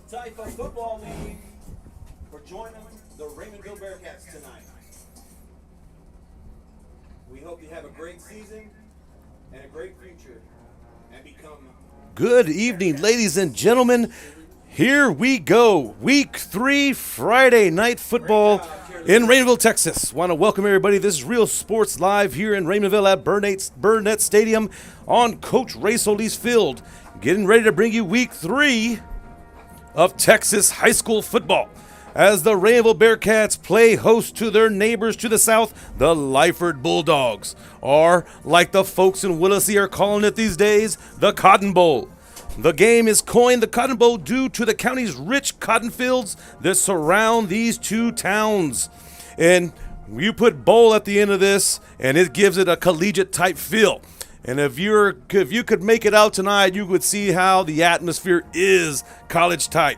type of football league for joining the Raymondville Bearcats tonight. We hope you have a great season and a great future and become... Good evening, ladies and gentlemen. Here we go. Week 3, Friday night football in Raymondville, Texas. Want to welcome everybody. This is Real Sports Live here in Raymondville at Burnett Stadium on Coach Ray Solis Field. Getting ready to bring you Week 3 of Texas high school football, as the Raymondville Bearcats play host to their neighbors to the south, the Lyford Bulldogs, or like the folks in Willacy are calling it these days, the Cotton Bowl. The game is coined the Cotton Bowl due to the county's rich cotton fields that surround these two towns. And you put bowl at the end of this, and it gives it a collegiate type feel. And if you could make it out tonight, you would see how the atmosphere is college type.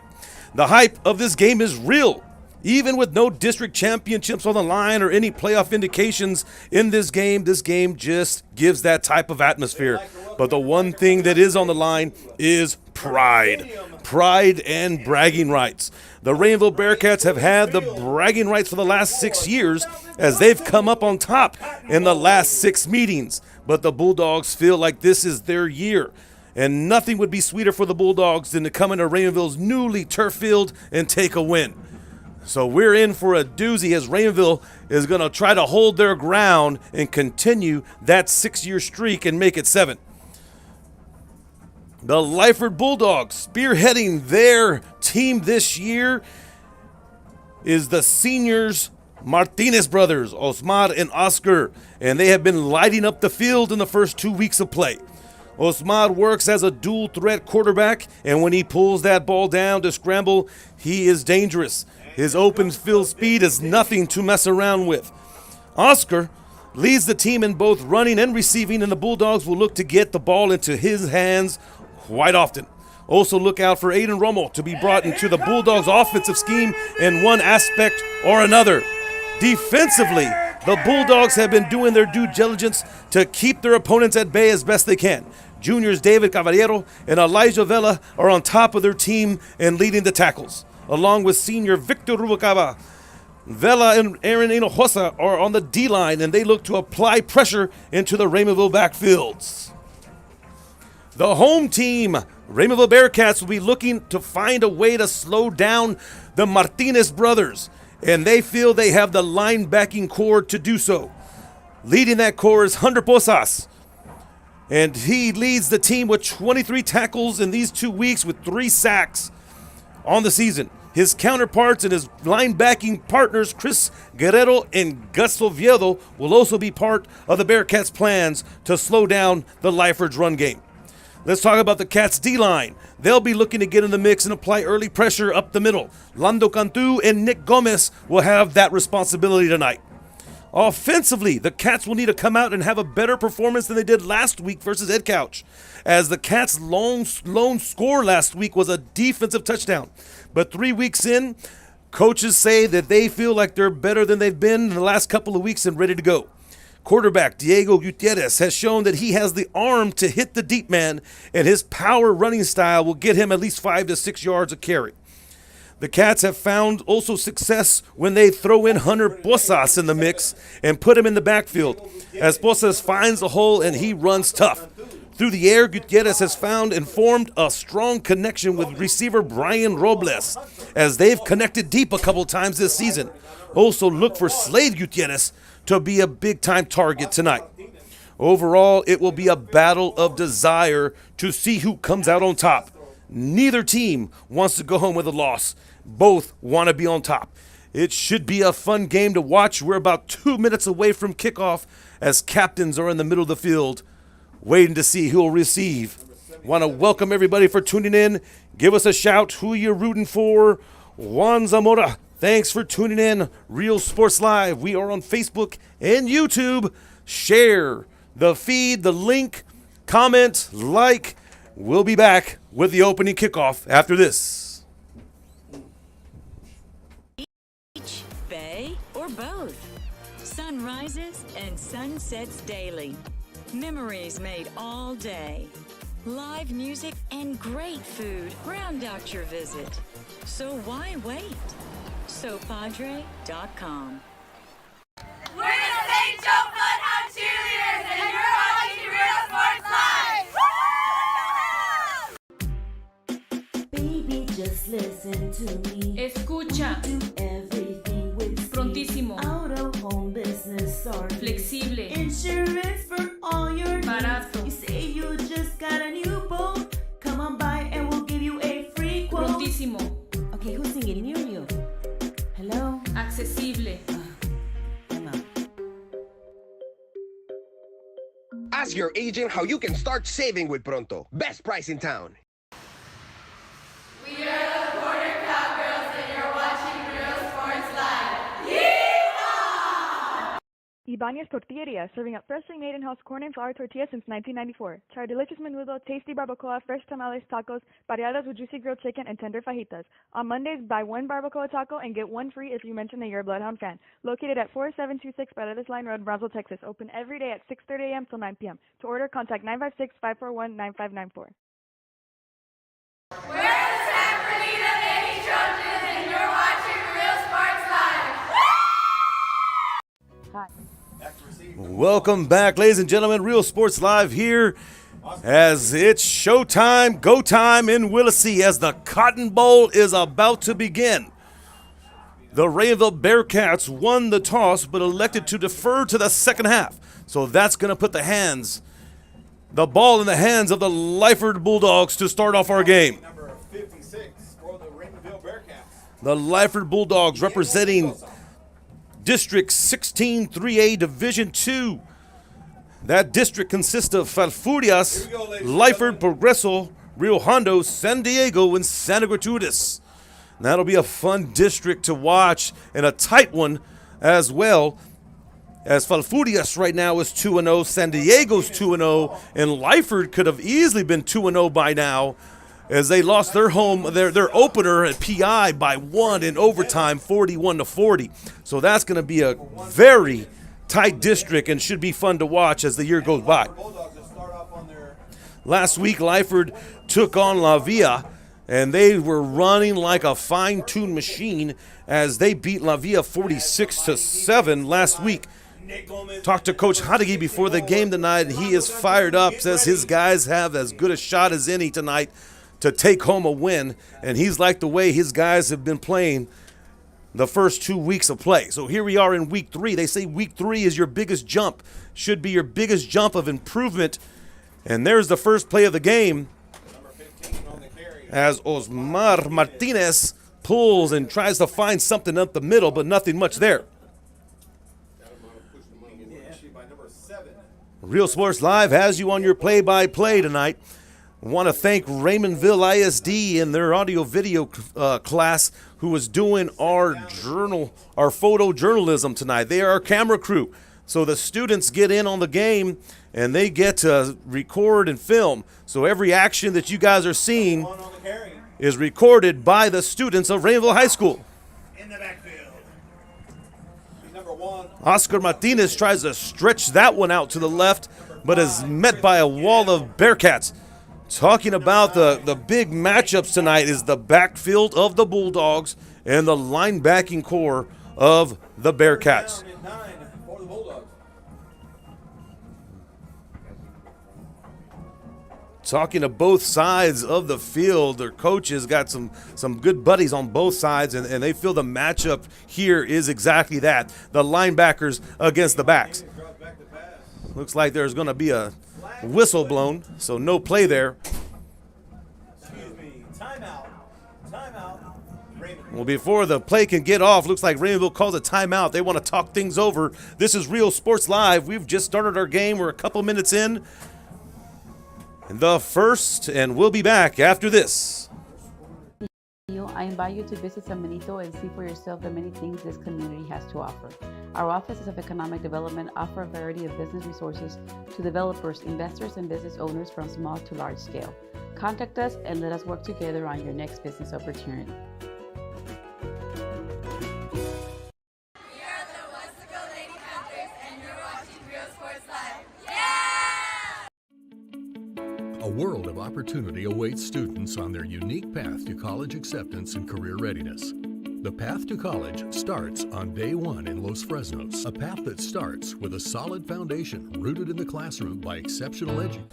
The hype of this game is real. Even with no district championships on the line or any playoff indications in this game just gives that type of atmosphere. But the one thing that is on the line is pride. Pride and bragging rights. The Raymondville Bearcats have had the bragging rights for the last 6 years as they've come up on top in the last 6 meetings. But the Bulldogs feel like this is their year. And nothing would be sweeter for the Bulldogs than to come into Raymondville's newly turf field and take a win. So we're in for a doozy as Raymondville is going to try to hold their ground and continue that 6-year streak and make it 7. The Lyford Bulldogs, spearheading their team this year, is the seniors Martinez brothers, Osmar and Oscar, and they have been lighting up the field in the first 2 weeks of play. Osmar works as a dual threat quarterback, and when he pulls that ball down to scramble, he is dangerous. His open field speed is nothing to mess around with. Oscar leads the team in both running and receiving, and the Bulldogs will look to get the ball into his hands quite often. Also look out for Aiden Rommel to be brought into the Bulldogs offensive scheme in one aspect or another. Defensively, the Bulldogs have been doing their due diligence to keep their opponents at bay as best they can. Juniors David Caballero and Elijah Vela are on top of their team and leading the tackles, along with senior Victor Rubalcaba. Vela and Aaron Hinojosa are on the D-line, and they look to apply pressure into the Raymondville backfields. The home team, Raymondville Bearcats, will be looking to find a way to slow down the Martinez brothers, and they feel they have the linebacking core to do so. Leading that core is Hunter Posas, and he leads the team with 23 tackles in these 2 weeks with 3 sacks on the season. His counterparts and his linebacking partners, Chris Guerrero and Gus Oviedo, will also be part of the Bearcats' plans to slow down the Lyford's run game. Let's talk about the Cats' D-line. They'll be looking to get in the mix and apply early pressure up the middle. Lando Cantu and Nick Gomez will have that responsibility tonight. Offensively, the Cats will need to come out and have a better performance than they did last week versus Ed Couch, as the Cats' lone score last week was a defensive touchdown. But 3 weeks in, coaches say that they feel like they're better than they've been in the last couple of weeks and ready to go. Quarterback Diego Gutierrez has shown that he has the arm to hit the deep man, and his power running style will get him at least 5 to 6 yards a carry. The Cats have found also success when they throw in Hunter Posas in the mix and put him in the backfield, as Posas finds a hole and he runs tough. Through the air, Gutierrez has found and formed a strong connection with receiver Brian Robles, as they've connected deep a couple times this season. Also look for Slade Gutierrez to be a big-time target tonight. Overall, it will be a battle of desire to see who comes out on top. Neither team wants to go home with a loss. Both want to be on top. It should be a fun game to watch. We're about 2 minutes away from kickoff as captains are in the middle of the field, waiting to see who will receive. Want to welcome everybody for tuning in. Give us a shout who you're rooting for. Juan Zamora, thanks for tuning in. Real Sports Live. We are on Facebook and YouTube. Share the feed, the link, comment, like. We'll be back with the opening kickoff after this. Beach, bay, or both. Sun rises and sun sets daily. Memories made all day. Live music and great food round out your visit. So why wait? SoPadre.com. We're the St. Joe Bloodhound Cheerleaders, and you're watching Real Sports Live! Baby, just listen to me. Escucha. Do everything with speed. Prontísimo. Out of home business or Flexible. insurance for all your needs. Barato. You say you just got a new boat. Come on by and we'll give you a free quote. Prontísimo. Okay, who's singing near you? Hello? Accesible. I'm out. Ask your agent how you can start saving with Pronto. Best price in town. We are the Border Cowgirls, and you're watching Real Sports Live. Yeehaw! Ibanez Tortilleria, serving up freshly made in-house corn and flour tortillas since 1994. Try delicious menudo, tasty barbacoa, fresh tamales, tacos, pareadas with juicy grilled chicken, and tender fajitas. On Mondays, buy one barbacoa taco and get one free if you mention that you're a Bloodhound fan. Located at 4726 Paredes Line Road, Brownsville, Texas. Open every day at 6:30 a.m. till 9 p.m. To order, contact 956-541-9594. We're the San Bernardino Lady Trojans, and you're watching Real Sports Live. Welcome back, ladies and gentlemen. Real Sports Live here as it's showtime, go time in Willacy as the Cotton Bowl is about to begin. The Raymondville Bearcats won the toss but elected to defer to the second half. So that's going to put the ball in the hands of the Lyford Bulldogs to start off our game. Number 56 for the Raymondville Bearcats. The Lyford Bulldogs representing District 16 3A Division 2. That district consists of Falfurrias, Lyford, Progreso, Rio Hondo, San Diego, and Santa Gertrudis. That'll be a fun district to watch and a tight one as well, as Falfurrias right now is 2-0, San Diego's 2-0, and Lyford could have easily been 2-0 by now, as they lost their opener at PI by 1 in overtime, 41-40. So that's going to be a very tight district and should be fun to watch as the year goes by. Last week, Lyford took on La Villa, and they were running like a fine-tuned machine as they beat La Villa 46-7 last week. Talked to Coach Hadegi before the game tonight, and he is fired up, says his guys have as good a shot as any tonight to take home a win, and he's liked the way his guys have been playing the first 2 weeks of play. So here we are in week 3. They say week 3 is your biggest jump, should be your biggest jump of improvement. And there's the first play of the game as Osmar Martinez pulls and tries to find something up the middle, but nothing much there. Real Sports Live has you on your play-by-play tonight. I want to thank Raymondville ISD and their audio video class who is doing our photo journalism tonight. They are our camera crew. So the students get in on the game and they get to record and film. So every action that you guys are seeing is recorded by the students of Raymondville High School. In the backfield. Number 1. Oscar Martinez tries to stretch that one out to the left, but is met by a wall of Bearcats. Talking about the big matchups tonight is the backfield of the Bulldogs and the linebacking core of the Bearcats. Talking to both sides of the field, their coaches got some good buddies on both sides, and they feel the matchup here is exactly that. The linebackers against the backs. Looks like there's going to be a whistle blown, so no play there. Excuse me. Timeout. Well, before the play can get off, looks like Raymondville calls a timeout. They want to talk things over. This is Real Sports Live. We've just started our game. We're a couple minutes in. And the first, and we'll be back after this. I invite you to visit San Benito and see for yourself the many things this community has to offer. Our offices of economic development offer a variety of business resources to developers, investors, and business owners from small to large scale. Contact us and let us work together on your next business opportunity. world of opportunity awaits students on their unique path to college acceptance and career readiness. The path to college starts on day one in Los Fresnos, a path that starts with a solid foundation rooted in the classroom by exceptional education.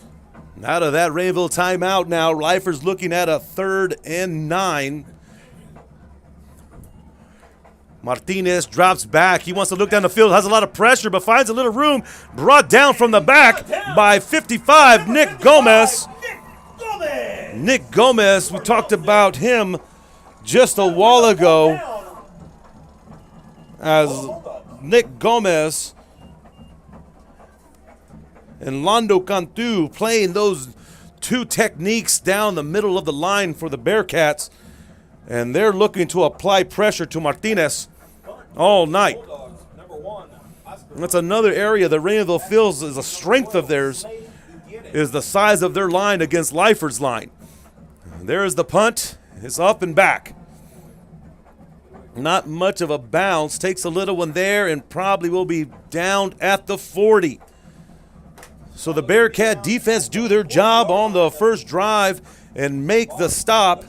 Out of that Raymondville timeout now, Lyford's looking at a 3rd and 9. Martinez drops back. He wants to look down the field, has a lot of pressure, but finds a little room. Brought down from the back by 55, Nick Gomez. Nick Gomez, we talked about him just a while ago as Nick Gomez and Lando Cantu playing those two techniques down the middle of the line for the Bearcats, and they're looking to apply pressure to Martinez all night. That's another area that Raymondville feels is a strength of theirs, is the size of their line against Lyford's line. There's the punt. It's up and back. Not much of a bounce. Takes a little one there and probably will be down at the 40. So the Bearcat defense do their job on the first drive and make the stop,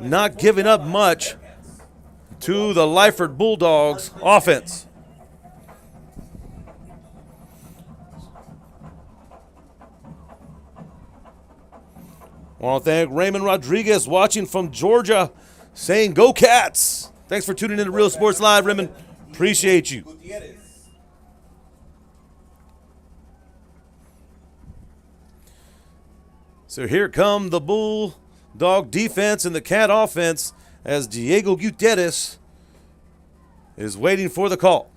not giving up much to the Lyford Bulldogs offense. I want to thank Raymond Rodriguez watching from Georgia, saying go Cats. Thanks for tuning in to Real Sports Live, Raymond. Appreciate you. So here come the Bulldog defense and the Cat offense as Diego Gutierrez is waiting for the call.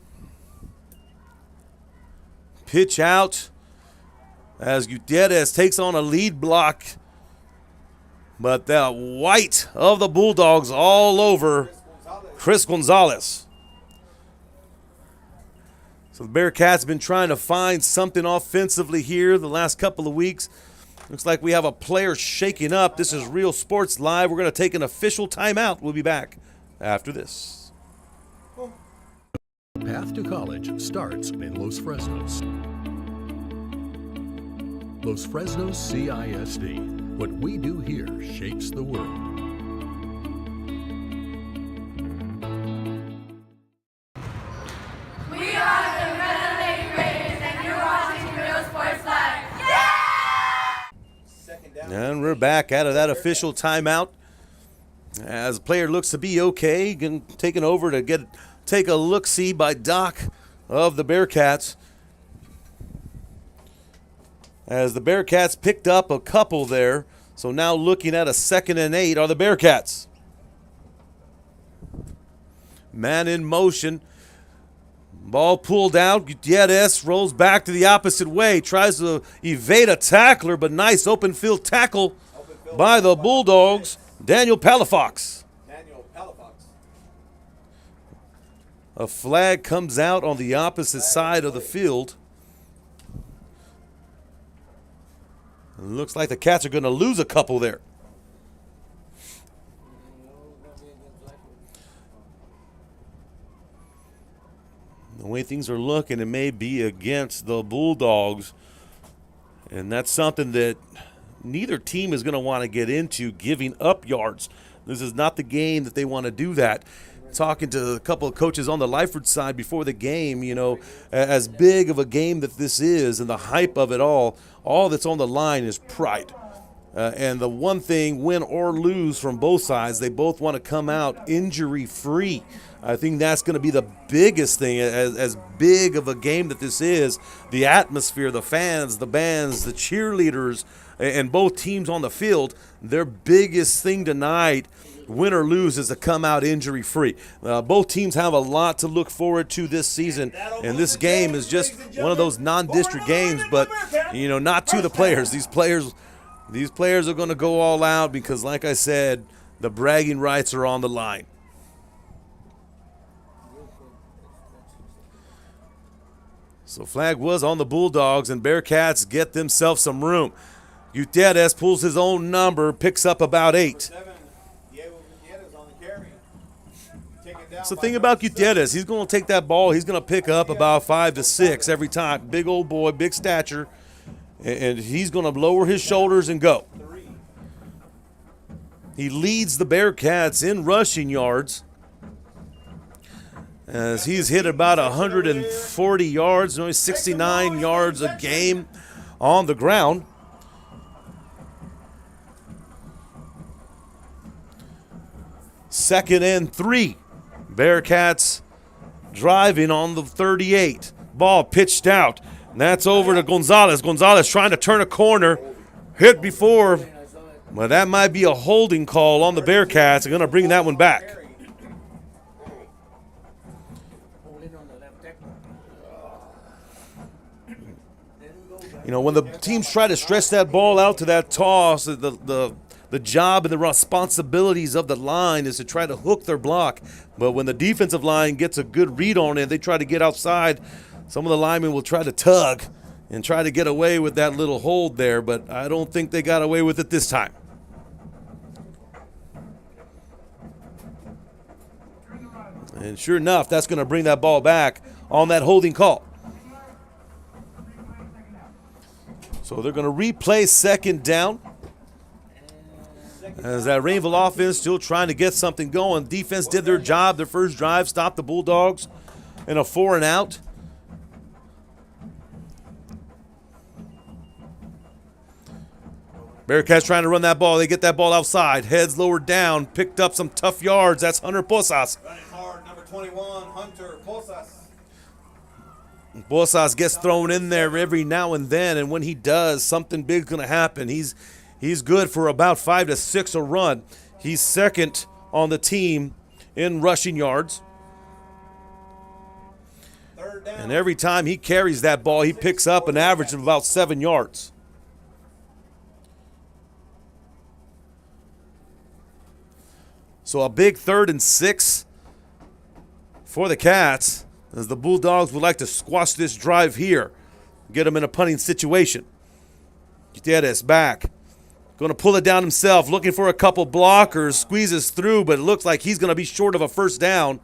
Pitch out as Gutierrez takes on a lead block. But the white of the Bulldogs all over Chris Gonzalez. So the Bearcats been trying to find something offensively here the last couple of weeks. Looks like we have a player shaking up. This is Real Sports Live. We're going to take an official timeout. We'll be back after this. The path to college starts in Los Fresnos. Los Fresnos CISD. What we do here shapes the world. We are the Red Lady Raiders, and you're watching Real Sports Live. And we're back out of that official timeout as the player looks to be okay. Taken over to take a look-see by Doc of the Bearcats. As the Bearcats picked up a couple there. So now looking at a 2nd and 8 are the Bearcats. Man in motion. Ball pulled out. Gutierrez rolls back to the opposite way. Tries to evade a tackler, but nice open field tackle by the Bulldogs. Daniel Palafox. A flag comes out on the opposite side of the field. It looks like the Cats are going to lose a couple there. The way things are looking, it may be against the Bulldogs. And that's something that neither team is going to want to get into, giving up yards. This is not the game that they want to do that. Talking to a couple of coaches on the Lyford side before the game, you know, as big of a game that this is and the hype of it all that's on the line is pride. And the one thing, win or lose from both sides, they both want to come out injury-free. I think that's going to be the biggest thing, as big of a game that this is. The atmosphere, the fans, the bands, the cheerleaders, and both teams on the field, their biggest thing tonight, win or lose, is to come out injury-free. Both teams have a lot to look forward to this season, and this game is just one of those non-district games, but, you know, not to the players. These players are going to go all out because, like I said, the bragging rights are on the line. So flag was on the Bulldogs, and Bearcats get themselves some room. Gutierrez pulls his own number, picks up about 8. That's the thing about Gutierrez. He's going to take that ball. He's going to pick up about 5 to 6 every time. Big old boy, big stature. And he's going to lower his shoulders and go. He leads the Bearcats in rushing yards, as he's hit about 140 yards, only 69 yards a game on the ground. Second and 3. Bearcats driving on the 38. Ball pitched out. And that's over to Gonzalez. Gonzalez trying to turn a corner. Hit before. But that might be a holding call on the Bearcats. They're going to bring that one back. You know, when the teams try to stretch that ball out to that toss, the job and the responsibilities of the line is to try to hook their block. But when the defensive line gets a good read on it, they try to get outside. Some of the linemen will try to tug and try to get away with that little hold there, but I don't think they got away with it this time. And sure enough, that's going to bring that ball back on that holding call. So they're going to replay second down. As that Raymondville offense still trying to get something going. Defense did their job. Their first drive stopped the Bulldogs in a 4-and-out. Bearcats trying to run that ball. They get that ball outside. Heads lowered down. Picked up some tough yards. That's Hunter Posas. Running hard, number 21, Hunter Posas. Posas gets thrown in there every now and then, and when he does, something big's going to happen. He's good for about 5 to 6 a run. He's second on the team in rushing yards. Third down. And every time he carries that ball, he picks up an average of about 7 yards. So a big 3rd and 6 for the Cats, as the Bulldogs would like to squash this drive here, get them in a punting situation. Gutierrez back. Going to pull it down himself, looking for a couple blockers, squeezes through, but it looks like he's going to be short of a first down.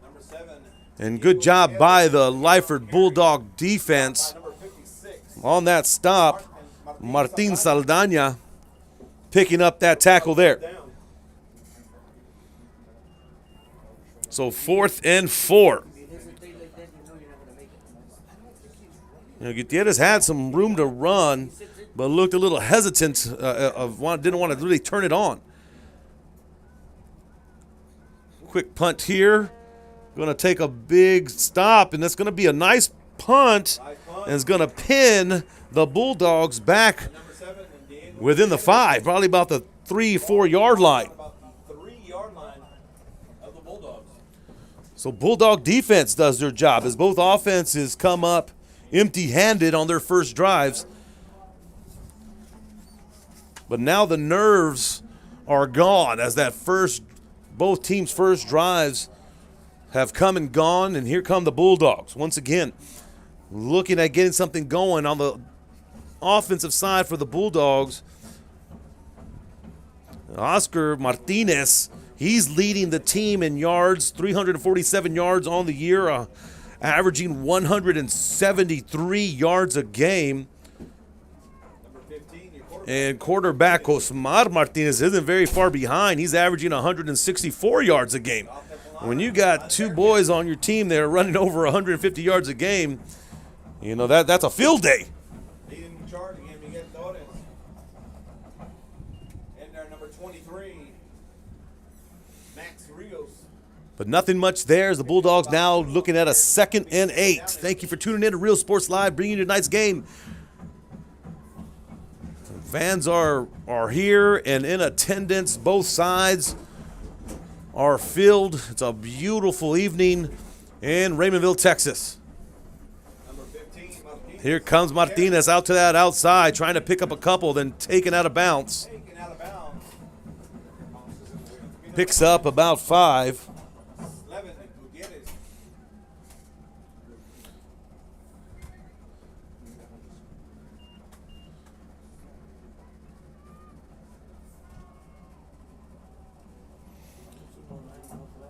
Number 7. And good job by the Lyford Bulldog defense Number 56. on that stop. Martin Saldana picking up that tackle there. Down. So 4th and 4. You know, Gutierrez had some room to run, but looked a little hesitant, didn't want to really turn it on. Quick punt here. Going to take a big stop, and that's going to be a nice punt, and it's going to pin the Bulldogs back Number 7, and Diego within the 5, probably about the 3-4 yard line. about the 3-yard line of the Bulldogs. So Bulldog defense does their job as both offenses come up empty-handed on their first drives. But now the nerves are gone as both teams' first drives have come and gone, and here come the Bulldogs once again, looking at getting something going on the offensive side for the Bulldogs. Oscar Martinez, he's leading the team in yards, 347 yards on the year, averaging 173 yards a game. Number 15, your quarterback. And quarterback Osmar Martinez isn't very far behind. He's averaging 164 yards a game. When you got two boys on your team there running over 150 yards a game, you know that's a field day. Leading the charge again, Miguel Torres. And our number 23, Max Rios. But nothing much there as the Bulldogs now looking at a 2nd and 8. Thank you for tuning in to Real Sports Live, bringing you tonight's game. Fans are here and in attendance. Both sides are filled. It's a beautiful evening in Raymondville, Texas. Number 15, Martinez. Here comes Martinez out to that outside, trying to pick up a couple, then taken out of bounds. Taken out of bounds. Picks up about 5. 11, Gutierrez.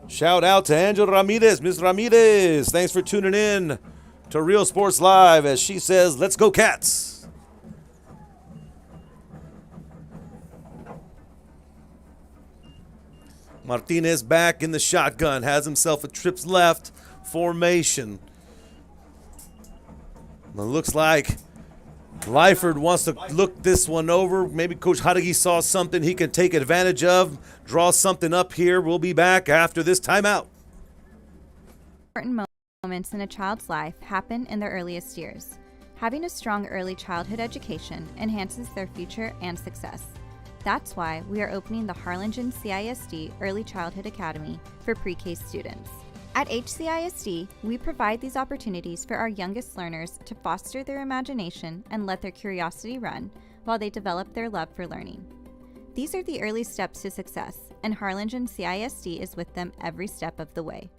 Shout out to Angel Ramirez. Ms. Ramirez, thanks for tuning in to Real Sports Live as she says, let's go Cats. Martinez back in the shotgun, has himself a trips left formation. It looks like Lyford wants to look this one over. Maybe Coach Hadagi saw something he can take advantage of, draw something up here. We'll be back after this timeout. Important moments in a child's life happen in their earliest years. Having a strong early childhood education enhances their future and success. That's why we are opening the Harlingen CISD Early Childhood Academy for pre-K students. At HCISD, we provide these opportunities for our youngest learners to foster their imagination and let their curiosity run while they develop their love for learning. These are the early steps to success, and Harlingen CISD is with them every step of the way.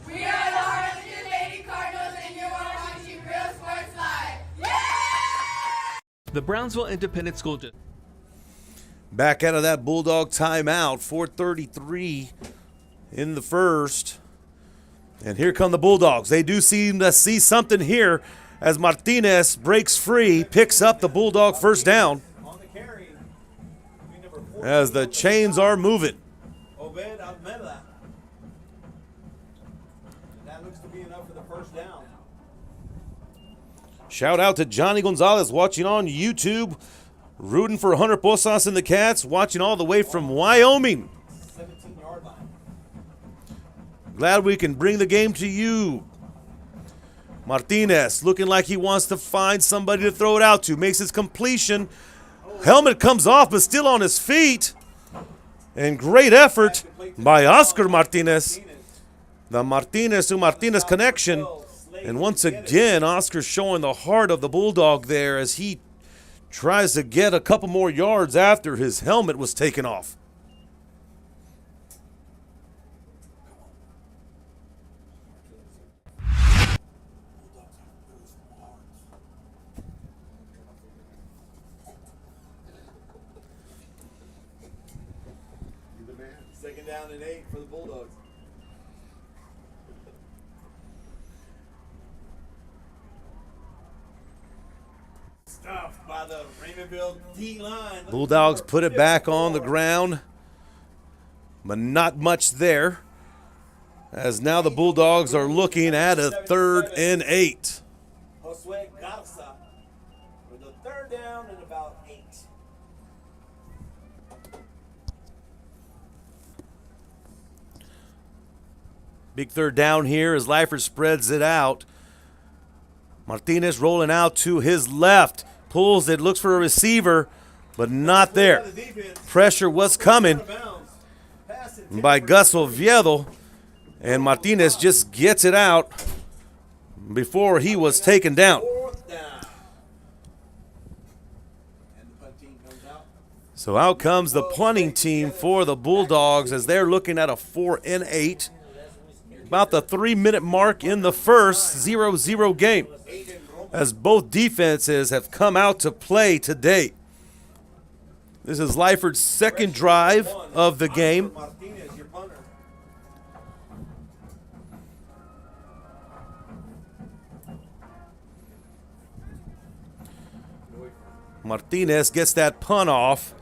We are the Harlingen Lady Cardinals, and you are watching Real Sports Live. Yeah! The Brownsville Independent School District. Back out of that Bulldog timeout, 4:33 in the first. And here come the Bulldogs. They do seem to see something here as Martinez breaks free, picks up the Bulldog first down as the chains are moving. That looks to be enough for the first down. Shout out to Johnny Gonzalez watching on YouTube, rooting for Hunter Posas and the Cats, watching all the way from Wyoming. 17-yard line. Glad we can bring the game to you. Martinez looking like he wants to find somebody to throw it out to. Makes his completion. Helmet comes off, but still on his feet. And great effort by Oscar Martinez. The Martinez to Martinez connection. And once again, Oscar showing the heart of the Bulldog there as he tries to get a couple more yards after his helmet was taken off. Second down and 8 for the Bulldogs. Stuffed by the Raymondville D-line. Bulldogs put it back on the ground, but not much there, as now the Bulldogs are looking at a 3rd and 8. Josue Garza with a third down and about 8. Big third down here as Lyford spreads it out. Martinez rolling out to his left. Pulls it, looks for a receiver, but not there. Pressure was coming by Gus Oviedo, and Martinez just gets it out before he was taken down. So out comes the punting team for the Bulldogs as they're looking at a 4 and 8. About the 3-minute mark in the first, 0-0 game, as both defenses have come out to play today. This is Lyford's second drive of the game. Martinez gets that punt off.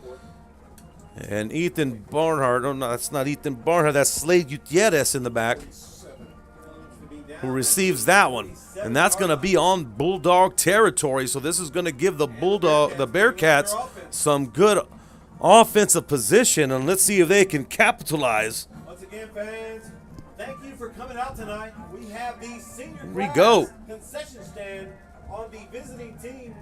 And Ethan Barnhart, oh no, that's not Ethan Barnhart, that's Slade Gutierrez in the back, who receives that one. And that's going to be on Bulldog territory, so this is going to give the Bearcats some good offensive position, and let's see if they can capitalize. Once again, fans, thank you for coming out tonight. We have the senior concession stand on the visiting team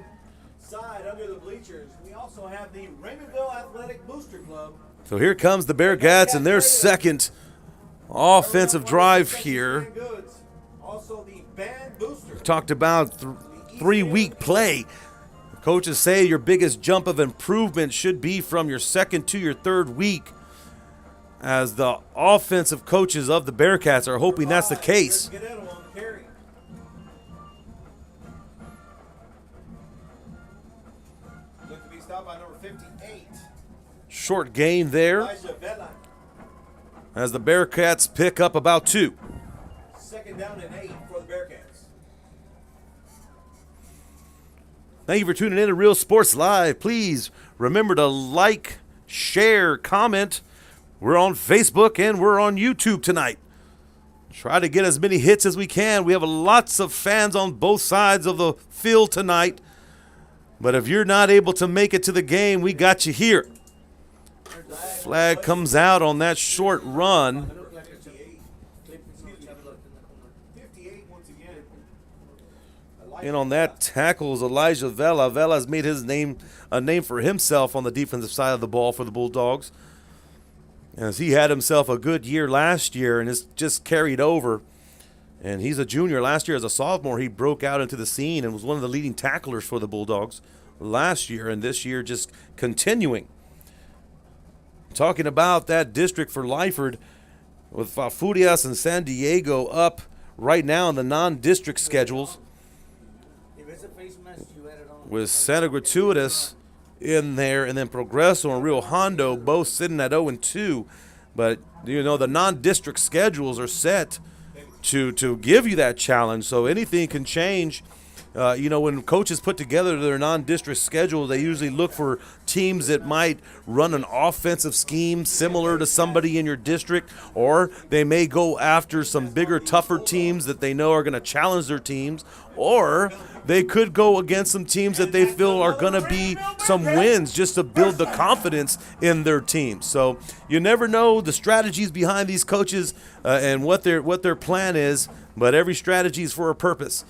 side under the bleachers. We also have the Raymondville Athletic Booster Club. So here comes the Bearcats in their second offensive drive here. Also the band booster. Talked about 3-week play. Coaches say your biggest jump of improvement should be from your second to your third week, as the offensive coaches of the Bearcats are hoping that's the case. Short gain there as the Bearcats pick up about 2. Second down and 8 for the Bearcats. Thank you for tuning in to Real Sports Live. Please remember to like, share, comment, We're on Facebook and we're on YouTube tonight. Try to get as many hits as we can. We have lots of fans on both sides of the field tonight. But if you're not able to make it to the game, we got you here. Flag comes out on that short run. And on that tackle is Elijah Vela. Vela has made his name a name for himself on the defensive side of the ball for the Bulldogs, as he had himself a good year last year and has just carried over. And he's a junior. Last year as a sophomore, he broke out into the scene and was one of the leading tacklers for the Bulldogs last year, and this year just continuing. Talking about that district for Lyford, with Furias and San Diego up right now in the non-district schedules, with Santa Gratuitous in there, and then Progreso and Rio Hondo both sitting at 0-2. But, you know, the non-district schedules are set to give you that challenge, so anything can change. You know, when coaches put together their non-district schedule, they usually look for teams that might run an offensive scheme similar to somebody in your district, or they may go after some bigger, tougher teams that they know are going to challenge their teams, or they could go against some teams that they feel are going to be some wins just to build the confidence in their team. So you never know the strategies behind these coaches and what their plan is, but every strategy is for a purpose.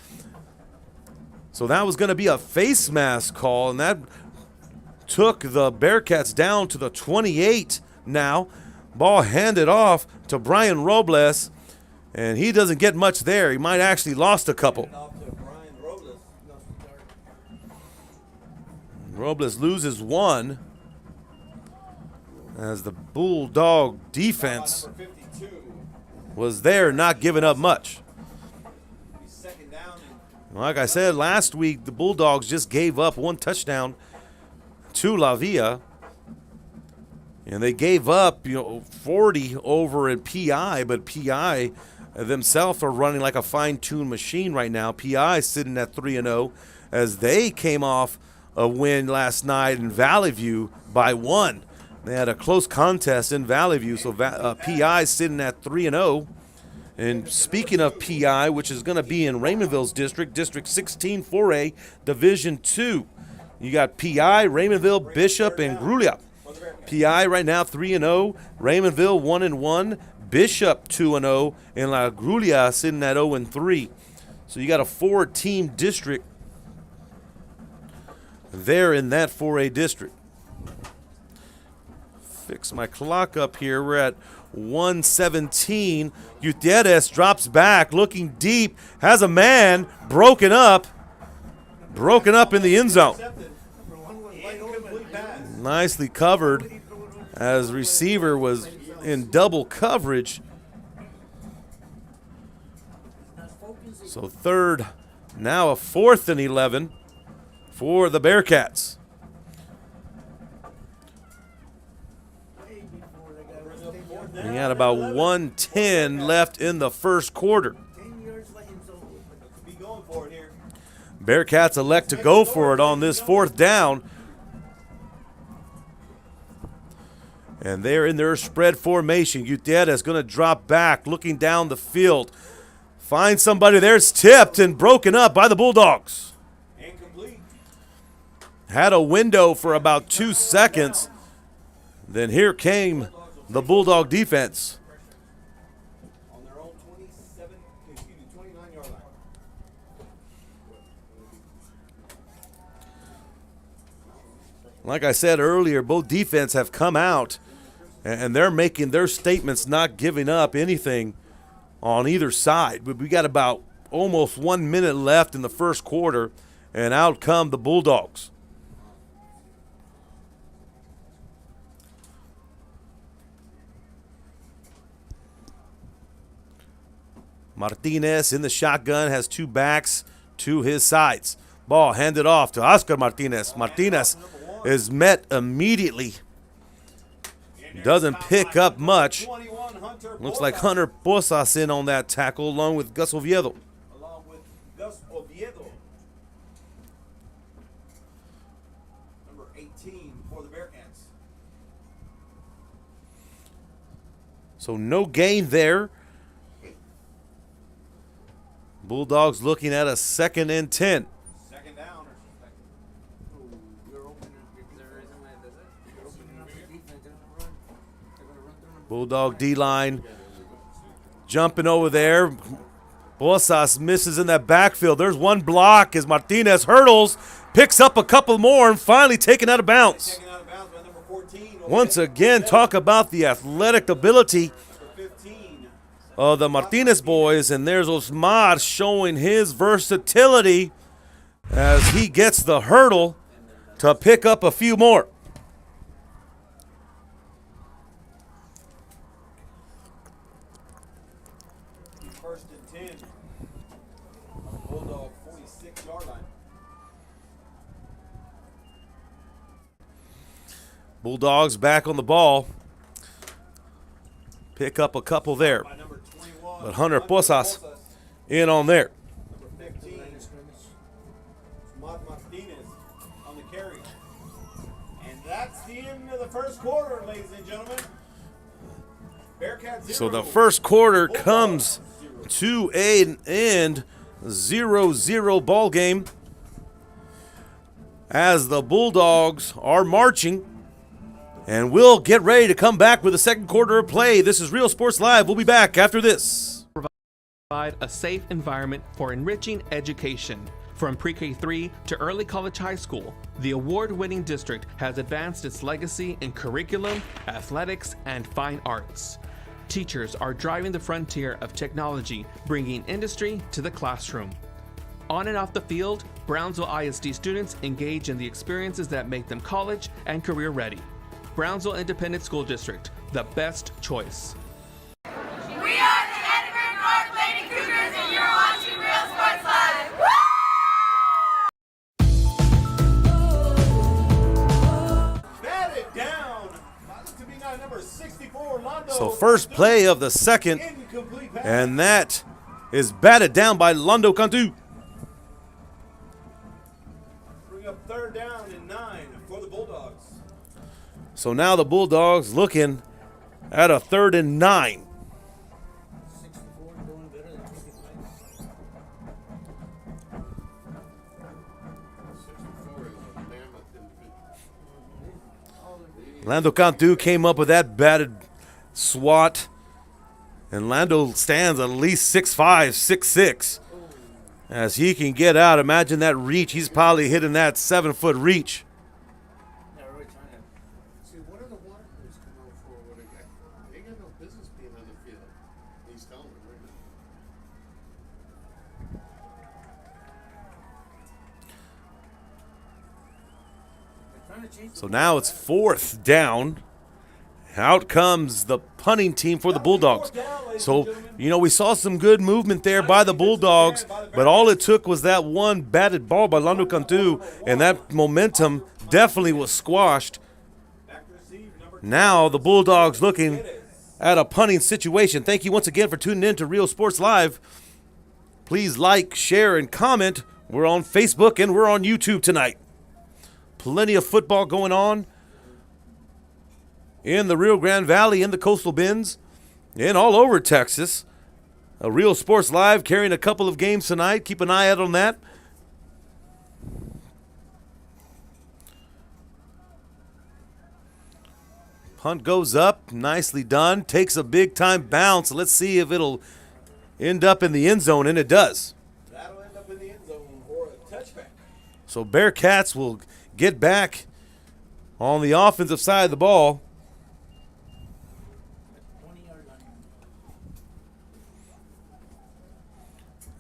So that was going to be a face mask call, and that took the Bearcats down to the 28 now. Ball handed off to Brian Robles, and he doesn't get much there. He might actually lost a couple. Robles loses one as the Bulldog defense was there, not giving up much. Like I said, last week, the Bulldogs just gave up one touchdown to La Villa. And they gave up, 40 over at PI, but PI themselves are running like a fine-tuned machine right now. PI sitting at 3-0 as they came off a win last night in Valley View by 1. They had a close contest in Valley View, so PI sitting at 3-0. And speaking of PI, which is going to be in Raymondville's district, District 16 4A, Division 2. You got PI, Raymondville, Bishop, and Grulia. PI right now 3-0, Raymondville 1-1, Bishop 2-0, and La Grulia sitting at 0-3. So you got a 4-team district there in that 4A district. Fix my clock up here. We're at 1:17. Gutierrez drops back, looking deep, has a man broken up in the end zone. Nicely covered as receiver was in double coverage. So third, now a 4th and 11 for the Bearcats. We got about 1:10 left in the first quarter. Bearcats elect to go for it on this 4th down. And they're in their spread formation. Gutierrez going to drop back, looking down the field. Finds somebody there. It's tipped and broken up by the Bulldogs. Had a window for about 2 seconds. Then here came the Bulldog defense. On their own 29-yard line. Like I said earlier, both defense have come out, and they're making their statements, not giving up anything on either side. But we got about almost 1 minute left in the first quarter, and out come the Bulldogs. Martinez in the shotgun, has 2 backs to his sides. Ball handed off to Oscar Martinez. Martinez is met immediately. Doesn't pick up much. Looks like Hunter Posas in on that tackle along with Gus Oviedo. Number 18 for the Bearcats. So no gain there. Bulldogs looking at a 2nd and 10. Second down. Bulldog D-line jumping over there. Bosas misses in that backfield. There's one block as Martinez hurdles, picks up a couple more, and finally taken out of bounds. Taken out of bounds by number 14. Once again, talk about the athletic ability of the Martinez boys, and there's Osmar showing his versatility as he gets the hurdle to pick up a few more. First and 10. Bulldog 46-yard line. Bulldogs back on the ball. Pick up a couple there. But Hunter Posas in on there. Number 15. Martinez on the carry. And that's the end of the first quarter, ladies and gentlemen. Bearcats 0. So the first quarter comes to an end, 0-0 ball game as the Bulldogs are marching. And we'll get ready to come back with the second quarter of play. This is Real Sports Live. We'll be back after this. Provide a safe environment for enriching education. From pre-K3 to early college high school, the award-winning district has advanced its legacy in curriculum, athletics, and fine arts. Teachers are driving the frontier of technology, bringing industry to the classroom. On and off the field, Brownsville ISD students engage in the experiences that make them college and career ready. Brownsville Independent School District, the best choice. We are the Edinburgh North Lady Cougars, and you're watching Real Sports Live. Batted down. To be number 64, Londo. So first play of the second, and that is batted down by Londo Cantu. Bring up third down and 9 for the Bulldogs. So now the Bulldogs looking at a 3rd and 9. Lando Cantu came up with that batted swat, and Lando stands at least 6'5", 6'6", as he can get out. Imagine that reach. He's probably hitting that 7-foot reach. So now it's 4th down. Out comes the punting team for the Bulldogs. So, we saw some good movement there by the Bulldogs, but all it took was that one batted ball by Lando Cantu, and that momentum definitely was squashed. Now the Bulldogs looking at a punting situation. Thank you once again for tuning in to Real Sports Live. Please like, share, and comment. We're on Facebook and we're on YouTube tonight. Plenty of football going on in the Rio Grande Valley, in the coastal bends, and all over Texas. A Real Sports Live carrying a couple of games tonight. Keep an eye out on that. Punt goes up, nicely done. Takes a big-time bounce. Let's see if it'll end up in the end zone, and it does. That'll end up in the end zone for a touchback. So Bearcats will get back on the offensive side of the ball.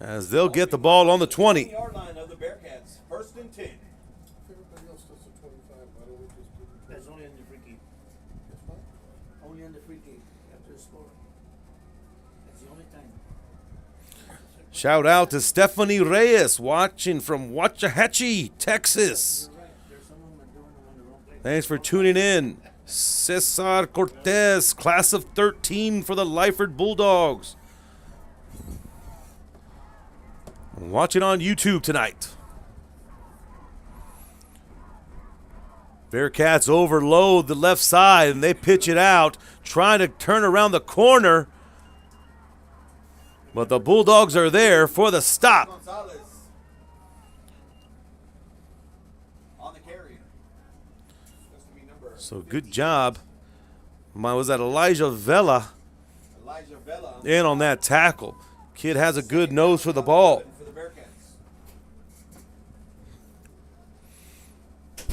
As they'll get the ball on the 20. 20-yard line of the Bearcats. First and 10. That's only on the free kick. Only on the free kick after the score. That's the only time. Shout out to Stephanie Reyes watching from Waxahachie, Texas. Thanks for tuning in. Cesar Cortez, class of 13 for the Lyford Bulldogs. Watching on YouTube tonight. Bearcats overload the left side, and they pitch it out, trying to turn around the corner. But the Bulldogs are there for the stop. Gonzalez on the carry. Supposed to be number So good job. Was that Elijah Vela in on that tackle? Kid has a good nose for the ball. for the Bearcats.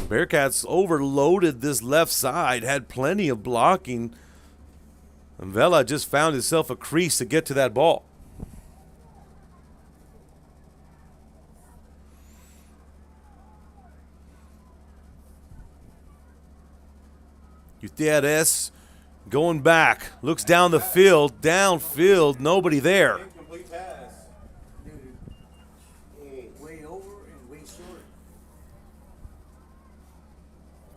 Bearcats overloaded this left side, had plenty of blocking. And Vela just found himself a crease to get to that ball. Gutierrez going back, looks down the field, downfield, nobody there. Incomplete pass. Way over and way short.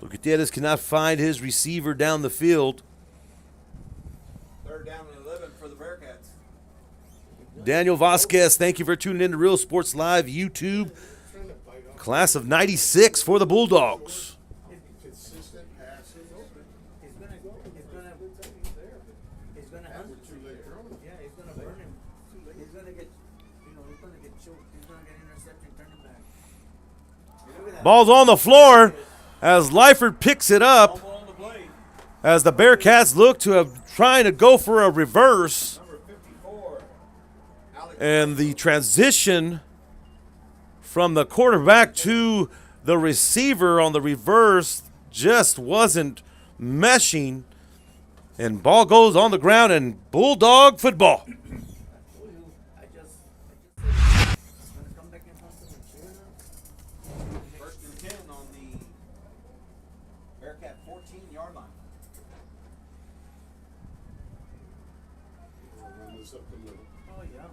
So Gutierrez cannot find his receiver down the field. Third down and 11 for the Bearcats. Daniel Vasquez, thank you for tuning in to Real Sports Live YouTube. Class of 96 for the Bulldogs. Consistent passes. He's gonna hunt. Yeah, he's gonna burn him. He's gonna get, he's gonna get choked. He's gonna get interception, turn him back. Look at that. Ball's on the floor as Lyford picks it up. Fumble on the play. As the Bearcats look to trying to go for a reverse. Number 54. And the transition from the quarterback to the receiver on the reverse just wasn't meshing. And ball goes on the ground and Bulldog football. I just said it's gonna come back in front of him. First and 10 on the Bearcat 14-yard line. Oh yeah.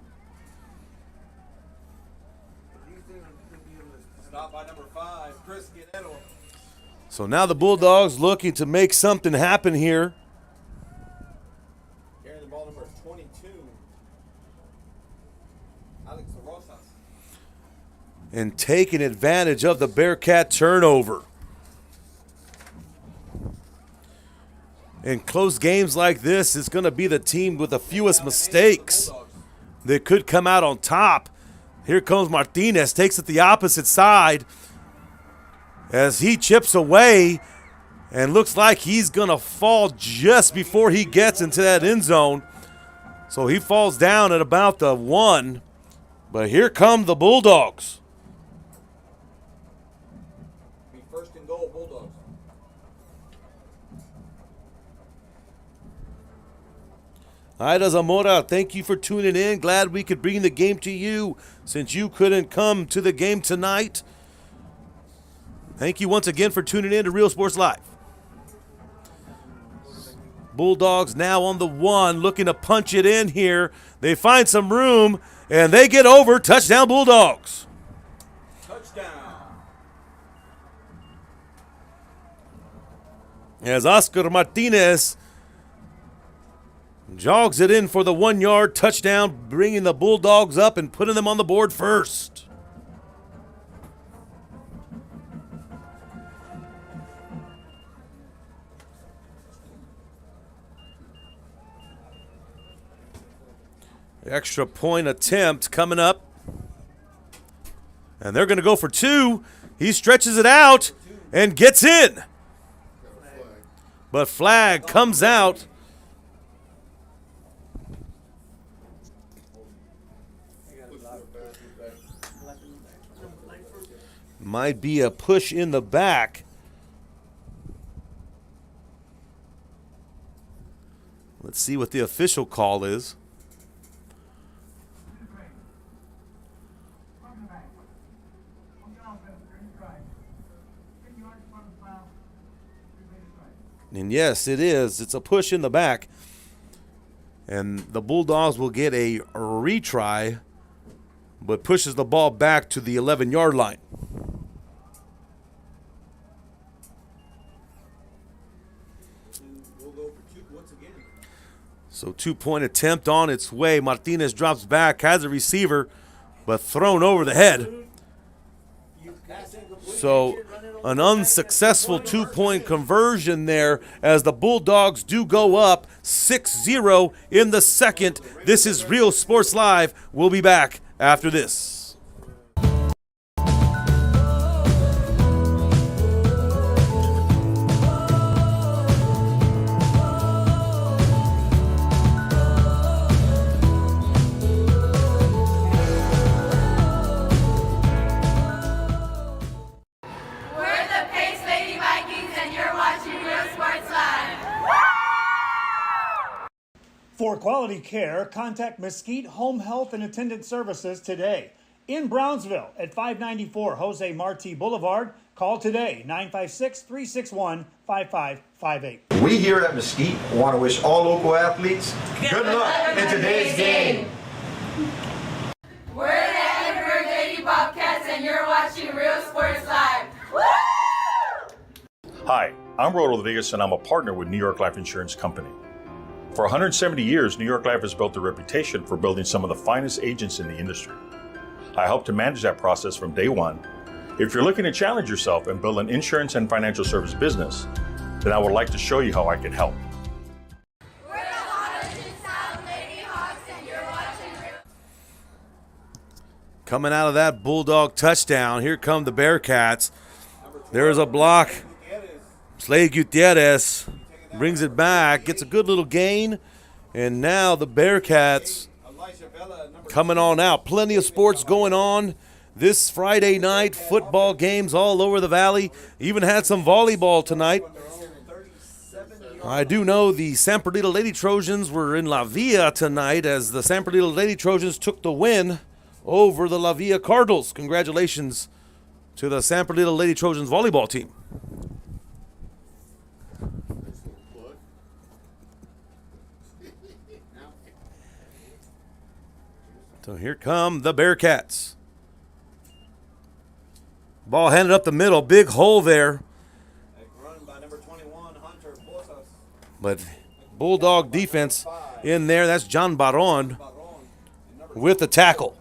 Stop by number 5, Chris Guinetto. So now the Bulldogs looking to make something happen here. Carrying the ball, number 22, Alex Rosas. And taking advantage of the Bearcat turnover. In close games like this, it's going to be the team with the fewest mistakes that could come out on top. Here comes Martinez, takes it the opposite side as he chips away and looks like he's going to fall just before he gets into that end zone. So he falls down at about the 1. But here come the Bulldogs. Be first and goal, Bulldogs. Ida Zamora, thank you for tuning in. Glad we could bring the game to you since you couldn't come to the game tonight. Thank you once again for tuning in to Real Sports Live. Bulldogs now on the 1, looking to punch it in here. They find some room, and they get over. Touchdown, Bulldogs. Touchdown. As Oscar Martinez jogs it in for the 1-yard touchdown, bringing the Bulldogs up and putting them on the board first. Extra point attempt coming up. And they're going to go for 2. He stretches it out and gets in. But flag comes out. Might be a push in the back. Let's see what the official call is. And yes, it is. It's a push in the back. And the Bulldogs will get a retry, but pushes the ball back to the 11-yard line. We'll go for 2 once again. So 2-point attempt on its way. Martinez drops back, has a receiver, but thrown over the head. So An unsuccessful two-point conversion there as the Bulldogs do go up 6-0 in the second. This is Real Sports Live. We'll be back after this. For quality care, contact Mesquite Home Health and Attendant Services today. In Brownsville at 594 Jose Marti Boulevard, call today 956-361-5558. We here at Mesquite want to wish all local athletes good luck in today's game. We're the Lyford Lady Bobcats and you're watching Real Sports Live. Woo! Hi, I'm Rodo Rodriguez and I'm a partner with New York Life Insurance Company. For 170 years, New York Life has built a reputation for building some of the finest agents in the industry. I help to manage that process from day one. If you're looking to challenge yourself and build an insurance and financial service business, then I would like to show you how I can help. We're the Hottest in South Lady Hawks and you're watching Real. Coming out of that Bulldog touchdown, here come the Bearcats. There's a block. Slade Gutierrez brings it back, gets a good little gain, and now the Bearcats coming on out. Plenty of sports going on this Friday night. Football games all over the valley. Even had some volleyball tonight. I do know the San Bernardino Lady Trojans were in La Villa tonight as the San Bernardino Lady Trojans took the win over the La Villa Cardinals. Congratulations to the San Bernardino Lady Trojans volleyball team. So here come the Bearcats. Ball handed up the middle. Big hole there. But Bulldog defense in there. That's John Baron with the tackle.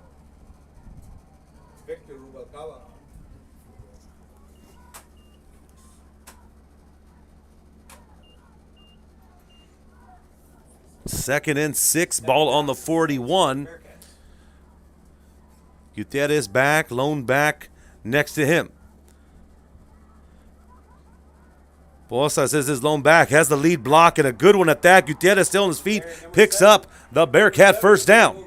Second and 6. Ball on the 41. Gutierrez back, lone back next to him. Bosa says his lone back has the lead block and a good one at that. Gutierrez still on his feet, picks up the Bearcat first down.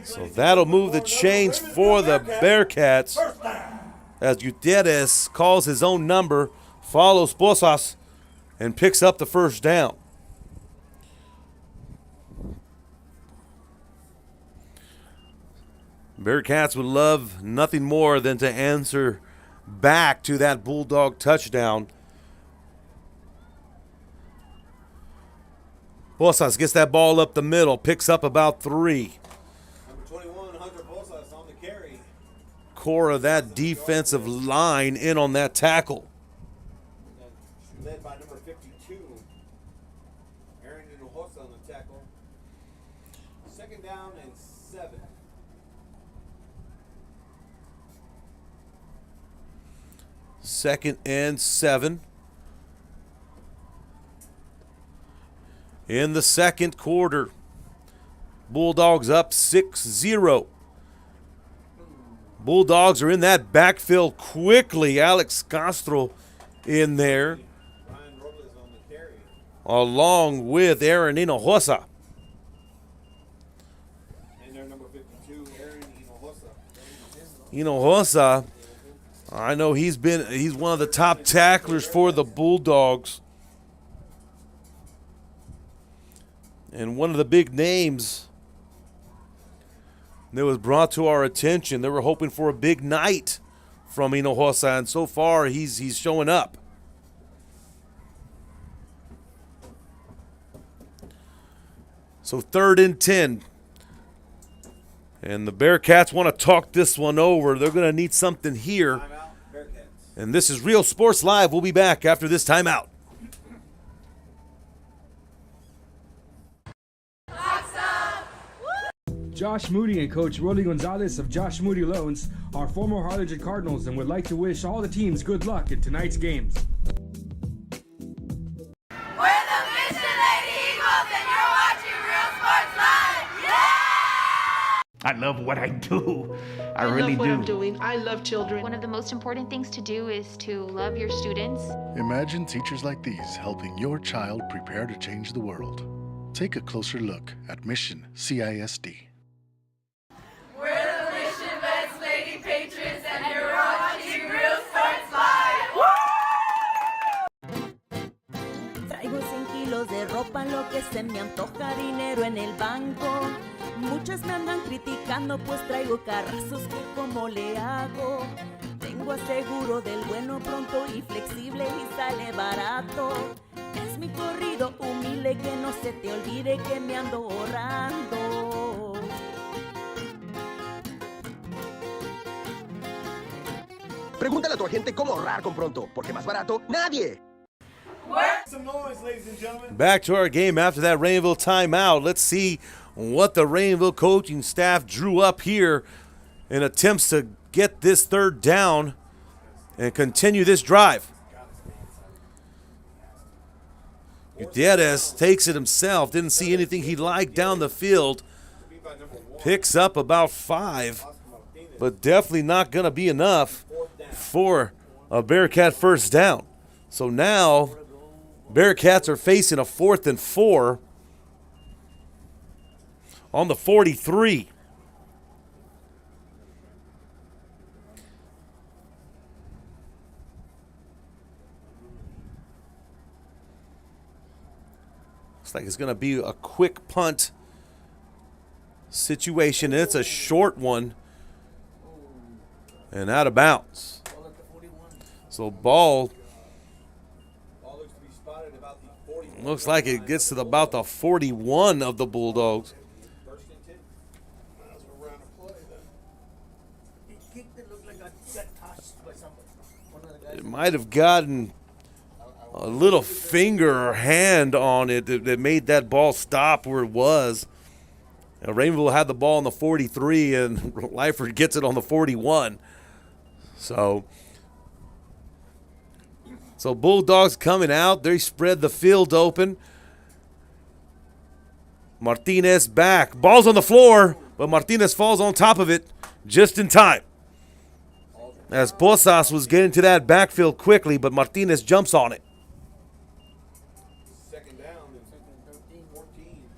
So that'll move the chains for the Bearcats as Gutierrez calls his own number, follows Posas, and picks up the first down. Bearcats would love nothing more than to answer back to that Bulldog touchdown. Posas gets that ball up the middle, picks up about 3. Number 21, Hunter Posas on the carry. Core of that defensive line in on that tackle. Led by number 52, Aaron Hinojosa on the tackle. Second down and 7. Second and 7. In the second quarter, Bulldogs up 6-0. Bulldogs are in that backfield quickly. Alex Castro in there, along with Aaron Hinojosa. And their number 52, Aaron Hinojosa. Hinojosa, I know he's one of the top tacklers for the Bulldogs. And one of the big names that was brought to our attention. They were hoping for a big night from Hinojosa, and so far he's showing up. So 3rd and 10. And the Bearcats want to talk this one over. They're going to need something here. And this is Real Sports Live. We'll be back after this timeout. Josh Moody and Coach Rolly Gonzalez of Josh Moody Loans are former Harlingen Cardinals and would like to wish all the teams good luck in tonight's games. We're the Mission Lady Eagles, and you're watching Real Sports Live. Yeah! I love what I do. I really love what do. I'm doing. I love children. One of the most important things to do is to love your students. Imagine teachers like these helping your child prepare to change the world. Take a closer look at Mission CISD. We're the Mission Vets Lady Patriots, and you're watching Real Sports Live. Traigo 100 kilos de ropa, lo que se me antoja, dinero en el banco. Muchas me andan criticando, pues traigo carrazos que como le hago. Tengo aseguro del bueno, pronto y flexible y sale barato. Es mi corrido humilde, que no se te olvide que me ando ahorrando. Pregúntale a tu agente cómo ahorrar con Pronto, porque más barato, nadie. Some noise, ladies and gentlemen. Back to our game after that Raymondville timeout. Let's see what the Raymondville coaching staff drew up here in attempts to get this third down and continue this drive. Gutierrez takes it himself. Didn't see anything he liked down the field. Picks up about 5, but definitely not going to be enough for a Bearcat first down. So now Bearcats are facing a 4th and 4 on the 43. Looks like it's going to be a quick punt situation. It's a short one and out of bounds. So ball looks like it gets to about the 41 of the Bulldogs. It might have gotten a little finger or hand on it that made that ball stop where it was. Raymondville had the ball on the 43, and Lyford gets it on the 41. So Bulldogs coming out. They spread the field open. Martinez back. Ball's on the floor, but Martinez falls on top of it just in time. As Posas was getting to that backfield quickly, but Martinez jumps on it.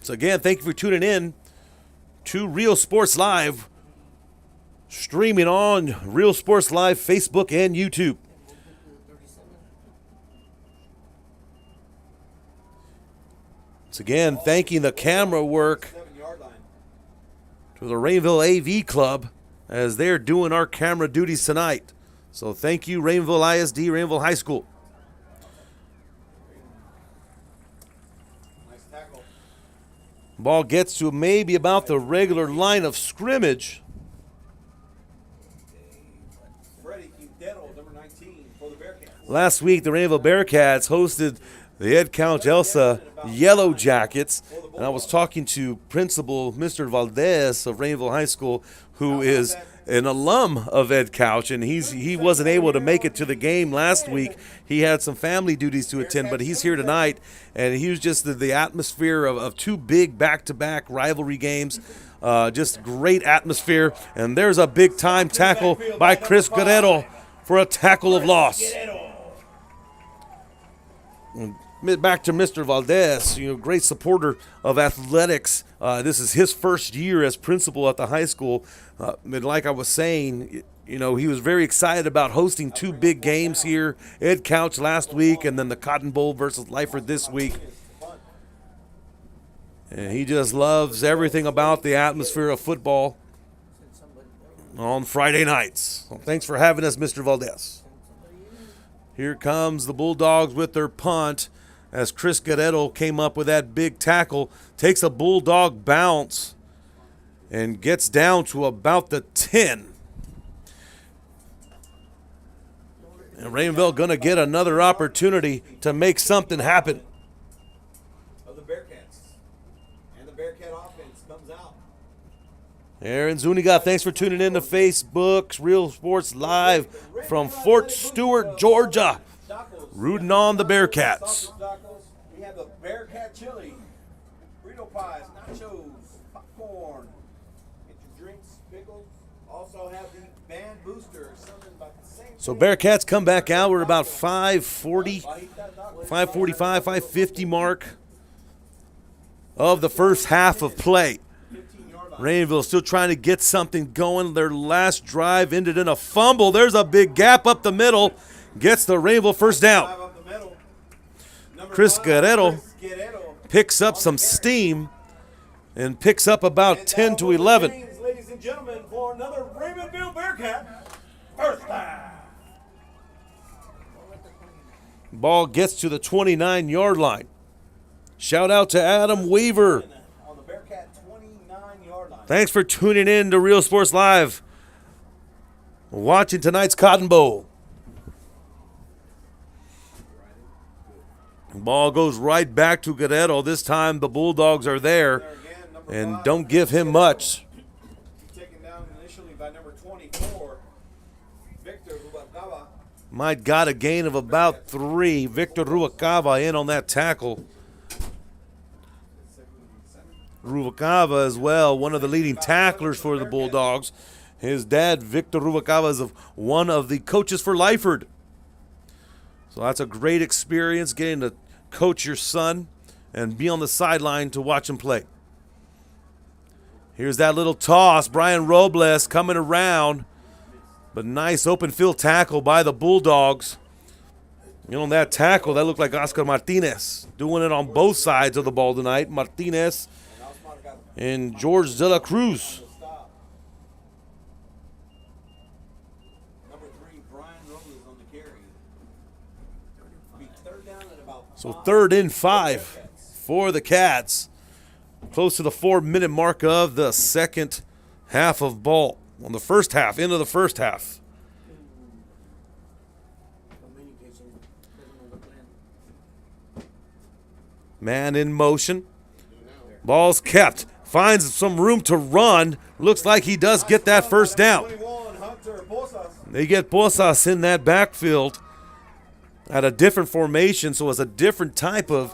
So again, thank you for tuning in to Real Sports Live, streaming on Real Sports Live Facebook and YouTube. Once again, thanking the camera work to the Raymondville AV Club as they're doing our camera duties tonight. So thank you, Raymondville ISD, Raymondville High School. Ball gets to maybe about the regular line of scrimmage. Last week, the Raymondville Bearcats hosted the Ed Couch Elsa Yellow Jackets, and I was talking to Principal Mr. Valdez of Raymondville High School, who is an alum of Ed Couch, and he wasn't able to make it to the game last week. He had some family duties to attend, but he's here tonight, and he was just the atmosphere of two big back-to-back rivalry games. Just great atmosphere, and there's a big-time tackle by Chris Guerrero for a tackle of loss. Back to Mr. Valdez, great supporter of athletics. This is his first year as principal at the high school. And like I was saying, he was very excited about hosting two big games here. Ed Couch last week, and then the Cotton Bowl versus Lyford this week. And he just loves everything about the atmosphere of football on Friday nights. So thanks for having us, Mr. Valdez. Here comes the Bulldogs with their punt as Chris Guerrero came up with that big tackle, takes a Bulldog bounce and gets down to about the 10. And Raymondville going to get another opportunity to make something happen. Of the Bearcats. And the Bearcat offense comes out. Aaron Zuniga, thanks for tuning in to Facebook, Real Sports Live from Fort Stewart, Georgia. Rooting on the Bearcats. We have the Bearcat chili, burrito pies, nachos, popcorn. Get your drinks, pickles. Also have the band booster, something about the same. So Bearcats come back out. We're about 5:40, 5:45, 5:50 mark of the first half of play. Raymondville still trying to get something going. Their last drive ended in a fumble. There's a big gap up the middle. Gets the Raymondville first down. Chris Guerrero picks up some steam and picks up about 10 to 11. Ladies and gentlemen, for another Raymondville Bearcat first down. Ball gets to the 29-yard line. Shout out to Adam Weaver. Thanks for tuning in to Real Sports Live. Watching tonight's Cotton Bowl. Ball goes right back to Guerrero. This time the Bulldogs are there and don't give him much. Taken down initially by number 24, Victor Rubalcaba. Might got a gain of about 3. Victor Rubalcaba in on that tackle. Rubalcaba as well, one of the leading tacklers for the Bulldogs. His dad, Victor Rubalcaba, is one of the coaches for Lyford. So that's a great experience getting to coach your son and be on the sideline to watch him play. Here's that little toss. Brian Robles coming around. But nice open field tackle by the Bulldogs. You know, that tackle, that looked like Oscar Martinez doing it on both sides of the ball tonight. Martinez and George De La Cruz. So 3rd and 5 for the Cats. Close to the 4-minute mark of the second half of ball. On the first half, into the first half. Man in motion. Ball's kept. Finds some room to run. Looks like he does get that first down. They get Posas in that backfield at a different formation, so it's a different type of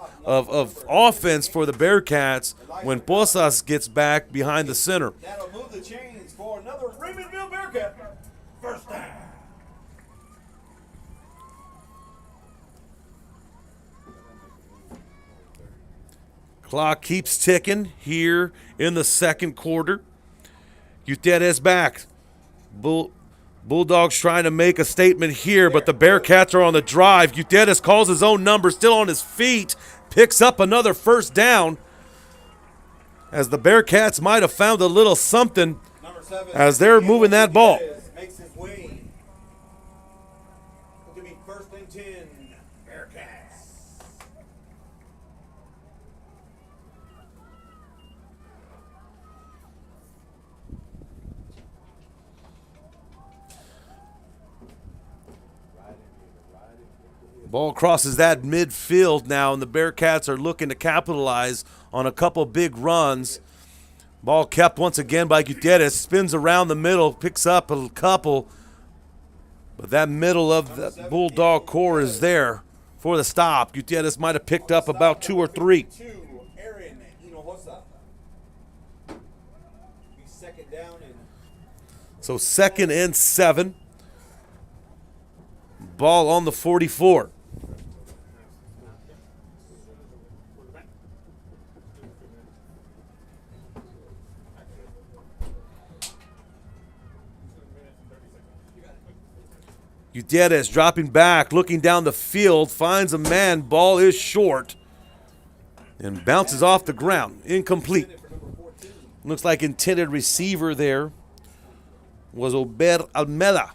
offense for the Bearcats when Posas gets back behind the center. That'll move the chains for another Raymondville Bearcat first down. Clock keeps ticking here in the second quarter. Gutierrez back. Bulldogs trying to make a statement here, but the Bearcats are on the drive. Gutierrez calls his own number, still on his feet. Picks up another first down. As the Bearcats might have found a little something as they're moving that ball. Makes his way. It could be 1st and 10. Bearcats. Ball crosses that midfield now, and the Bearcats are looking to capitalize on a couple big runs. Ball kept once again by Gutierrez. Spins around the middle, picks up a couple. But that middle of the Bulldog core is there for the stop. Gutierrez might have picked up about 2 or 3. So 2nd and 7. Ball on the 44. Gutierrez dropping back, looking down the field, finds a man. Ball is short and bounces off the ground. Incomplete. Looks like intended receiver there was Ober Almeda.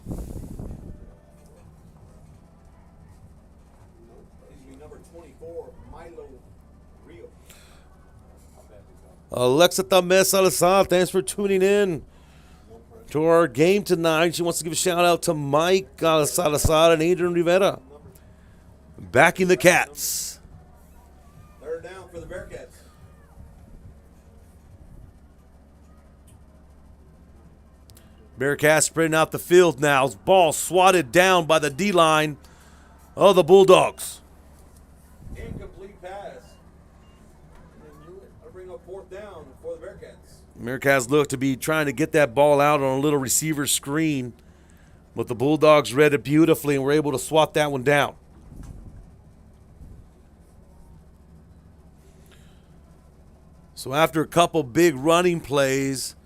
Alexa Tamez Salazar, thanks for tuning in to our game tonight. She wants to give a shout out to Mike Salazar and Adrian Rivera backing the Cats. 3rd down for the Bearcats. Bearcats spreading out the field now. Ball swatted down by the D-line of the Bulldogs. Incomplete pass. That'll bring up 4th down for the Bearcats. Bearcats look to be trying to get that ball out on a little receiver screen, but the Bulldogs read it beautifully and were able to swat that one down. So after a couple big running plays,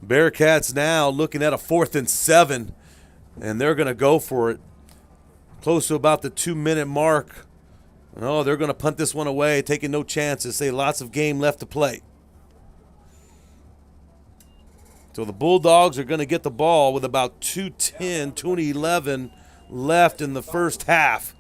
Bearcats now looking at a 4th and 7, and they're going to go for it. Close to about the 2-minute mark. Oh, they're going to punt this one away, taking no chances. Say lots of game left to play. So the Bulldogs are going to get the ball with about 2:10, 2:11 left in the first half.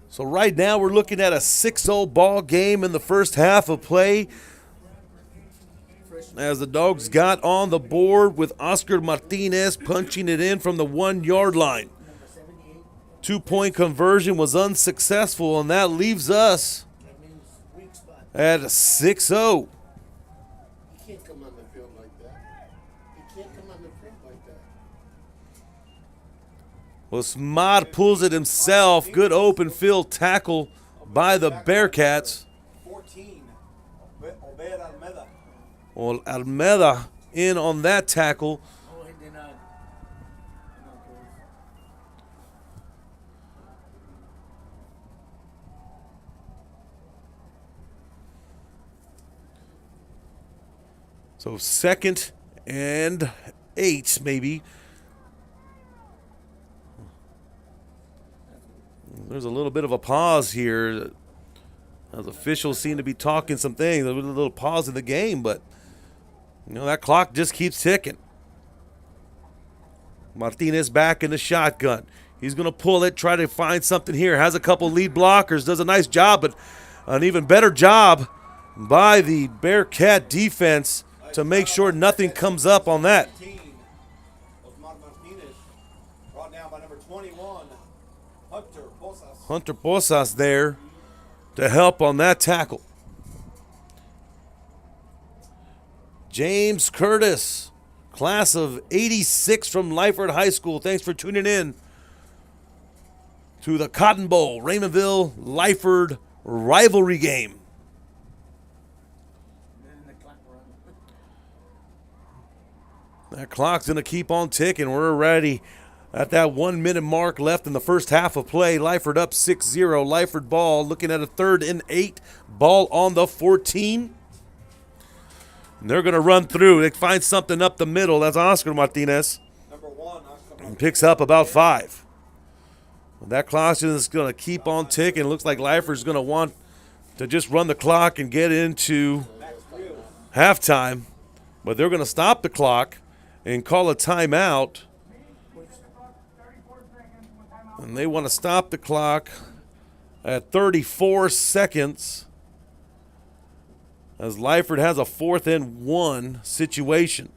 So right now we're looking at a 6-0 ball game in the first half of play, as the Dogs got on the board with Oscar Martinez punching it in from the 1-yard line. 2-point conversion was unsuccessful, and that leaves us at 6-0. He can't come on the field like that. He can't come on the field like that. Well, Smod pulls it himself. Good open field tackle by the Bearcats. 14, Obed Almeida. Well, Almeida in on that tackle. Oh, he did not. So 2nd and 8 maybe. There's a little bit of a pause here. As officials seem to be talking some things. There's a little pause in the game, but you know that clock just keeps ticking. Martinez back in the shotgun. He's going to pull it, try to find something here. Has a couple lead blockers, does a nice job, but an even better job by the Bearcat defense to make sure nothing comes up on that. Martinez brought down by number 21, Hunter Posas there to help on that tackle. James Curtis, class of 86 from Lyford High School. Thanks for tuning in to the Cotton Bowl, Raymondville-Lyford rivalry game. That clock's going to keep on ticking. We're ready at that 1-minute mark left in the first half of play. Lyford up 6-0. Lyford ball looking at a 3rd and 8. Ball on the 14. And they're going to run through. They find something up the middle. That's Oscar Martinez. Number 1, Oscar Martinez. And picks up about 5. That clock is going to keep on ticking. Looks like Lyford's going to want to just run the clock and get into halftime. But they're going to stop the clock and call a timeout. And they want to stop the clock at 34 seconds as Lyford has a 4th and 1 situation.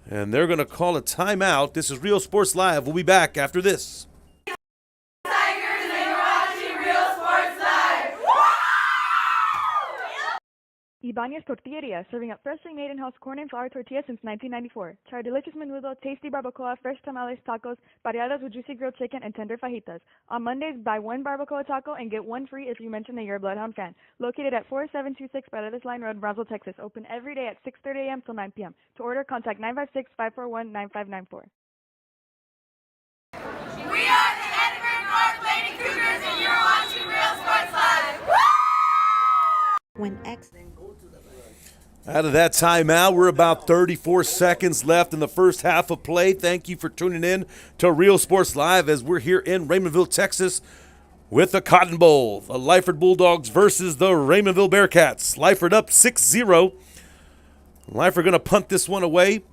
And they're going to call a timeout. This is Real Sports Live. We'll be back after this. Tigers, and you're watching Real Sports Live. Ibanez Tortilleria, serving up freshly made in-house corn and flour tortillas since 1994. Try delicious menudo, tasty barbacoa, fresh tamales, tacos, pareadas with juicy grilled chicken, and tender fajitas. On Mondays, buy 1 barbacoa taco and get 1 free if you mention that you're a Bloodhound fan. Located at 4726 Paredes Line Road, Brownsville, Texas. Open every day at 6:30 a.m. till 9 p.m. To order, contact 956-541-9594. We are the Edinburgh North Lady Cougars, and you're watching Real Sports Live. When X Out of that timeout, we're about 34 seconds left in the first half of play. Thank you for tuning in to Real Sports Live as we're here in Raymondville, Texas with the Cotton Bowl. The Lyford Bulldogs versus the Raymondville Bearcats. Lyford up 6-0. Lyford going to punt this one away.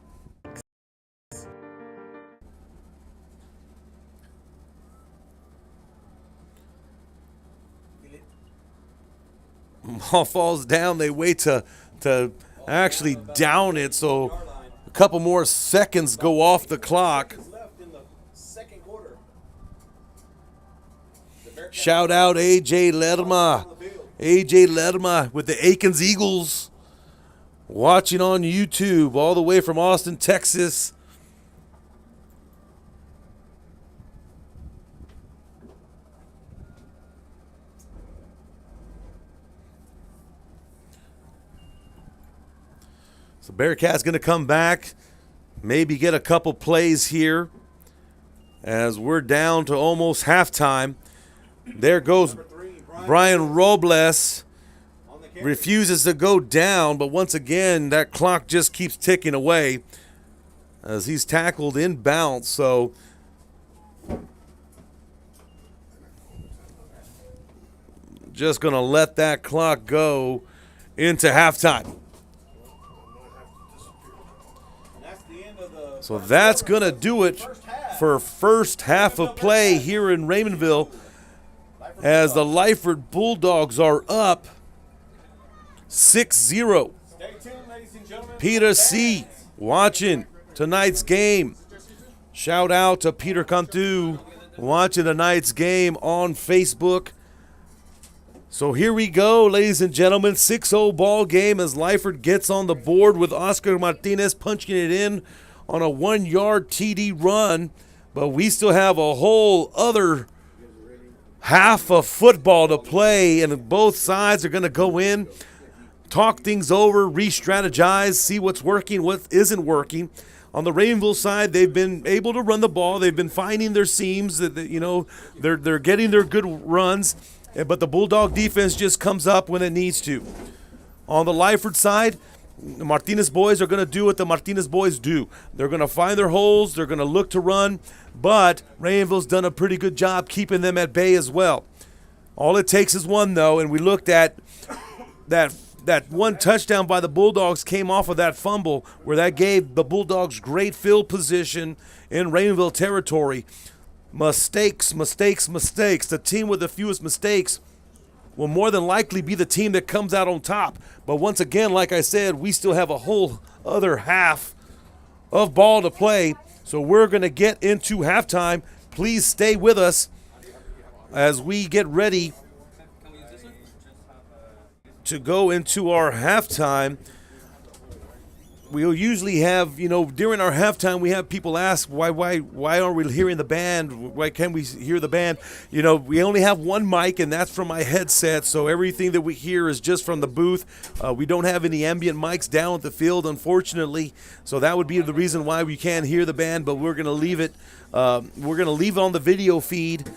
Ball falls down. They wait to actually down it, so a couple more seconds go off the clock. Shout out AJ Lerma. AJ Lerma with the Aikens Eagles. Watching on YouTube all the way from Austin, Texas. So Bearcats going to come back, maybe get a couple plays here as we're down to almost halftime. There goes Brian Robles. Refuses to go down, but once again, that clock just keeps ticking away as he's tackled in bounce. So just going to let that clock go into halftime. So that's going to do it for first half of play here in Raymondville as the Lyford Bulldogs are up 6-0. Peter C. watching tonight's game. Shout out to Peter Cantu watching tonight's game on Facebook. So here we go, ladies and gentlemen. 6-0 ball game as Lyford gets on the board with Oscar Martinez punching it in on a 1-yard TD run. But we still have a whole other half of football to play, and both sides are going to go in, talk things over, re-strategize, see what's working, what isn't working. On the Raymondville side, they've been able to run the ball. They've been finding their seams. They're getting their good runs, but the Bulldog defense just comes up when it needs to. On the Lyford side, the Martinez boys are going to do what the Martinez boys do. They're going to find their holes. They're going to look to run, but Raymondville's done a pretty good job keeping them at bay as well. All it takes is one, though, and we looked at that one touchdown by the Bulldogs came off of that fumble where that gave the Bulldogs great field position in Raymondville territory. Mistakes. The team with the fewest mistakes will more than likely be the team that comes out on top. But once again, like I said, we still have a whole other half of ball to play. So we're going to get into halftime. Please stay with us as we get ready to go into our halftime. We'll usually have, during our halftime, we have people ask, why aren't we hearing the band? Why can't we hear the band? We only have one mic, and that's from my headset, so everything that we hear is just from the booth. We don't have any ambient mics down at the field, unfortunately, so that would be the reason why we can't hear the band, but we're going to leave it. We're going to leave it on the video feed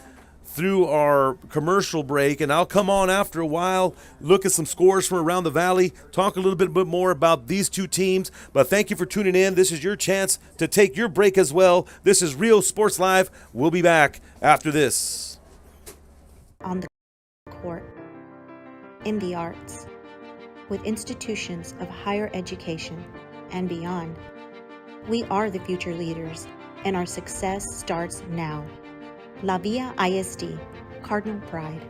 through our commercial break, and I'll come on after a while, look at some scores from around the valley, talk a little bit more about these two teams. But thank you for tuning in. This is your chance to take your break as well. This is Rio Sports Live. We'll be back after this. On the court, in the arts, with institutions of higher education and beyond, we are the future leaders, and our success starts now. La Villa ISD, Cardinal Pride.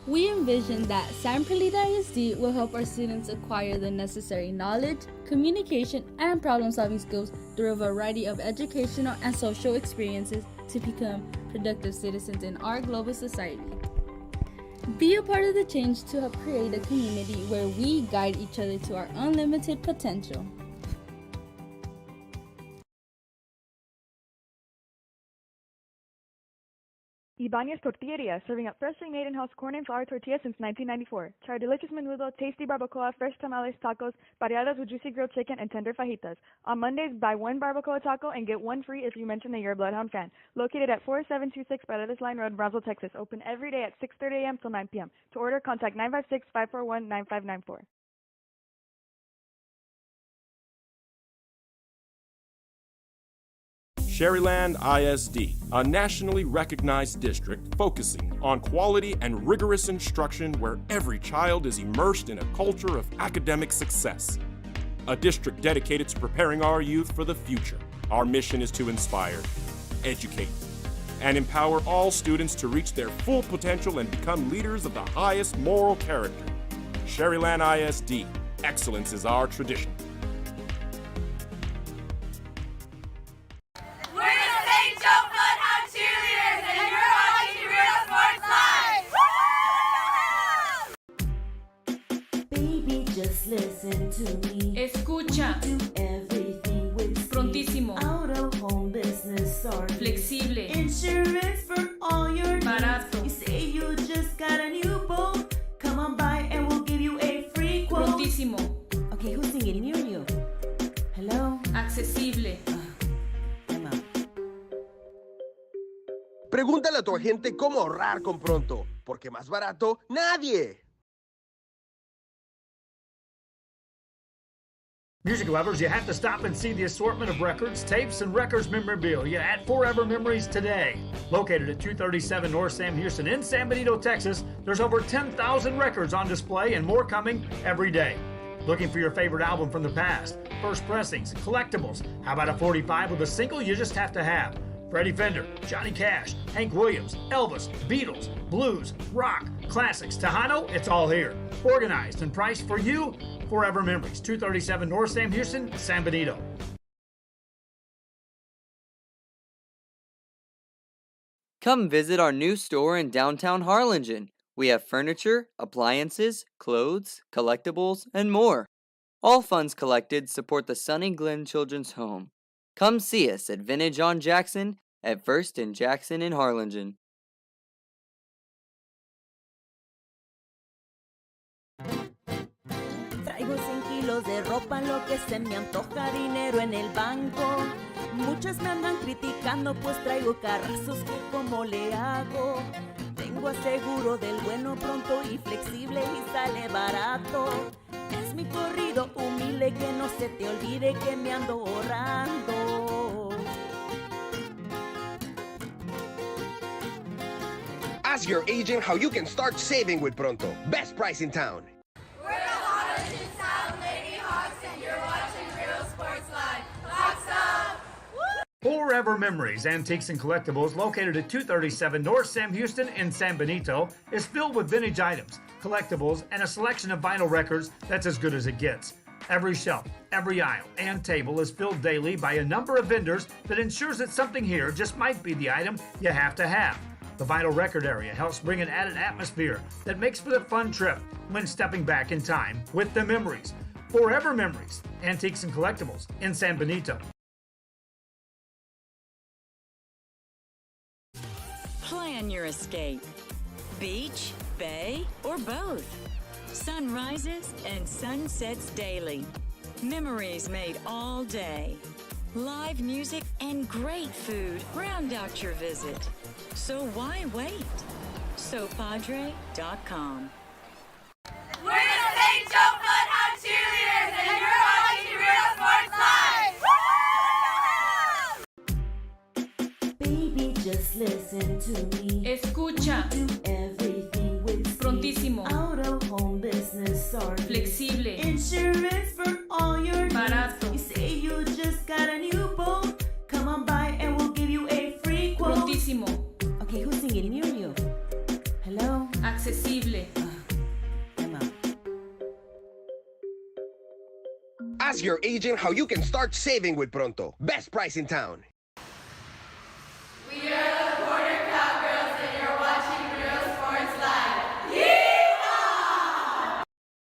We envision that San Perlita ISD will help our students acquire the necessary knowledge, communication, and problem-solving skills through a variety of educational and social experiences to become productive citizens in our global society. Be a part of the change to help create a community where we guide each other to our unlimited potential. Ibanez Tortilleria, serving up freshly made in-house corn and flour tortillas since 1994. Try our delicious menudo, tasty barbacoa, fresh tamales, tacos, variadas with juicy grilled chicken, and tender fajitas. On Mondays, buy one barbacoa taco and get one free if you mention that you're a Bloodhound fan. Located at 4726 Paredes Line Road, Brownsville, Texas. Open every day at 6:30 a.m. till 9 p.m. To order, contact 956-541-9594. Sherryland ISD, a nationally recognized district focusing on quality and rigorous instruction where every child is immersed in a culture of academic success. A district dedicated to preparing our youth for the future. Our mission is to inspire, educate, and empower all students to reach their full potential and become leaders of the highest moral character. Sherryland ISD, excellence is our tradition. Pregúntale a tu agente cómo ahorrar con Pronto, porque más barato, nadie. Music lovers, you have to stop and see the assortment of records, tapes, and records memorabilia at Forever Memories today. Located at 237 North Sam Houston in San Benito, Texas, there's over 10,000 records on display and more coming every day. Looking for your favorite album from the past, first pressings, collectibles? How about a 45 with a single you just have to have? Freddie Fender, Johnny Cash, Hank Williams, Elvis, Beatles, blues, rock, classics, Tejano, it's all here. Organized and priced for you. Forever Memories, 237 North Sam Houston, San Benito. Come visit our new store in downtown Harlingen. We have furniture, appliances, clothes, collectibles, and more. All funds collected support the Sunny Glen Children's Home. Come see us at Vintage on Jackson at First and Jackson in Harlingen. Traigo 100 kilos de ropa, lo que se me antoja, dinero en el banco. Muchas me andan criticando, pues traigo carrazos que como le hago. Tengo aseguro del bueno, pronto y flexible y sale barato. Es mi corrido humilde, que no se te olvide que me ando ahorrando. Ask your agent how you can start saving with Pronto. Best price in town. We're the Harlingen South Lady Hawks, and you're watching Real Sports Live. Hawks up! Forever Memories, Antiques and Collectibles, located at 237 North Sam Houston in San Benito, is filled with vintage items, collectibles, and a selection of vinyl records that's as good as it gets. Every shelf, every aisle, and table is filled daily by a number of vendors that ensures that something here just might be the item you have to have. The vinyl record area helps bring an added atmosphere that makes for the fun trip when stepping back in time with the memories. Forever Memories, Antiques and Collectibles in San Benito. Plan your escape. Beach, bay, or both. Sunrises and sunsets daily. Memories made all day. Live music and great food round out your visit. So why wait? SoPadre.com. We're the St. Joe Bloodhound Cheerleaders, and you're watching Real Sports Live. Baby, just listen to me. Escucha. Do everything with speed. Prontísimo. Out of home business or Flexible. insurance for all your needs. Barato. You say you just got a new boat. Come on by and we'll give you a free quote. Prontísimo. Okay, who's singing? Me or you? Hello? Accesible. Ask your agent how you can start saving with Pronto. Best price in town. We are the Border Cowgirls, and you're watching Real Sports Live. Yeehaw!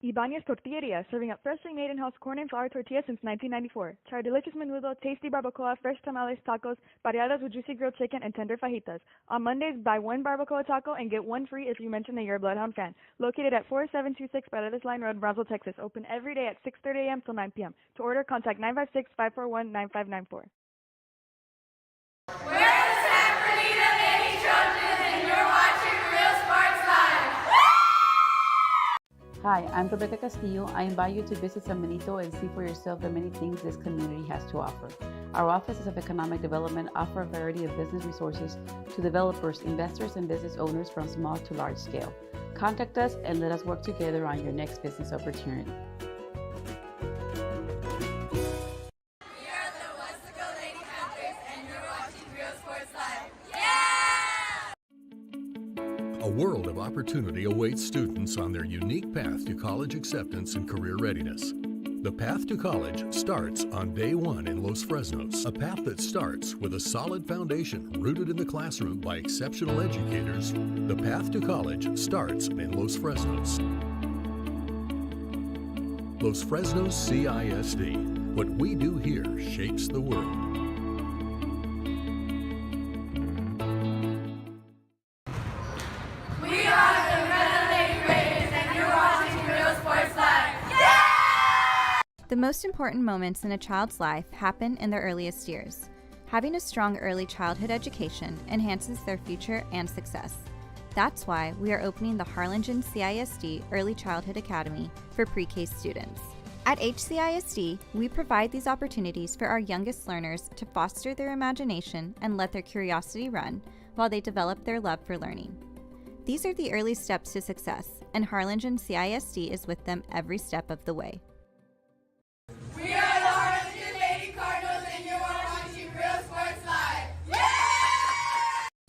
Ibanez Tortilleria, serving up freshly made in-house corn and flour tortillas since 1994. Try our delicious menudo, tasty barbacoa, fresh tamales, tacos, variadas with juicy grilled chicken, and tender fajitas. On Mondays, buy one barbacoa taco and get one free if you mention that you're a Bloodhound fan. Located at 4726 Paredes Line Road, Brownsville, Texas. Open every day at 6:30 a.m. till 9 p.m. To order, contact 956-541-9594. We're the San Bernardino Lady Trojans, and you're watching Real Sports Live. Hi, I'm Rebecca Castillo. I invite you to visit San Benito and see for yourself the many things this community has to offer. Our offices of economic development offer a variety of business resources to developers, investors, and business owners from small to large scale. Contact us and let us work together on your next business opportunity. A world of opportunity awaits students on their unique path to college acceptance and career readiness. The path to college starts on day one in Los Fresnos, a path that starts with a solid foundation rooted in the classroom by exceptional educators. The path to college starts in Los Fresnos. Los Fresnos CISD. What we do here shapes the world. We are the Red Lady Raiders, and you're watching Real Sports Live. The most important moments in a child's life happen in their earliest years. Having a strong early childhood education enhances their future and success. That's why we are opening the Harlingen CISD Early Childhood Academy for pre-K students. At HCISD, we provide these opportunities for our youngest learners to foster their imagination and let their curiosity run while they develop their love for learning. These are the early steps to success, and Harlingen CISD is with them every step of the way. We are the Harlingen Lady Cardinals, and you are watching Real Sports Live. Yeah!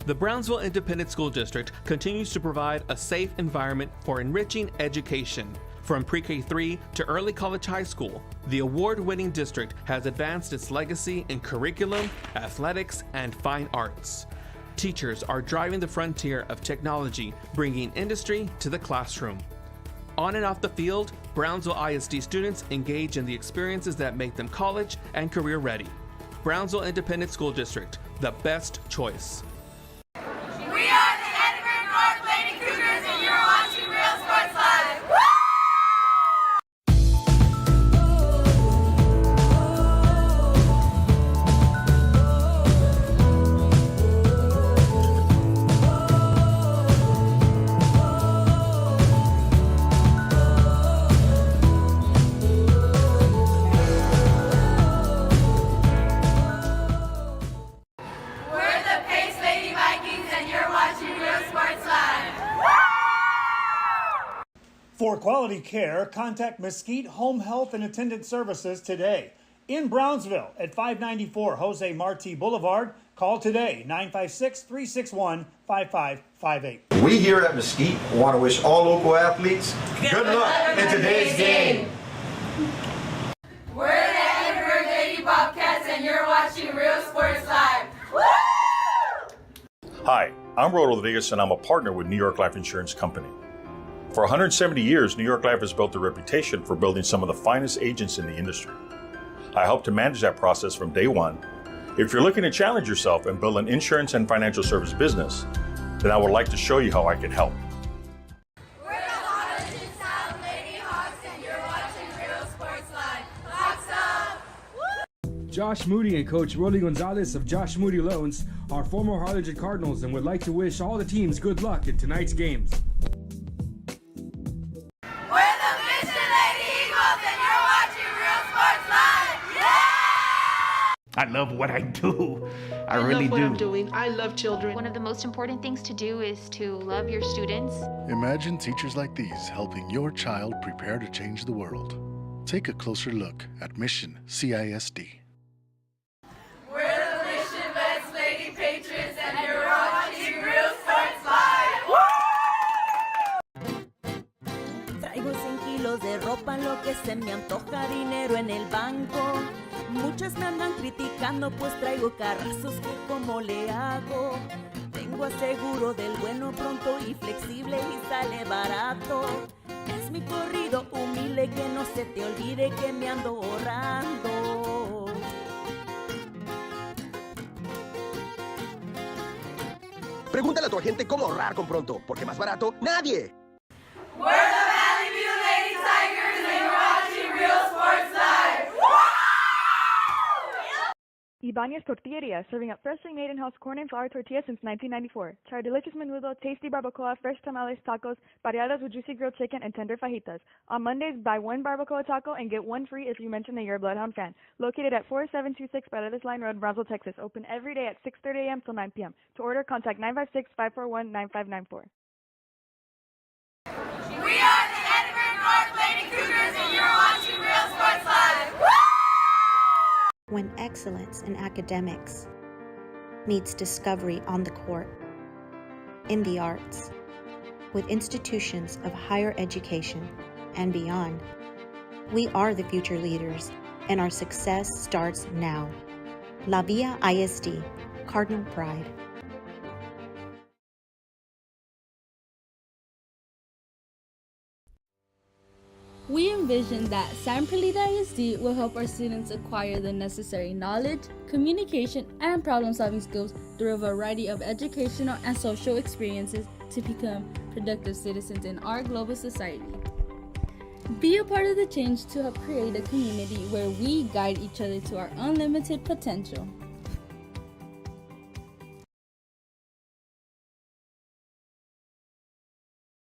The Brownsville Independent School District continues to provide a safe environment for enriching education. From pre-K3 to early college high school, the award-winning district has advanced its legacy in curriculum, athletics, and fine arts. Teachers are driving the frontier of technology, bringing industry to the classroom. On and off the field, Brownsville ISD students engage in the experiences that make them college and career ready. Brownsville Independent School District, the best choice. We are the Edinburgh North Lady Cougars, and you're watching Real Sports Live. Woo! For quality care, contact Mesquite Home Health and Attendant Services today. In Brownsville at 594 Jose Marti Boulevard, call today 956-361-5558. We here at Mesquite want to wish all local athletes good luck in today's game. We're the Edinburgh Lady Bobcats, and you're watching Real Sports Live. Woo! Hi, I'm Rod Rodriguez, and I'm a partner with New York Life Insurance Company. For 170 years, New York Life has built a reputation for building some of the finest agents in the industry. I help to manage that process from day one. If you're looking to challenge yourself and build an insurance and financial service business, then I would like to show you how I can help. We're the Harlingen South Lady Hawks, and you're watching Real Sports Live. Hawks up! Josh Moody and Coach Rolly Gonzalez of Josh Moody Loans are former Harlingen Cardinals and would like to wish all the teams good luck in tonight's games. I love what I do. I really love what do. I'm doing. I love children. One of the most important things to do is to love your students. Imagine teachers like these helping your child prepare to change the world. Take a closer look at Mission CISD. We're the Mission Vets Lady Patriots, and you're watching Real Sports Live. Traigo 100 kilos de ropa, lo que se me antoja, dinero en el banco. Muchas me andan criticando, pues traigo carrazos que como le hago. Tengo aseguro del bueno, pronto y flexible y sale barato. Es mi corrido humilde, que no se te olvide que me ando ahorrando. Pregúntale a tu agente cómo ahorrar con Pronto, porque más barato, nadie. We're the Valley View Lady Tigers, and you're watching Real Sports Live. Ibanez Tortilleria, serving up freshly made in-house corn and flour tortillas since 1994. Try delicious menudo, tasty barbacoa, fresh tamales, tacos, variadas with juicy grilled chicken, and tender fajitas. On Mondays, buy one barbacoa taco and get one free if you mention that you're a Bloodhound fan. Located at 4726 Paredes Line Road, Brownsville, Texas. Open every day at 6:30 a.m. till 9 p.m. To order, contact 956-541-9594. We are the Edinburgh North Lady Cougars, and you're watching Real Sports Live. When excellence in academics meets discovery on the court, in the arts, with institutions of higher education and beyond, we are the future leaders, and our success starts now. La Via ISD, Cardinal Pride. We envision that San Perlita ISD will help our students acquire the necessary knowledge, communication, and problem-solving skills through a variety of educational and social experiences to become productive citizens in our global society. Be a part of the change to help create a community where we guide each other to our unlimited potential.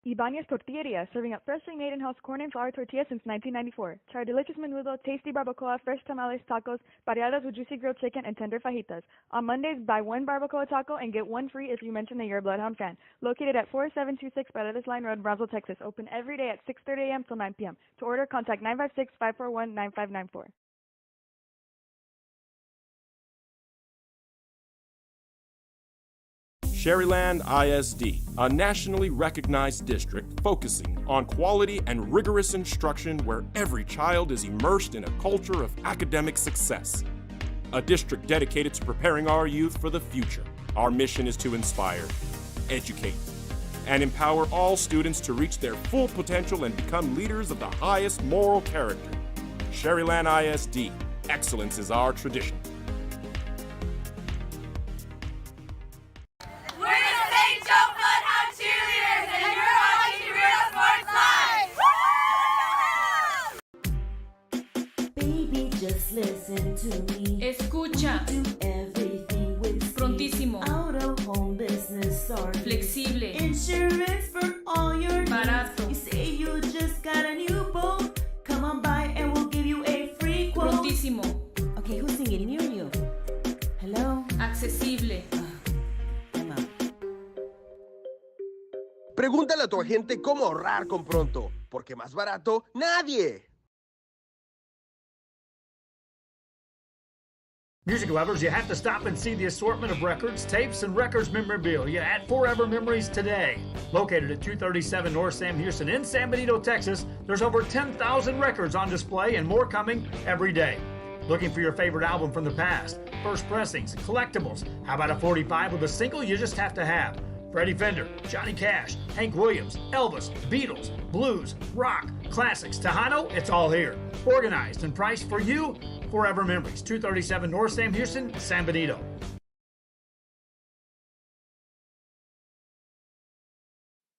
Ibañez Tortilleria, serving up freshly made in-house corn and flour tortillas since 1994. Try our delicious menudo, tasty barbacoa, fresh tamales, tacos, variadas with juicy grilled chicken, and tender fajitas. On Mondays, buy one barbacoa taco and get one free if you mention that you're a Bloodhound fan. Located at 4726 Paredes Line Road, Brownsville, Texas. Open every day at 6:30 a.m. till 9 p.m. To order, contact 956-541-9594. Sherryland ISD, a nationally recognized district focusing on quality and rigorous instruction where every child is immersed in a culture of academic success. A district dedicated to preparing our youth for the future. Our mission is to inspire, educate, and empower all students to reach their full potential and become leaders of the highest moral character. Sherryland ISD, excellence is our tradition. Listen to me. Escucha. Do everything with Prontísimo. Out of home business service. Flexible. Insurance for all your Barato. needs. You say you just got a new boat. Come on by and we'll give you a free quote. Prontísimo. Okay, who's singing near you? Hello? Accesible. Pregúntale a tu agente cómo ahorrar con Pronto, porque más barato, nadie. Music lovers, you have to stop and see the assortment of records, tapes, and records memorabilia at Forever Memories today. Located at 237 North Sam Houston in San Benito, Texas, there's over 10,000 records on display and more coming every day. Looking for your favorite album from the past, first pressings, collectibles. How about a 45 with a single you just have to have? Freddie Fender, Johnny Cash, Hank Williams, Elvis, Beatles, blues, rock, classics, Tejano, it's all here. Organized and priced for you. Forever Memories, 237 North Sam Houston, San Benito.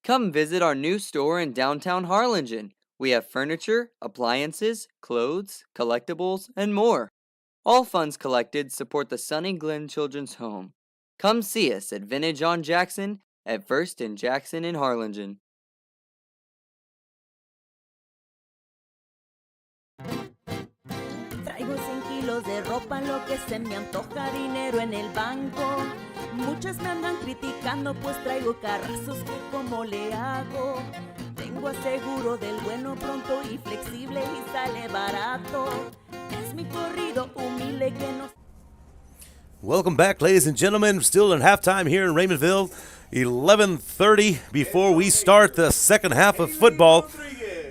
Come visit our new store in downtown Harlingen. We have furniture, appliances, clothes, collectibles, and more. All funds collected support the Sunny Glen Children's Home. Come see us at Vintage on Jackson at First and Jackson in Harlingen. Traigo 100 kilos de ropa, lo que se me antoja, dinero en el banco. Muchas me andan criticando, pues traigo carrazos que como le hago. Tengo aseguro del bueno, pronto y flexible y sale barato. Es mi corrido humilde que no... Welcome back, ladies and gentlemen. Still in halftime here in Raymondville. 11:30 before we start the second half of football.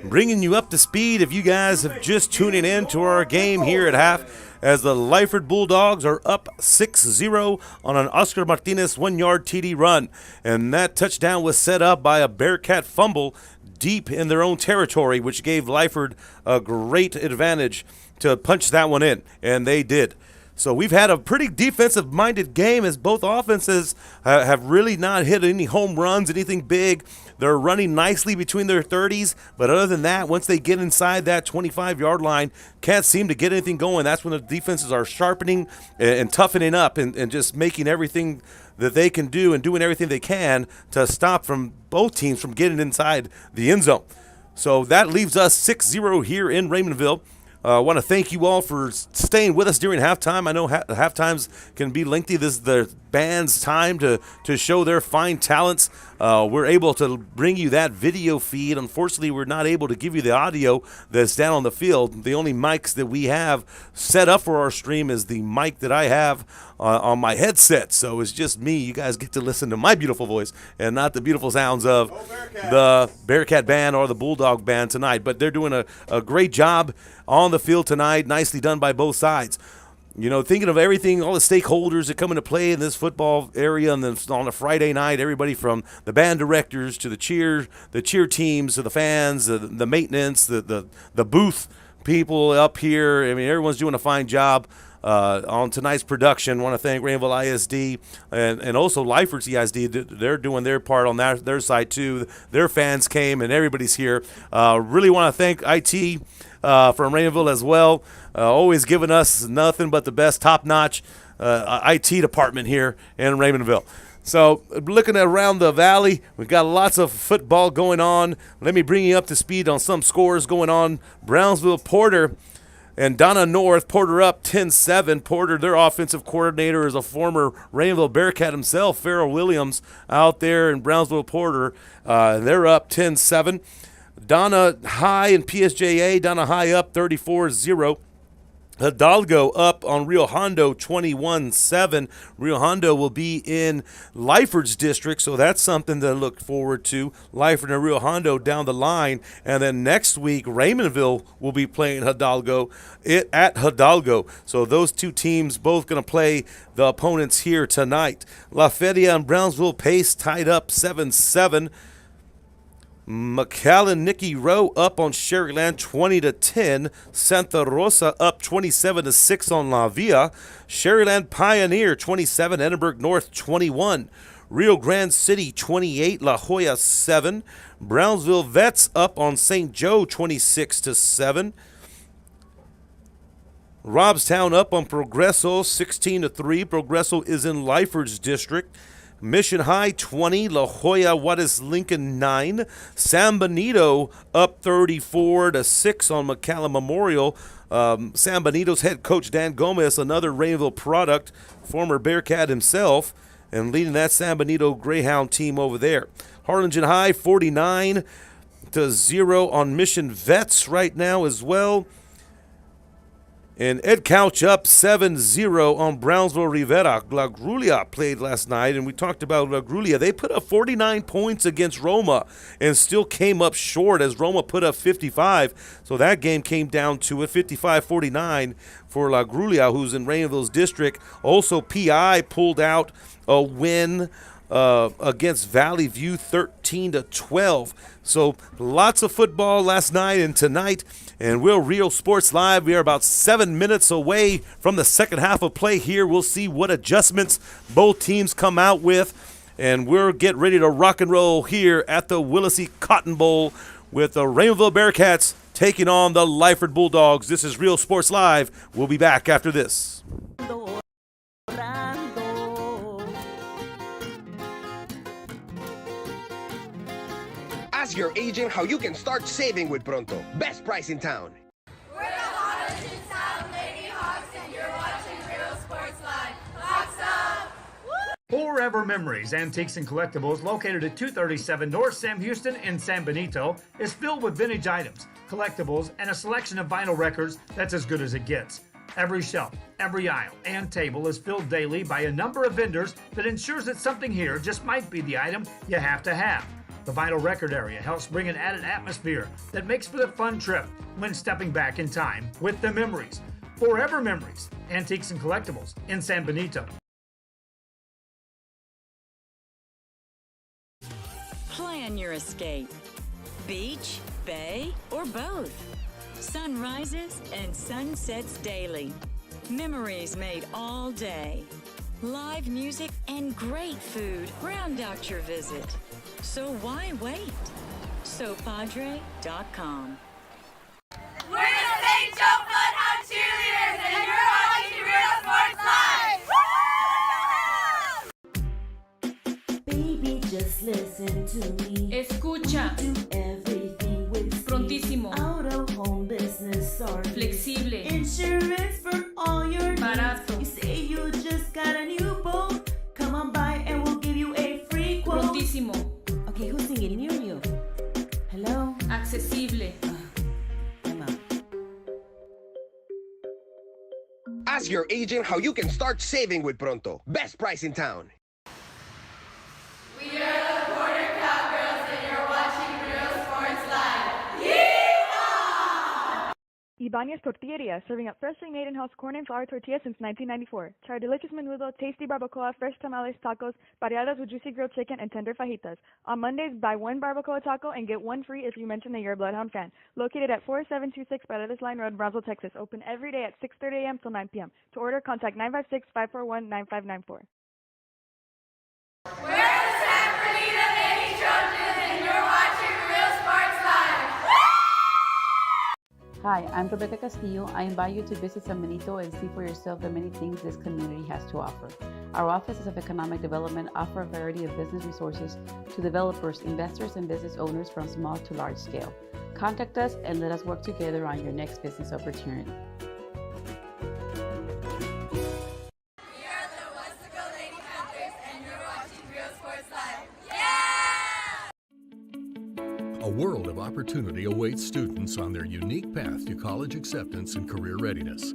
Bringing you up to speed if you guys have just tuning in to our game here at half, as the Lyford Bulldogs are up 6-0 on an Oscar Martinez 1-yard TD run. And that touchdown was set up by a Bearcat fumble deep in their own territory, which gave Lyford a great advantage to punch that one in, and they did. So we've had a pretty defensive-minded game, as both offenses have really not hit any home runs, anything big. They're running nicely between their 30s, but other than that, once they get inside that 25-yard line, can't seem to get anything going. That's when the defenses are sharpening and toughening up and just making everything that they can do and doing everything they can to stop from both teams from getting inside the end zone. So that leaves us 6-0 here in Raymondville. I want to thank you all for staying with us during halftime. I know halftimes can be lengthy. This is the band's time to show their fine talents. We're able to bring you that video feed. Unfortunately, we're not able to give you the audio that's down on the field. The only mics that we have set up for our stream is the mic that I have on my headset. So it's just me. You guys get to listen to my beautiful voice and not the beautiful sounds of the Bearcat band or the Bulldog band tonight. But they're doing a great job on the field tonight. Nicely done by both sides. You know, thinking of everything, all the stakeholders that come into play in this football area, and then on a Friday night, everybody from the band directors to the cheer teams to the fans, the maintenance, the booth people up here. I mean, everyone's doing a fine job on tonight's production. I want to thank Raymondville ISD and also Lyford ISD. They're doing their part on their side too. Their fans came and everybody's here. Really want to thank IT from Raymondville as well. Always giving us nothing but the best top-notch IT department here in Raymondville. So looking around the valley, we've got lots of football going on. Let me bring you up to speed on some scores going on. Brownsville, Porter, and Donna North. Porter up 10-7. Porter, their offensive coordinator, is a former Raymondville Bearcat himself, Farrell Williams, out there in Brownsville, Porter. They're up 10-7. Donna High and PSJA. Donna High up 34-0. Hidalgo up on Rio Hondo 21-7. Rio Hondo will be in Lyford's district, so that's something to look forward to. Lyford and Rio Hondo down the line. And then next week, Raymondville will be playing Hidalgo at Hidalgo. So those two teams both going to play the opponents here tonight. La Feria and Brownsville Pace tied up 7-7. McAllen Nicky Rowe up on Sherryland 20-10. Santa Rosa up 27-6 on La Villa. Sherryland Pioneer 27. Edinburgh North 21. Rio Grande City 28. La Jolla 7. Brownsville Vets up on St. Joe 26-7. Robstown up on Progreso 16-3. Progreso is in Lyford's district. Mission High 20, La Jolla Juarez Lincoln 9, San Benito up 34-6 on McCallum Memorial. San Benito's head coach Dan Gomez, another Raymondville product, former Bearcat himself, and leading that San Benito Greyhound team over there. Harlingen High 49-0 on Mission Vets right now as well. And Ed Couch up 7-0 on Brownsville Rivera. La Grulia played last night, and we talked about La Grulia. They put up 49 points against Roma and still came up short as Roma put up 55. So that game came down to it, 55-49 for La Grulia, who's in Raymondville's district. Also, PI pulled out a win against Valley View 13-12. So lots of football last night and tonight. And we're Real Sports Live. We are about 7 minutes away from the second half of play here. We'll see what adjustments both teams come out with. And we'll get ready to rock and roll here at the Willacy Cotton Bowl with the Raymondville Bearcats taking on the Lyford Bulldogs. This is Real Sports Live. We'll be back after this. Ask your agent how you can start saving with Pronto. Best price in town. We're the Harlingen Sound Lady Hawks, and you're watching Real Sports Live. Hawks up! Forever Memories, Antiques and Collectibles, located at 237 North Sam Houston in San Benito, is filled with vintage items, collectibles, and a selection of vinyl records that's as good as it gets. Every shelf, every aisle, and table is filled daily by a number of vendors that ensures that something here just might be the item you have to have. The vinyl record area helps bring an added atmosphere that makes for the fun trip when stepping back in time with the memories. Forever Memories, Antiques and Collectibles in San Benito. Plan your escape. Beach, bay, or both. Sunrises and sunsets daily. Memories made all day. Live music and great food round out your visit. So why wait? SoPadre.com. We're the St. Joe Bloodhound Cheerleaders, and you're watching Real Sports Live. Baby, just listen to me. Escucha. Do everything with Prontísimo. Out of home business or Flexible. Insurance for all your Barato. needs. You say you just got a new boat. Come on by and we'll give you a free quote. Prontísimo. Okay, who's singing near you? Hello? Accesible. I'm out. Ask your agent how you can start saving with Pronto. Best price in town. We are the Border Cowgirls, and you're watching Real Sports Live. Yeehaw! Ibanez Tortilleria, serving up freshly made in-house corn and flour tortillas since 1994. Try delicious menudo, tasty barbacoa, fresh tamales, tacos, variadas with juicy grilled chicken, and tender fajitas. On Mondays, buy one barbacoa taco and get one free if you mention that you're a Bloodhound fan. Located at 4726 Paredes Line Road, Brownsville, Texas. Open every day at 6:30 a.m. till 9 p.m. To order, contact 956-541-9594. We're the San Bernardino Lady Trojans, and you're watching Real Sports Live. Hi, I'm Rebecca Castillo. I invite you to visit San Benito and see for yourself the many things this community has to offer. Our offices of economic development offer a variety of business resources to developers, investors, and business owners from small to large scale. Contact us and let us work together on your next business opportunity. A world of opportunity awaits students on their unique path to college acceptance and career readiness.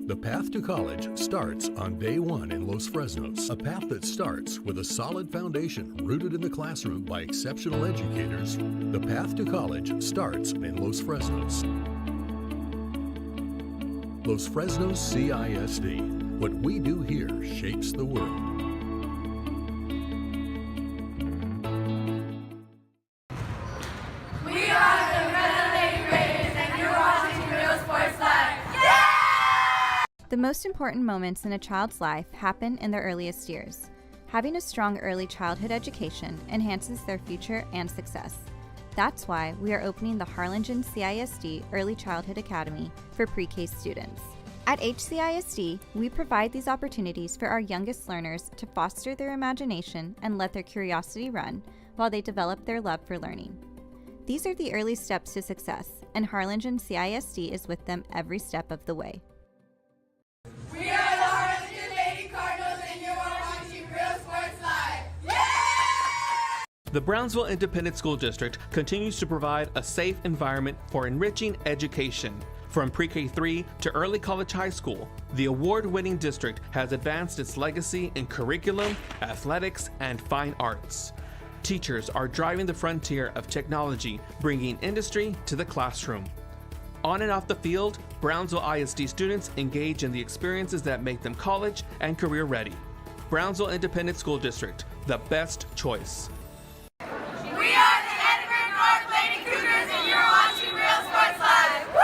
The path to college starts on day one in Los Fresnos, a path that starts with a solid foundation rooted in the classroom by exceptional educators. The path to college starts in Los Fresnos. Los Fresnos CISD. What we do here shapes the world. The most important moments in a child's life happen in their earliest years. Having a strong early childhood education enhances their future and success. That's why we are opening the Harlingen CISD Early Childhood Academy for pre-K students. At HCISD, we provide these opportunities for our youngest learners to foster their imagination and let their curiosity run while they develop their love for learning. These are the early steps to success, and Harlingen CISD is with them every step of the way. We are the Harlingen Lady Cardinals, and you are watching Real Sports Live. Yeah! The Brownsville Independent School District continues to provide a safe environment for enriching education. From pre-K3 to early college high school, the award-winning district has advanced its legacy in curriculum, athletics, and fine arts. Teachers are driving the frontier of technology, bringing industry to the classroom. On and off the field, Brownsville ISD students engage in the experiences that make them college and career ready. Brownsville Independent School District, the best choice. We are the Edinburgh North Lady Cougars, and you're watching Real Sports Live. Woo!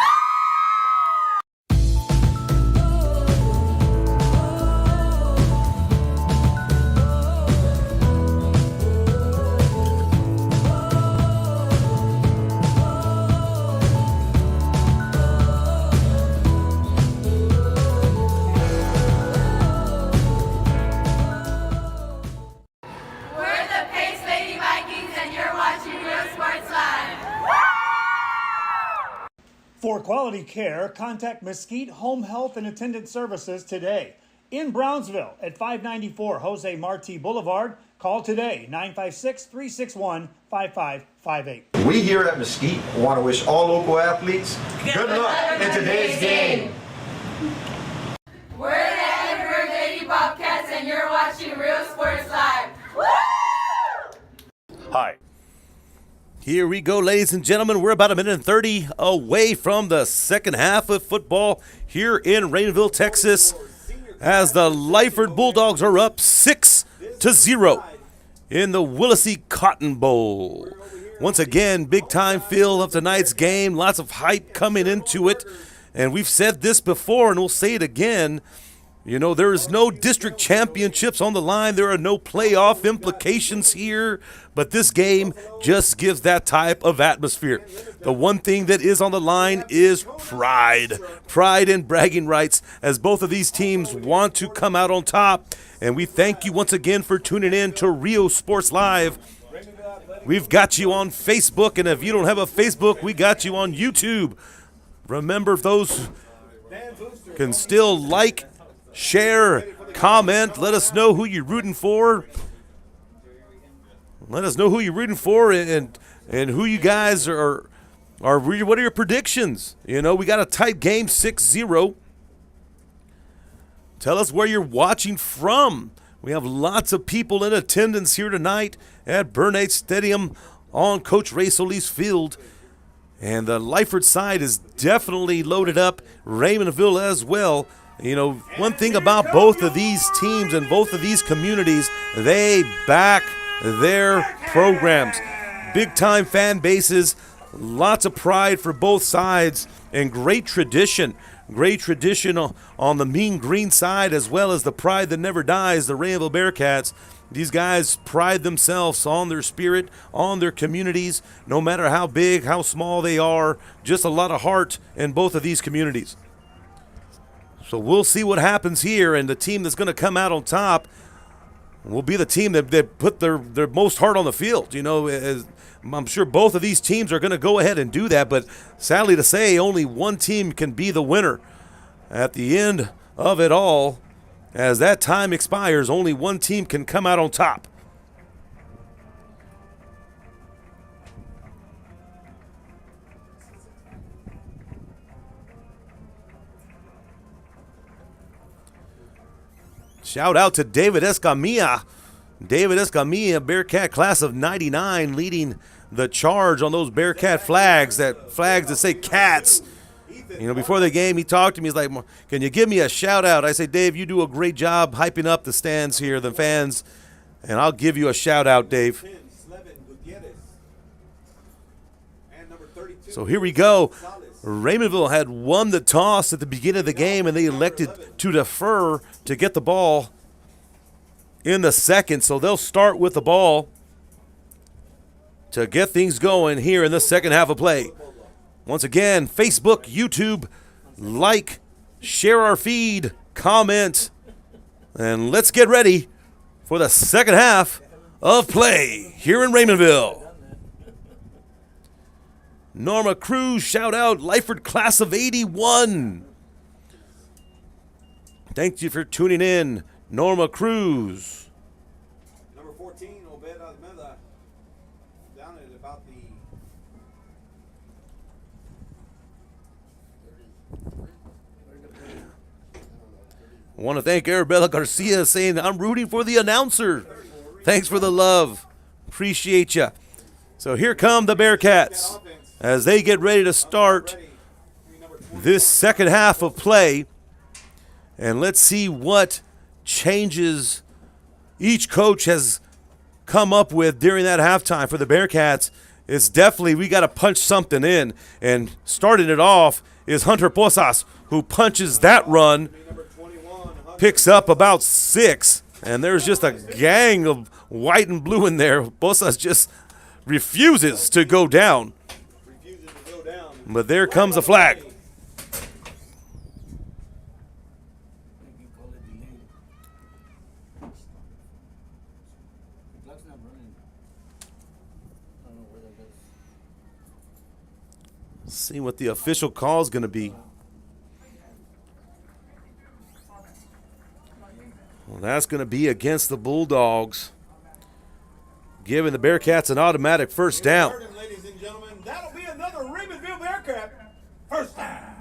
For quality care, contact Mesquite Home Health and Attendant Services today. In Brownsville at 594 Jose Marti Boulevard, call today 956-361-5558. We here at Mesquite want to wish all local athletes good luck in today's game. We're the Edinburgh Lady Bobcats, and you're watching Real Sports Live. Woo! Hi. Here we go, ladies and gentlemen. We're about a minute and 30 away from the second half of football here in Raymondville, Texas, as the Lyford Bulldogs are up 6-0 in the Willacy Cotton Bowl. Once again, big-time feel of tonight's game. Lots of hype coming into it. And we've said this before, and we'll say it again. You know, there is no district championships on the line. There are no playoff implications here. But this game just gives that type of atmosphere. The one thing that is on the line is pride. Pride and bragging rights, as both of these teams want to come out on top. And we thank you once again for tuning in to Rio Sports Live. We've got you on Facebook, and if you don't have a Facebook, we got you on YouTube. Remember, those can still like, share, comment, let us know who you're rooting for. Let us know who you're rooting for and who you guys are what are your predictions? You know, we got a tight game, 6-0. Tell us where you're watching from. We have lots of people in attendance here tonight at Burnett Stadium on Coach Ray Solis Field. And the Lyford side is definitely loaded up, Raymondville as well. You know, one thing about both of these teams and both of these communities, they back their programs. Big-time fan bases, lots of pride for both sides, and great tradition. Great tradition on the Mean Green side, as well as the pride that never dies, the Raymondville Bearcats. These guys pride themselves on their spirit, on their communities, no matter how big, how small they are. Just a lot of heart in both of these communities. So we'll see what happens here, and the team that's going to come out on top will be the team that put their most heart on the field. You know, I'm sure both of these teams are going to go ahead and do that, but sadly to say, only one team can be the winner at the end of it all. As that time expires, only one team can come out on top. Shout out to David Escamilla. David Escamilla, Bearcat class of 99, leading the charge on those Bearcat flags, that say cats. You know, before the game, he talked to me. He's like, can you give me a shout out? I say, Dave, you do a great job hyping up the stands here, the fans, and I'll give you a shout out, Dave. So here we go. Raymondville had won the toss at the beginning of the game, and they elected to defer to get the ball in the second. So they'll start with the ball to get things going here in the second half of play. Once again, Facebook, YouTube, like, share our feed, comment, and let's get ready for the second half of play here in Raymondville. Norma Cruz, shout out, Lyford class of 81. Thank you for tuning in, Norma Cruz. Number 14, Obed Almeda, down at about the... I want to thank Arabella Garcia saying, I'm rooting for the announcer. Thanks for the love. Appreciate you. So here come the Bearcats as they get ready to start this second half of play. And let's see what changes each coach has come up with during that halftime. For the Bearcats, it's definitely we got to punch something in. And starting it off is Hunter Posas, who punches that run, picks up about 6. And there's just a gang of white and blue in there. Posas just refuses to go down. But there comes a flag. See what the official call is going to be. Well, that's going to be against the Bulldogs, giving the Bearcats an automatic first down. Ladies and gentlemen, that'll be another Raymondville Bearcat first down.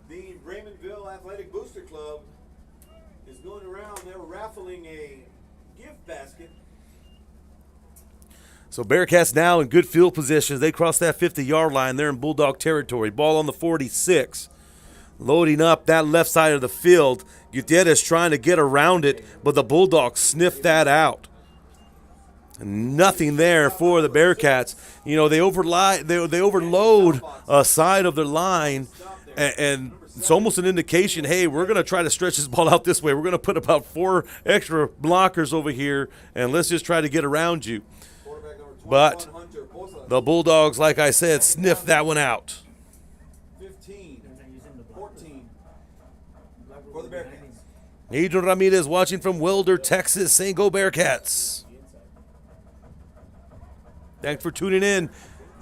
The Raymondville Athletic Booster Club is going around. They're raffling a gift basket. So Bearcats now in good field positions. They cross that 50-yard line. They're in Bulldog territory. Ball on the 46. Loading up that left side of the field. Gutierrez trying to get around it, but the Bulldogs sniffed that out. And nothing there for the Bearcats. You know, they overload a side of their line, and it's almost an indication, hey, we're going to try to stretch this ball out this way. We're going to put about 4 extra blockers over here, and let's just try to get around you. But the Bulldogs, like I said, sniffed that one out. 15, 14 for the Bearcats. Adrian Ramirez watching from Wilder, Texas, saying go Bearcats. Thanks for tuning in.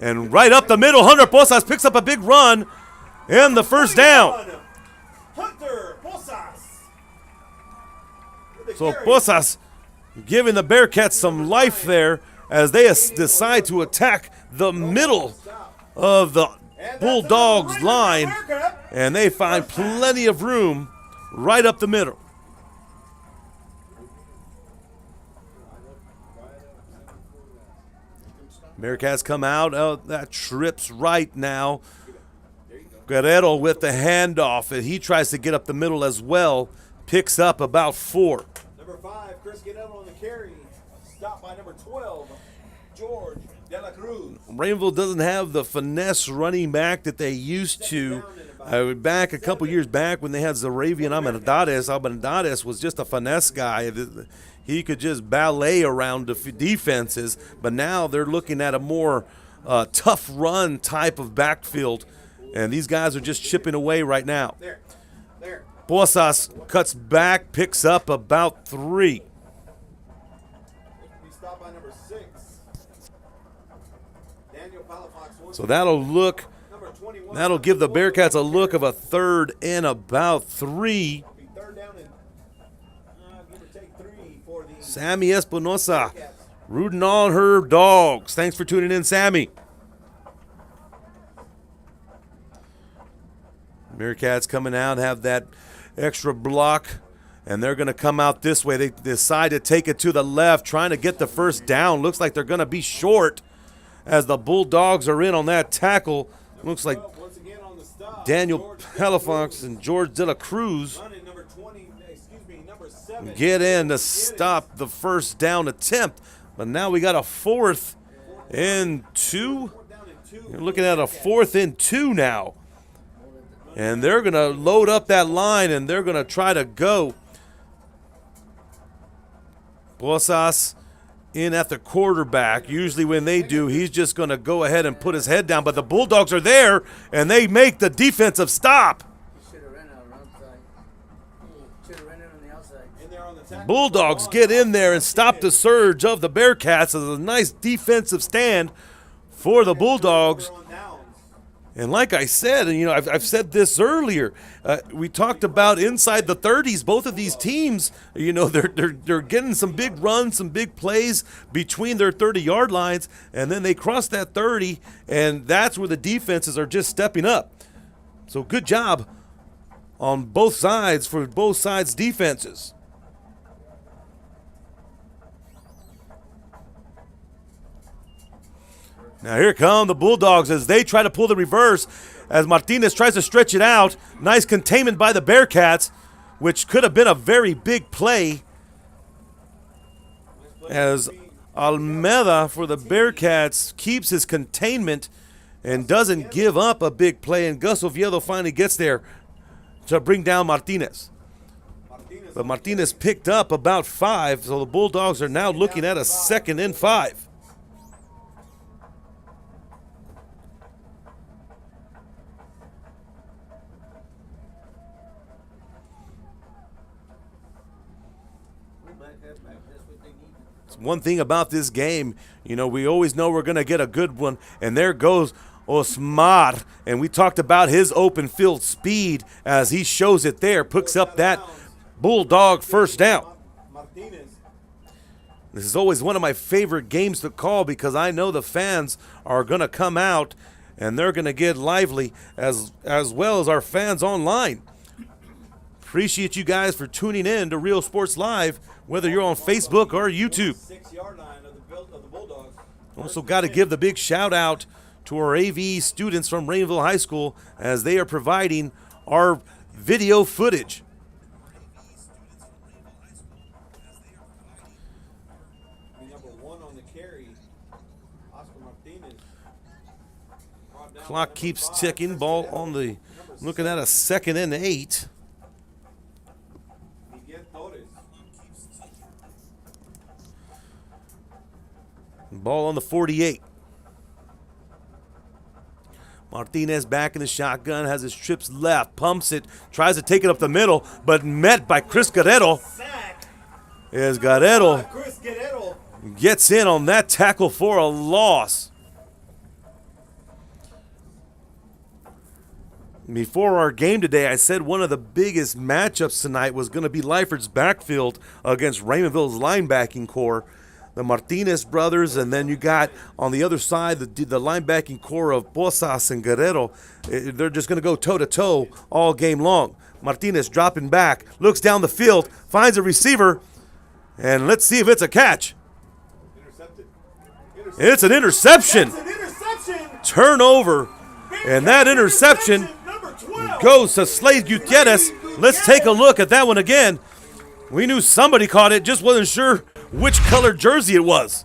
And right up the middle, Hunter Posas picks up a big run and the first down. Hunter Posas. So Posas giving the Bearcats some life there as they decide to attack the middle of the Bulldogs line, and they find plenty of room right up the middle. Bearcats come out. That trips right now. Guerrero with the handoff, and he tries to get up the middle as well. Picks up about 4. Number 5, Chris Guerrero on the carry. Stopped by number 12, George De La Cruz. Raymondville doesn't have the finesse running back that they used to Back a couple years back when they had Zaravian Almendares was just a finesse guy. He could just ballet around defenses, but now they're looking at a more tough run type of backfield, and these guys are just chipping away right now. Posas cuts back, picks up about 3. So that'll give the Bearcats a look of a 3rd and about 3. Sammy Espinosa rooting on her dogs. Thanks for tuning in, Sammy. Bearcats coming out, have that extra block, and they're going to come out this way. They decide to take it to the left, trying to get the first down. Looks like they're going to be short as the Bulldogs are in on that tackle. Looks like Daniel Palafox and George De La Cruz get in to stop the first down attempt. But now we got a 4th and 2. You're looking at a 4th and 2 now. And they're going to load up that line, and they're going to try to go. Posas in at the quarterback. Usually when they do, he's just going to go ahead and put his head down. But the Bulldogs are there, and they make the defensive stop. Bulldogs get in there and stop the surge of the Bearcats. It's a nice defensive stand for the Bulldogs. And like I said, and I've said this earlier, we talked about inside the 30s. Both of these teams, they're getting some big runs, some big plays between their 30-yard lines, and then they cross that 30, and that's where the defenses are just stepping up. So good job on both sides for both sides' defenses. Now here come the Bulldogs as they try to pull the reverse as Martinez tries to stretch it out. Nice containment by the Bearcats, which could have been a very big play as Almeida for the Bearcats keeps his containment and doesn't give up a big play, and Gus Oviedo finally gets there to bring down Martinez. But Martinez picked up about 5, so the Bulldogs are now looking at a 2nd and 5. One thing about this game, we always know we're going to get a good one, and there goes Osmar, and we talked about his open field speed as he shows it there, picks up that Bulldog first down. This is always one of my favorite games to call because I know the fans are going to come out and they're going to get lively as well as our fans online. Appreciate you guys for tuning in to Real Sports Live, whether you're on Facebook or YouTube. Also got to give the big shout out to our AV students from Raymondville High School as they are providing our video footage. Clock keeps ticking. Ball on the, looking at a 2nd and 8. Ball on the 48. Martinez back in the shotgun, has his trips left, pumps it, tries to take it up the middle, but met by Chris Guerrero. As Guerrero gets in on that tackle for a loss. Before our game today, I said one of the biggest matchups tonight was going to be Lyford's backfield against Raymondville's linebacking core. The Martinez brothers, and then you got on the other side the linebacking core of Posas and Guerrero. They're just going to go toe-to-toe all game long. Martinez dropping back, looks down the field, finds a receiver, and let's see if it's a catch. It's an interception. Turnover, and that interception goes to Slade Gutierrez. Let's take a look at that one again. We knew somebody caught it, just wasn't sure which color jersey it was.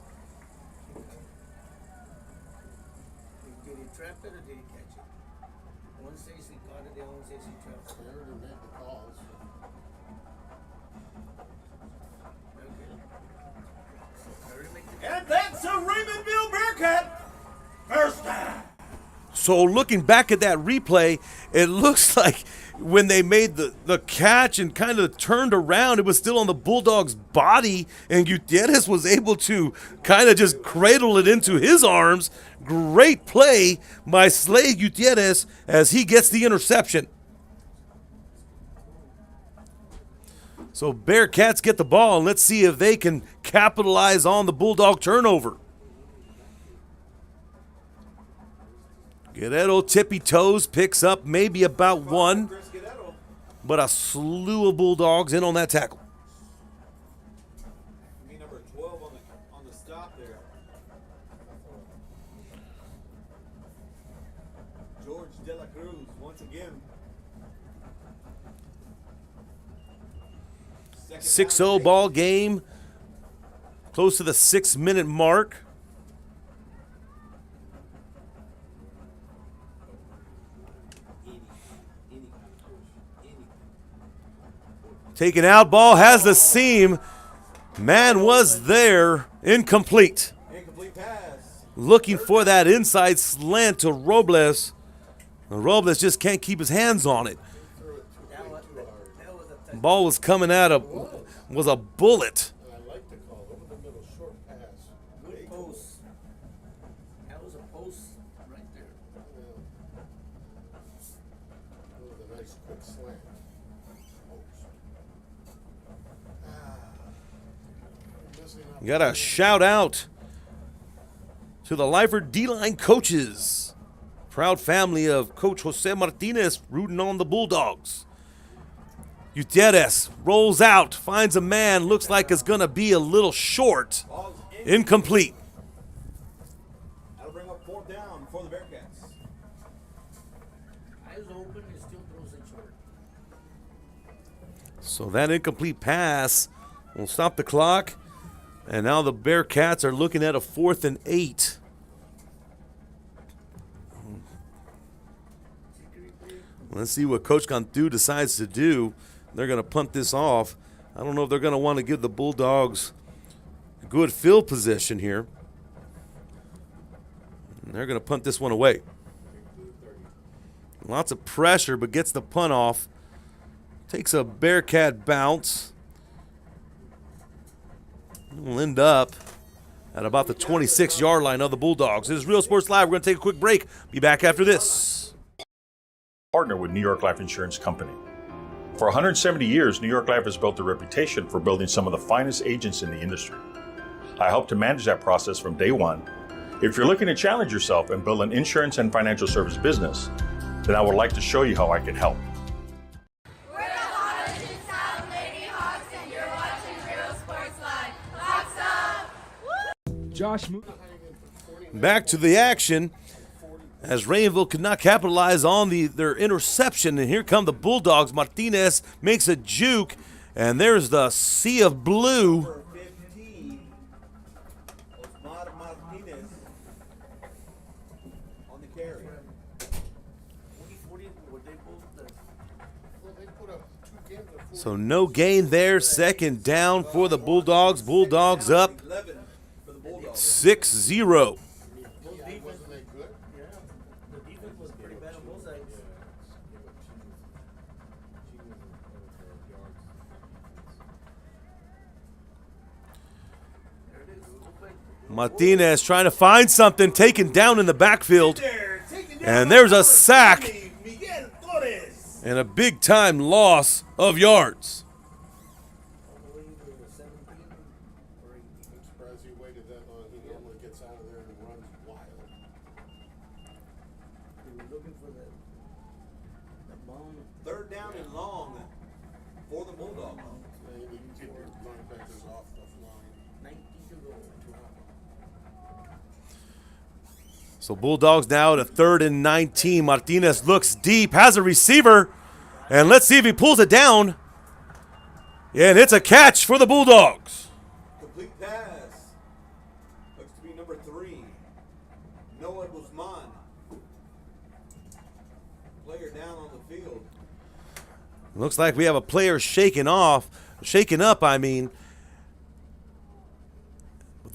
So looking back at that replay, it looks like when they made the catch and kind of turned around, it was still on the Bulldog's body, and Gutierrez was able to kind of just cradle it into his arms. Great play by Slade Gutierrez as he gets the interception. So Bearcats get the ball, and let's see if they can capitalize on the Bulldog turnover. Guerrero tippy toes, picks up maybe about one, but a slew of Bulldogs in on that tackle. Number 12 on the stop there. George De La Cruz once again. 6-0 ball game, close to the 6-minute mark. Taken out, ball has the seam. Man was there, incomplete. Incomplete pass. Looking for that inside slant to Robles. And Robles just can't keep his hands on it. Ball was coming out of, was a bullet. I like the call. Over the middle, short pass. Good post. That was a post right there. With a nice quick slant. You got a shout out to the Lyford D-line coaches. Proud family of Coach Jose Martinez rooting on the Bulldogs. Gutierrez rolls out, finds a man, looks like it's going to be a little short. Incomplete. That'll bring up 4th down for the Bearcats. Eyes open and still throws it short. So that incomplete pass will stop the clock. And now the Bearcats are looking at a 4th and 8. Let's see what Coach Cantu decides to do. They're going to punt this off. I don't know if they're going to want to give the Bulldogs a good field position here. And they're going to punt this one away. Lots of pressure, but gets the punt off. Takes a Bearcat bounce. We'll end up at about the 26-yard line of the Bulldogs. This is Real Sports Live. We're going to take a quick break. Be back after this. Partner with New York Life Insurance Company. For 170 years, New York Life has built a reputation for building some of the finest agents in the industry. I help to manage that process from day one. If you're looking to challenge yourself and build an insurance and financial service business, then I would like to show you how I can help. We're the Harlingen South Lady Hawks, and you're watching Real Sports Live. Hawks up! Josh. Back to the action as Raymondville could not capitalize on their interception. And here come the Bulldogs. Martinez makes a juke, and there's the sea of blue. Martinez on the carry. So no gain there. 2nd down for the Bulldogs. Bulldogs up 6-0. Martinez trying to find something, taken down in the backfield. And there's a sack and a big-time loss of yards. Third down and long for the Bulldogs. So Bulldogs now at a 3rd and 19. Martinez looks deep, has a receiver, and let's see if he pulls it down. And it's a catch for the Bulldogs. Complete pass. Looks to be number 3. Noah Guzman. Player down on the field. Looks like we have a player shaken up. The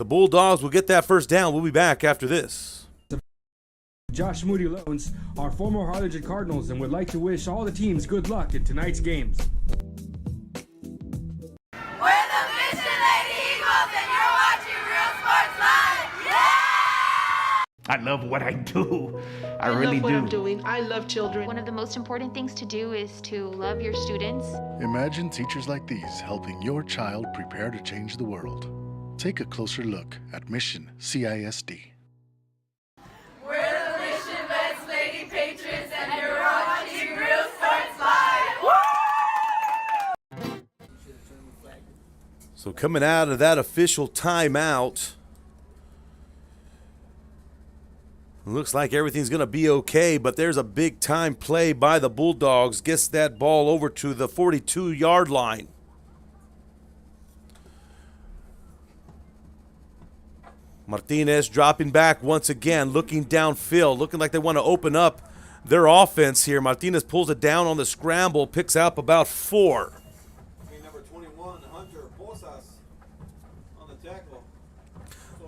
Bulldogs will get that first down. We'll be back after this. Josh Moody Loans are former Harlingen Cardinals and would like to wish all the teams good luck in tonight's games. We're the Mission Lady Eagles and you're watching Real Sports Live. Yeah! I love what I do. I really love what do. I'm doing. I love children. One of the most important things to do is to love your students. Imagine teachers like these helping your child prepare to change the world. Take a closer look at Mission CISD. We're the Mission Best Lady Patriots and you're watching Real Sports Live. So coming out of that official timeout, looks like everything's going to be okay, but there's a big-time play by the Bulldogs. Gets that ball over to the 42-yard line. Martinez dropping back once again, looking downfield, looking like they want to open up their offense here. Martinez pulls it down on the scramble, picks up about 4. Number 21, Hunter Bosas on the tackle.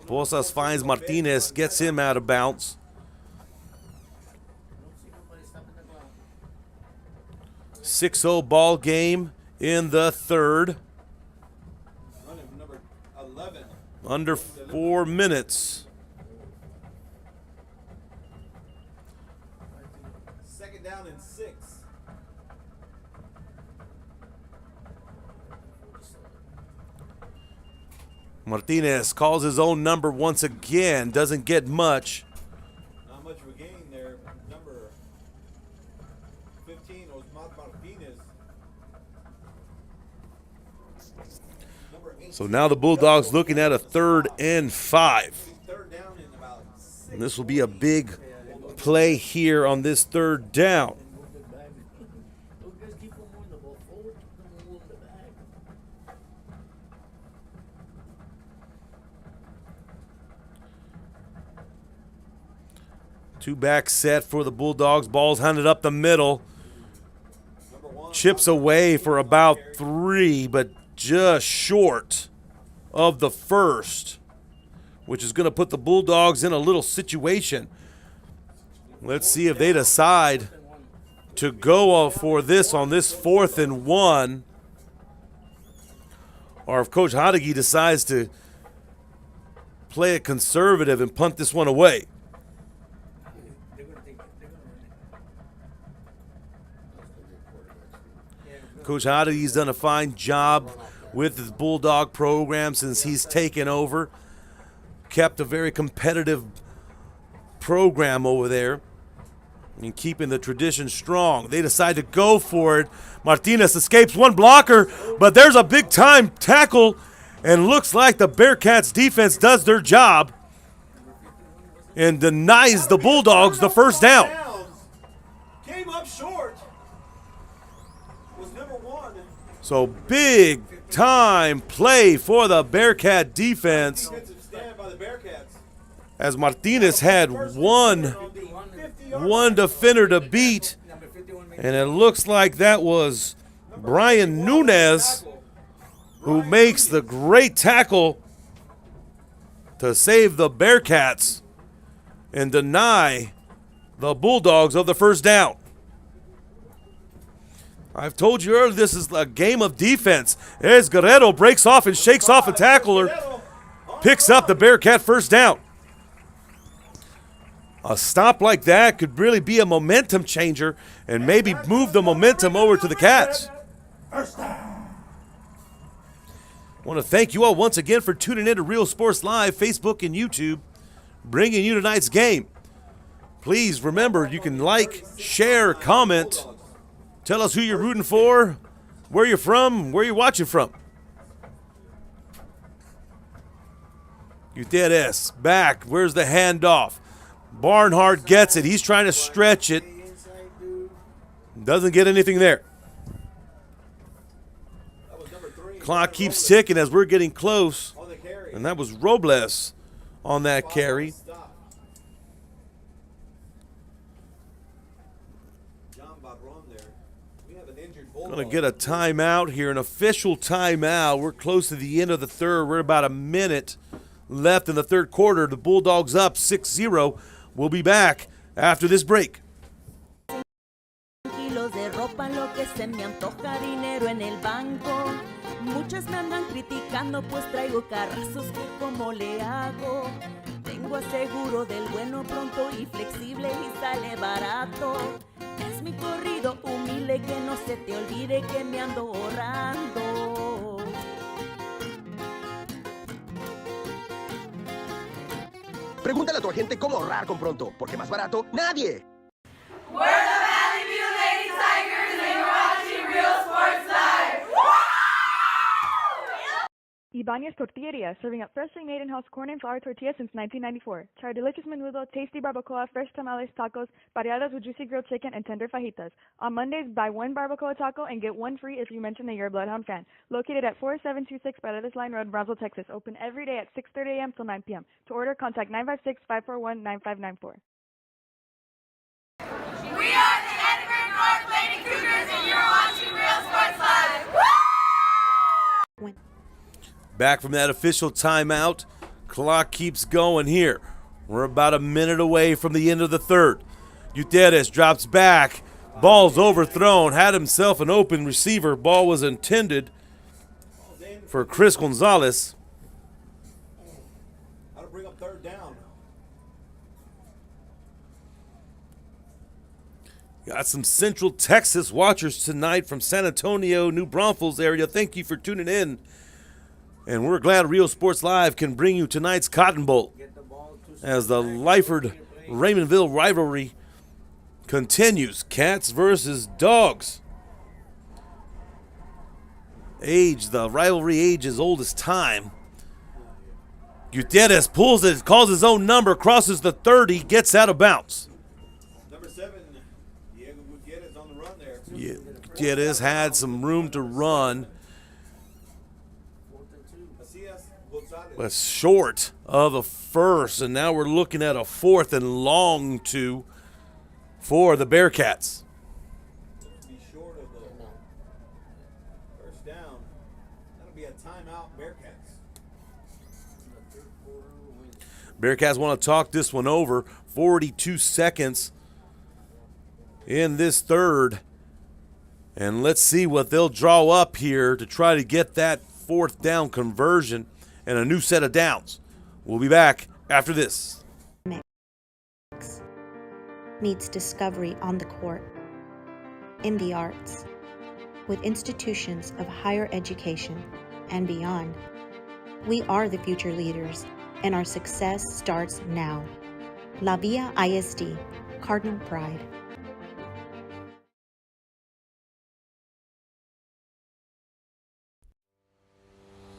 Bosas finds Martinez, gets him out of bounds. 6-0 ball game in the third. Number 11. Under 4 minutes. Second down and 6. Martinez calls his own number once again. Doesn't get much. Not much of a gain there. Number 15 was Martinez. So now the Bulldogs looking at a 3rd and 5. And this will be a big play here on this 3rd down. Two-back set for the Bulldogs. Ball's handed up the middle. Chips away for about 3, but just short of the first, which is going to put the Bulldogs in a little situation. Let's see if they decide to go for this on this 4th and 1, or if Coach Hadegi decides to play it conservative and punt this one away. Coach Hadegi's done a fine job with his Bulldog program since he's taken over. Kept a very competitive program over there and keeping the tradition strong. They decide to go for it. Martinez escapes one blocker, but there's a big-time tackle, and looks like the Bearcats defense does their job and denies the Bulldogs the first down. Came up short. Was number 1. So big-time play for the Bearcat defense, Stand by the Bearcats. as Martinez had one defender to beat, and it looks like that was Brian Nunez who makes the great tackle to save the Bearcats and deny the Bulldogs of the first down. I've told you earlier, this is a game of defense. As Guerrero breaks off and shakes off a tackler, picks up the Bearcat first down. A stop like that could really be a momentum changer and maybe move the momentum over to the Cats. I want to thank you all once again for tuning in to Real Sports Live, Facebook and YouTube, bringing you tonight's game. Please remember, you can like, share, comment. Tell us who you're rooting for, where you're from, where you're watching from. Gutierrez back. Where's the handoff? Barnhart gets it. He's trying to stretch it. Doesn't get anything there. Clock keeps ticking as we're getting close. And that was Robles on that carry. Going to get a timeout here, an official timeout. We're close to the end of the third. We're about a minute left in the third quarter. The Bulldogs up 6-0. We'll be back after this break. Kilos de ropa, lo que se me antoja, dinero en el banco. Muchas me andan criticando, pues traigo carrazos que como le hago. Tengo aseguro del bueno, pronto y flexible y sale barato. Es mi corrido humilde, que no se te olvide que me ando ahorrando. Pregúntale a tu agente cómo ahorrar con Pronto, porque más barato, nadie. We're the Valley View Lady Tigers and you're watching Real Sports Live. Ibanez Tortilleria, serving up freshly made in-house corn and flour tortillas since 1994. Try our delicious menudo, tasty barbacoa, fresh tamales, tacos, variadas with juicy grilled chicken, and tender fajitas. On Mondays, buy one barbacoa taco and get one free if you mention that you're a Bloodhound fan. Located at 4726 Paredes Line Road, Brownsville, Texas. Open every day at 6:30 a.m. till 9 p.m. To order, contact 956-541-9594. We are the Edinburgh North Lady Cougars and you're watching Real Sports Live. Back from that official timeout. Clock keeps going here. We're about a minute away from the end of the third. Gutierrez drops back. Ball's overthrown. Had himself an open receiver. Ball was intended for Chris Gonzalez. How to bring up third down. Got some Central Texas watchers tonight from San Antonio, New Braunfels area. Thank you for tuning in. And we're glad Real Sports Live can bring you tonight's Cotton Bowl as the Lyford-Raymondville rivalry continues. Cats versus Dogs. The rivalry age is old as time. Gutierrez pulls it, calls his own number, crosses the 30, gets out of bounds. Number 7, Diego Gutierrez on the run there. Gutierrez had some room to run, but short of a first, and now we're looking at a 4th and long 2 for the Bearcats. Be short of the first down. That'll be a timeout, Bearcats. Bearcats want to talk this one over. 42 seconds in this third. And let's see what they'll draw up here to try to get that 4th down conversion and a new set of downs. We'll be back after this. Meets discovery on the court, in the arts, with institutions of higher education and beyond. We are the future leaders, and our success starts now. La Via ISD, Cardinal Pride.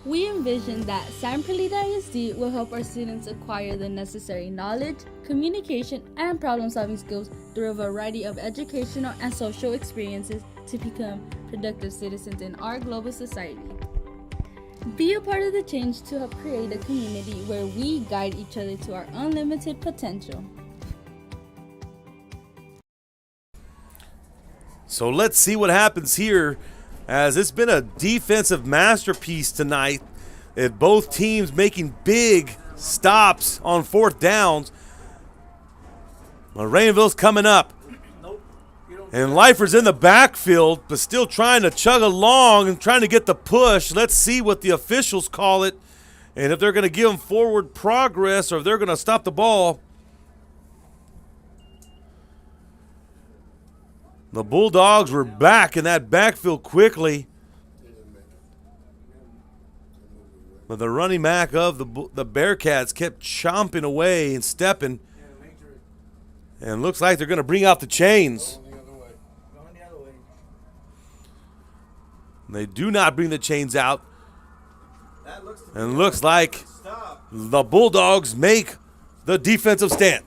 We envision that San Perlita ISD will help our students acquire the necessary knowledge, communication, and problem-solving skills through a variety of educational and social experiences to become productive citizens in our global society. Be a part of the change to help create a community where we guide each other to our unlimited potential. So let's see what happens here, as it's been a defensive masterpiece tonight at both teams making big stops on 4th downs. Raymondville's coming up. And Lyford's in the backfield, but still trying to chug along and trying to get the push. Let's see what the officials call it, and if they're going to give them forward progress or if they're going to stop the ball. The Bulldogs were back in that backfield quickly. But the running back of the Bearcats kept chomping away and stepping. And looks like they're going to bring out the chains. They do not bring the chains out. And looks like the Bulldogs make the defensive stand.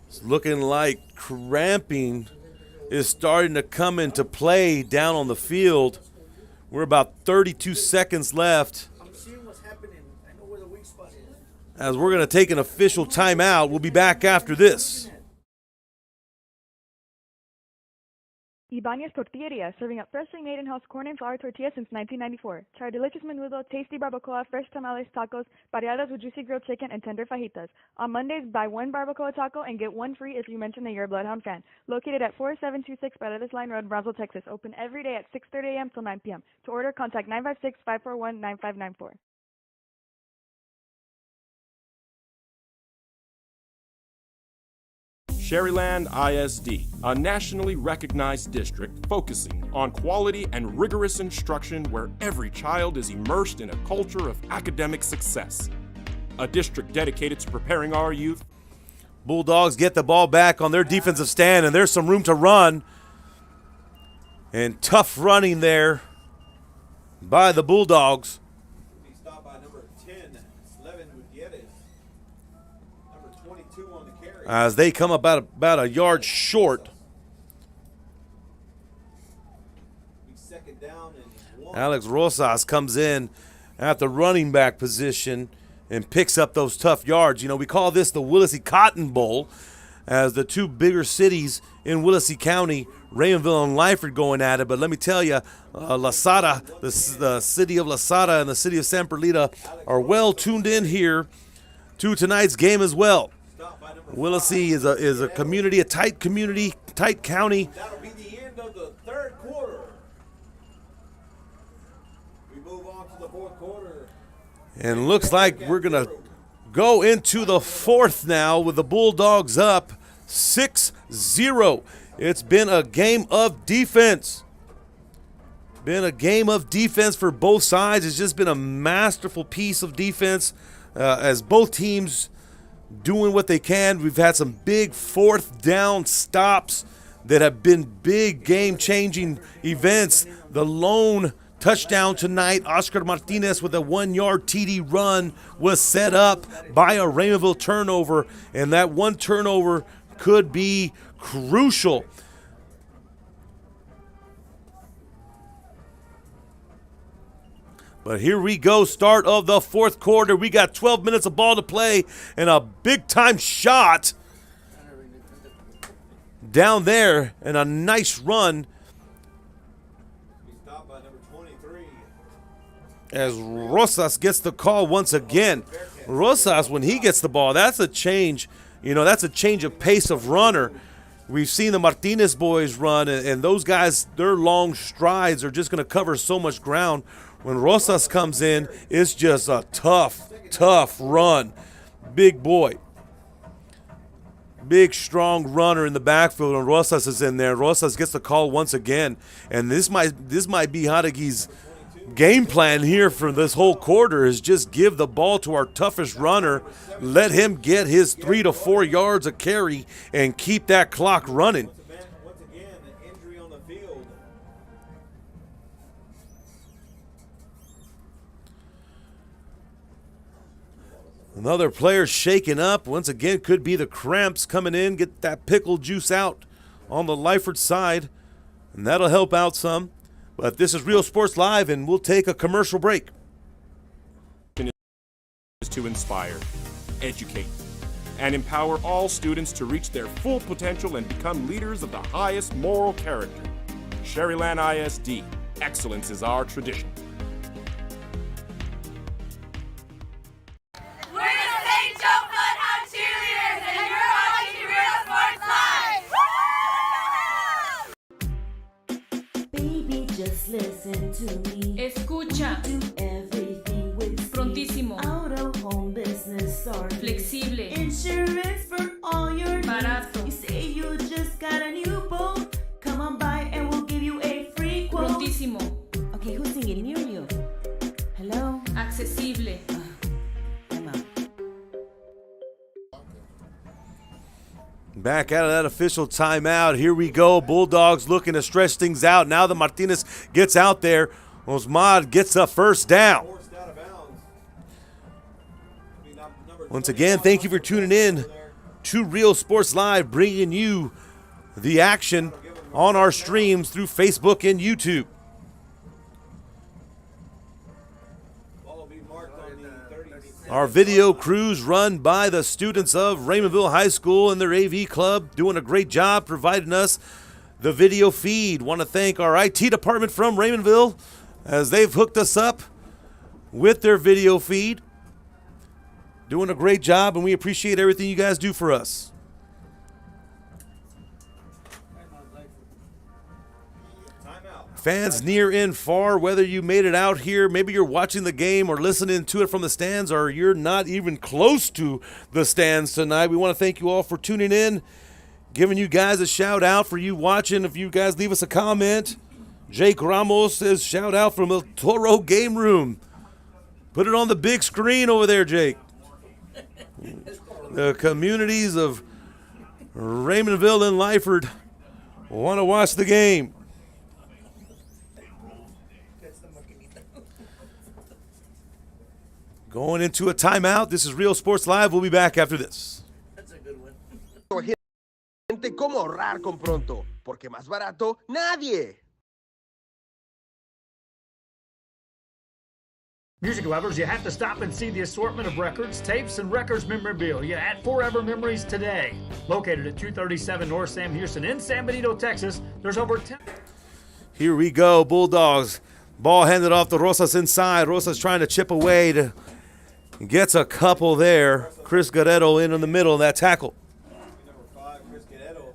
It's looking like cramping is starting to come into play down on the field. We're about 32 seconds left. As we're going to take an official timeout. We'll be back after this. Ibanez Tortilleria, serving up freshly made in-house corn and flour tortillas since 1994. Try our delicious menudo, tasty barbacoa, fresh tamales, tacos, variadas with juicy grilled chicken, and tender fajitas. On Mondays, buy one barbacoa taco and get one free if you mention that you're a Bloodhound fan. Located at 4726 Paredes Line Road, Brownsville, Texas. Open every day at 6:30 a.m. till 9 p.m. To order, contact 956-541-9594. Sherryland ISD, a nationally recognized district focusing on quality and rigorous instruction where every child is immersed in a culture of academic success. A district dedicated to preparing our youth. Bulldogs get the ball back on their defensive stand, and there's some room to run. And tough running there by the Bulldogs. As they come about a yard short. Alex Rosas comes in at the running back position and picks up those tough yards. You know, we call this the Willacy Cotton Bowl, as the two bigger cities in Willacy County, Raymondville and Lyford, going at it. But let me tell you, La Sara, the city of La Sara and the city of San Perlita are well tuned in here to tonight's game as well. Willacy is a community, a tight community, tight county. That'll be the end of the third quarter. We move on to the fourth quarter. And looks like we're going to go into the fourth now with the Bulldogs up 6-0. It's been a game of defense. Been a game of defense for both sides. It's just been a masterful piece of defense as both teams doing what they can. We've had some big fourth down stops that have been big game-changing events. The lone touchdown tonight, Oscar Martinez with a 1-yard TD run, was set up by a Raymondville turnover, and that one turnover could be crucial. But here we go, start of the fourth quarter. We got 12 minutes of ball to play, and a big-time shot down there, and a nice run as Rosas gets the call once again. Rosas, when he gets the ball, that's a change. You know, that's a change of pace of runner. We've seen the Martinez boys run, and those guys, their long strides are just going to cover so much ground. When Rosas comes in, it's just a tough run. Big boy. Big, strong runner in the backfield, and Rosas is in there. Rosas gets the call once again. And this might be Hadegi's game plan here for this whole quarter, is just give the ball to our toughest runner, let him get his 3 to 4 yards a carry, and keep that clock running. Another player shaken up. Once again, could be the cramps coming in. Get that pickle juice out on the Lyford side, and that'll help out some. But this is Real Sports Live, and we'll take a commercial break. Is to inspire, educate, and empower all students to reach their full potential and become leaders of the highest moral character. Sherryland ISD, excellence is our tradition. Listen to me. Escucha. Do everything with Prontísimo. Out of home business or Flexible. Insurance for all your Barato. needs. You say you just got a new boat. Come on by and we'll give you a free quote. Prontísimo. Okay, who's singing near you? Hello? Accesible. I'm out. Back out of that official timeout. Here we go. Bulldogs looking to stretch things out. Now that Martinez gets out there, Osmad gets a first down. Once again, thank you for tuning in to Real Sports Live, bringing you the action on our streams through Facebook and YouTube. Our video crews run by the students of Raymondville High School and their AV club, doing a great job providing us the video feed. Want to thank our IT department from Raymondville as they've hooked us up with their video feed. Doing a great job, and we appreciate everything you guys do for us. Fans near and far, whether you made it out here, maybe you're watching the game or listening to it from the stands, or you're not even close to the stands tonight, we want to thank you all for tuning in, giving you guys a shout out for you watching. If you guys leave us a comment, Jake Ramos says shout out from El Toro Game Room. Put it on the big screen over there, Jake. The communities of Raymondville and Lyford want to watch the game. Going into a timeout. This is Real Sports Live. We'll be back after this. That's a good one. Gente, ¿cómo ahorrar con Pronto? Porque más barato, nadie. Music lovers, you have to stop and see the assortment of records, tapes, and records memorabilia at Forever Memories today. Located at 237 North Sam Houston in San Benito, Texas, there's over 10. Here we go, Bulldogs. Ball handed off to Rosas inside. Rosas trying to chip away to gets a couple there. Chris Guerrero in the middle of that tackle. Number 5, Chris Guerrero.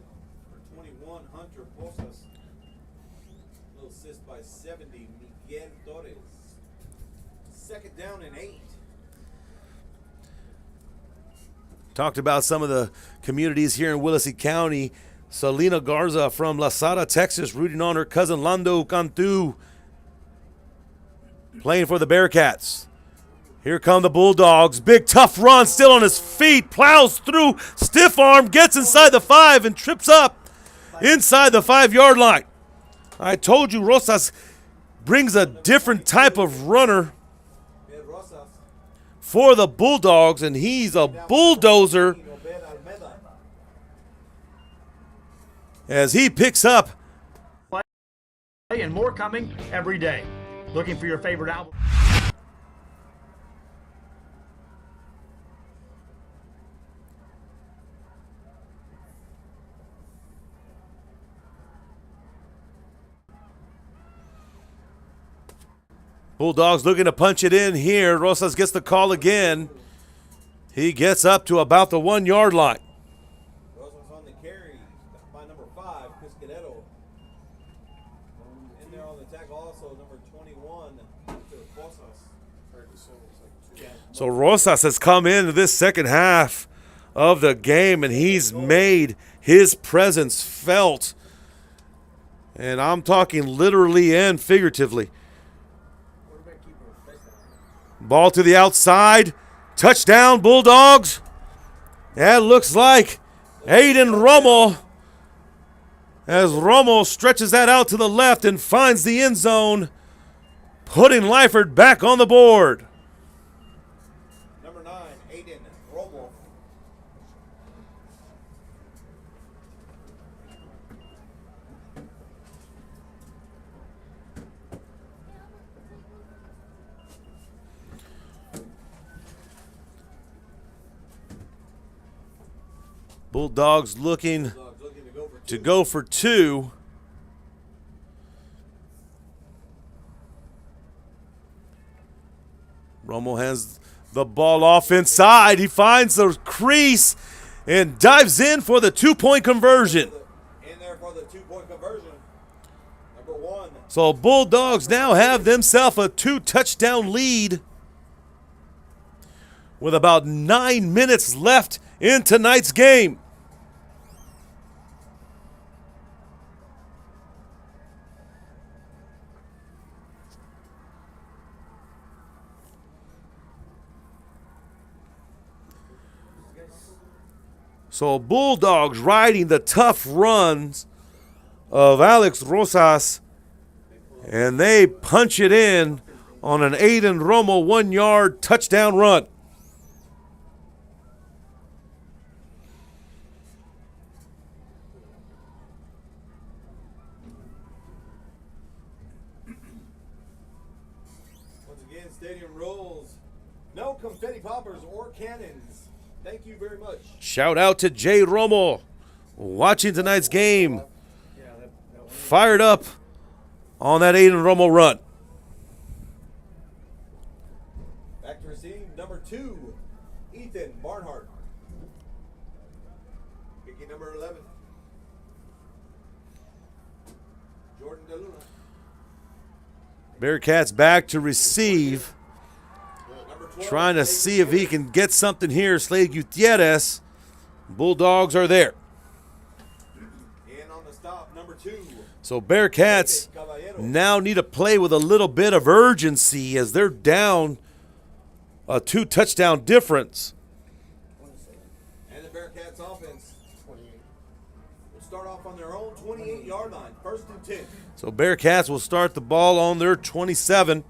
For 21, Hunter Rosas. Little assist by 70, Miguel Torres. Second down and 8. Talked about some of the communities here in Willacy County. Selena Garza from La Sara, Texas, rooting on her cousin Lando Cantu, playing for the Bearcats. Here come the Bulldogs. Big tough run, still on his feet, plows through, stiff arm, gets inside the 5 and trips up inside the 5-yard line. I told you Rosas brings a different type of runner for the Bulldogs, and he's a bulldozer as he picks up. And more coming every day. Looking for your favorite album? Bulldogs looking to punch it in here. Rosas gets the call again. He gets up to about the 1-yard line. Rosas on the carry by number 5, Chris Guerrero. In there on the tackle also, number 21, Rosas. So Rosas has come into this second half of the game, and he's made his presence felt. And I'm talking literally and figuratively. Ball to the outside. Touchdown, Bulldogs. That looks like Aiden Romo, as Romo stretches that out to the left and finds the end zone, putting Lyford back on the board. Number 9, Aiden Romo. Bulldogs looking to go for 2. Romo has the ball off inside. He finds the crease and dives in for the 2-point conversion. In there for the 2-point conversion. Number 1. So Bulldogs now have themselves a 2-touchdown lead with about 9 minutes left in tonight's game. So Bulldogs riding the tough runs of Alex Rosas, and they punch it in on an Aiden Romo 1-yard touchdown run. Once again, stadium rolls. No confetti poppers or cannons. Thank you very much. Shout out to Jay Romo watching tonight's game. fired up on that Aiden Romo run. Back to receive number 2, Ethan Barnhart. Picking number 11, Jordan DeLuna. Bearcats back to receive. Trying to see if he can get something here. Slade Gutierrez. Bulldogs are there. And on the stop, number 2. So Bearcats now need to play with a little bit of urgency as they're down a 2-touchdown difference. And the Bearcats offense will start off on their own 28-yard line, 1st and 10. So Bearcats will start the ball on their 27.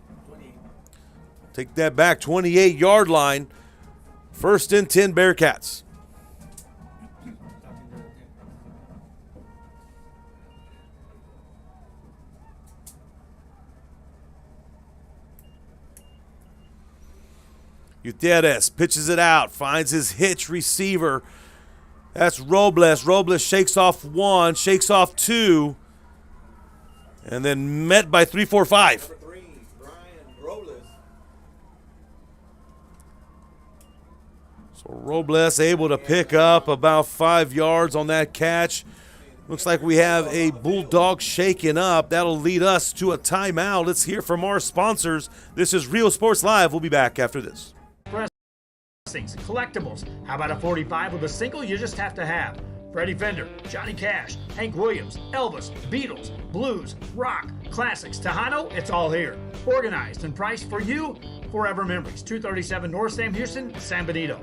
Take that back, 28-yard line. 1st and 10 Bearcats. Gutierrez pitches it out, finds his hitch receiver. That's Robles. Robles shakes off 1, shakes off 2, and then met by 3, 4, 5. Number 3, Brian Robles. So Robles able to pick up about 5 yards on that catch. Looks like we have a Bulldog shaken up. That'll lead us to a timeout. Let's hear from our sponsors. This is Real Sports Live. We'll be back after this. Collectibles. How about a 45 with a single you just have to have? Freddie Fender, Johnny Cash, Hank Williams, Elvis, Beatles, blues, rock, classics, Tejano, it's all here. Organized and priced for you. Forever Memories, 237 North Sam Houston, San Benito.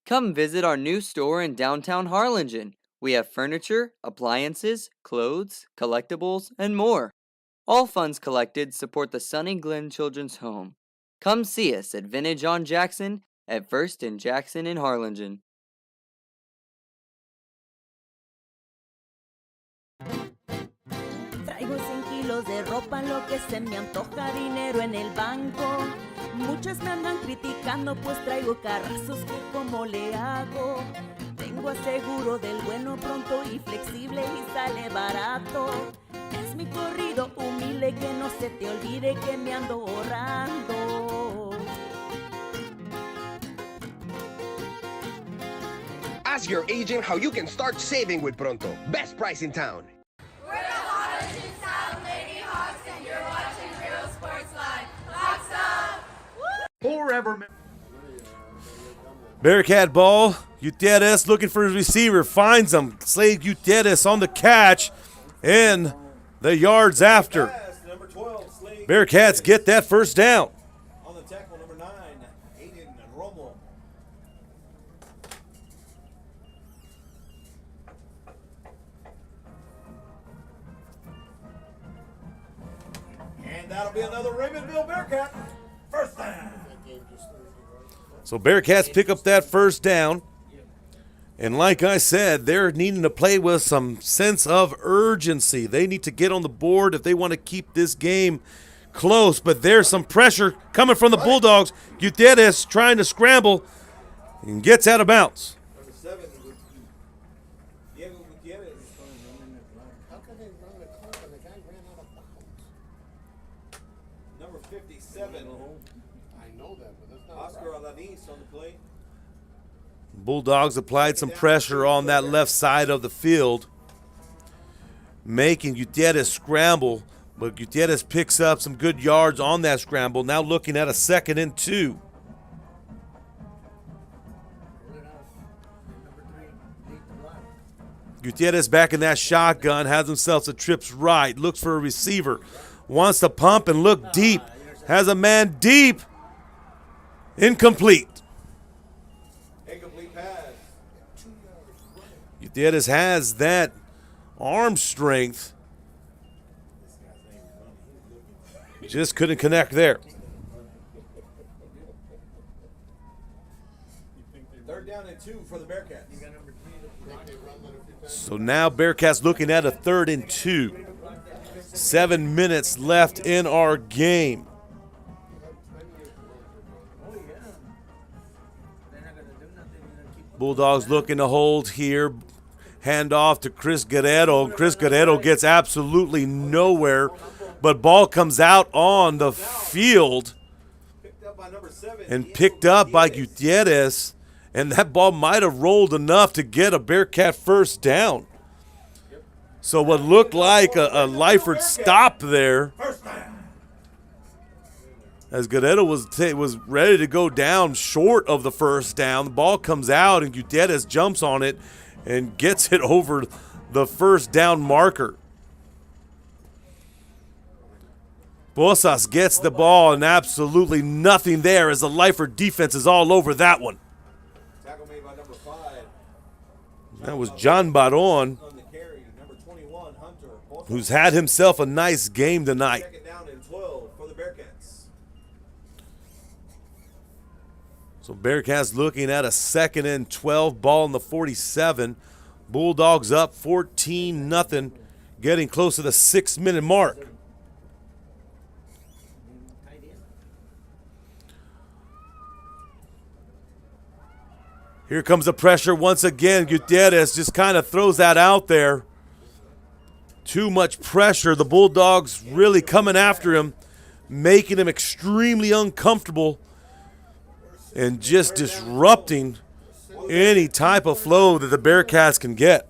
Come visit our new store in downtown Harlingen. We have furniture, appliances, clothes, collectibles, and more. All funds collected support the Sunny Glen Children's Home. Come see us at Vintage on Jackson at 1st and Jackson in Harlingen. Traigo 100 kilos de ropa, lo que se me antoja, dinero en el banco. Muchos me andan criticando, pues traigo carrazos que como le hago. Tengo aseguro del bueno, pronto y flexible y sale barato. Es mi corrido humilde, que no se te olvide que me ando ahorrando. Ask your agent how you can start saving with Pronto. Best price in town. We're the Harlingen South Lady Hawks, and you're watching Real Sports Live. Hawks up! Forever. Bearcat ball. Gutierrez looking for his receiver. Finds him. Slade Gutierrez on the catch. And the yards after. Bearcats get that first down. On the tackle, number 9, Aiden Romo. And that'll be another Raymondville Bearcat. First down. So Bearcats pick up that first down. And like I said, they're needing to play with some sense of urgency. They need to get on the board if they want to keep this game close. But there's some pressure coming from the Bulldogs. Gutierrez trying to scramble and gets out of bounds. Number 7, Diego Gutierrez. How can they run the clock when the guy ran out of bounds? Number 57. I know that, but that's not Oscar Alanis on the play. Bulldogs applied some pressure on that left side of the field, making Gutierrez scramble, but Gutierrez picks up some good yards on that scramble. Now looking at a 2nd and 2. Gutierrez back in that shotgun, has himself a trips right, looks for a receiver, wants to pump and look deep, has a man deep, incomplete. Gutierrez has that arm strength. Just couldn't connect there. 3rd down and 2 for the Bearcats. So now Bearcats looking at a 3rd and 2. 7 minutes left in our game. Bulldogs looking to hold here. Hand off to Chris Guerrero. Chris Guerrero gets absolutely nowhere, but ball comes out on the field and picked up by Gutierrez, and that ball might have rolled enough to get a Bearcat first down. So what looked like a Lyford stop there, as Guerrero was ready to go down short of the first down. The ball comes out, and Gutierrez jumps on it and gets it over the first down marker. Bosas gets the ball, and absolutely nothing there as the Lyford defense is all over that one. Tackle made by number 5. That was John Baron, who's had himself a nice game tonight. Second down and 12 for the Bearcats. So Bearcats looking at a 2nd and 12, ball in the 47. Bulldogs up 14-0, getting close to the 6-minute mark. Here comes the pressure once again. Gutierrez just kind of throws that out there. Too much pressure. The Bulldogs really coming after him, making him extremely uncomfortable and just disrupting any type of flow that the Bearcats can get.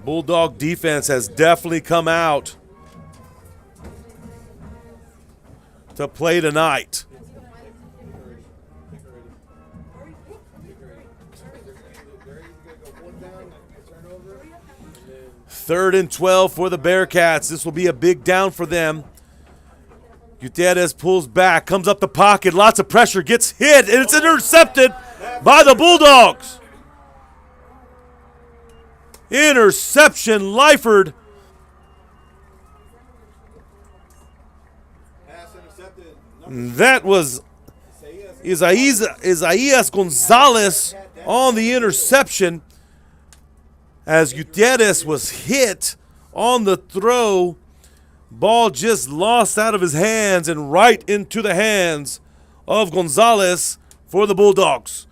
Bulldog defense has definitely come out to play tonight. Third and 12 for the Bearcats. This will be a big down for them. Gutierrez pulls back, comes up the pocket, lots of pressure, gets hit, and it's intercepted by the Bulldogs. Interception, Lyford. That was Isaias Gonzalez on the interception, as Gutierrez was hit on the throw. Ball just lost out of his hands and right into the hands of Gonzalez for the Bulldogs.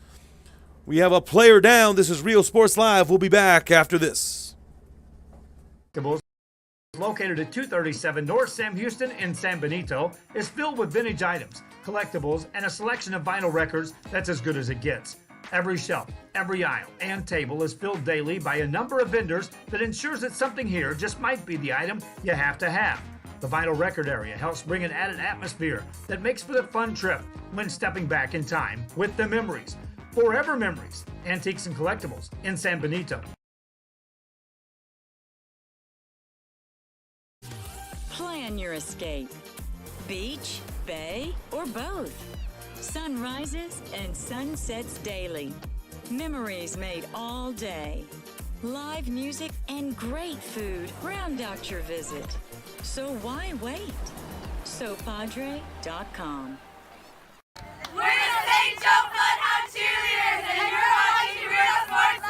We have a player down. This is Rio Sports Live. We'll be back after this. Located at 237 North Sam Houston in San Benito, is filled with vintage items, collectibles, and a selection of vinyl records that's as good as it gets. Every shelf, every aisle, and table is filled daily by a number of vendors that ensures that something here just might be the item you have to have. The vinyl record area helps bring an added atmosphere that makes for the fun trip when stepping back in time with the memories. Forever Memories, Antiques and Collectibles in San Benito. Plan your escape. Beach, bay, or both. Sunrises and sunsets daily. Memories made all day. Live music and great food round out your visit. So why wait? SoPadre.com. We're the St. Joe Bloodhound Cheerleaders, and you're watching Real Sports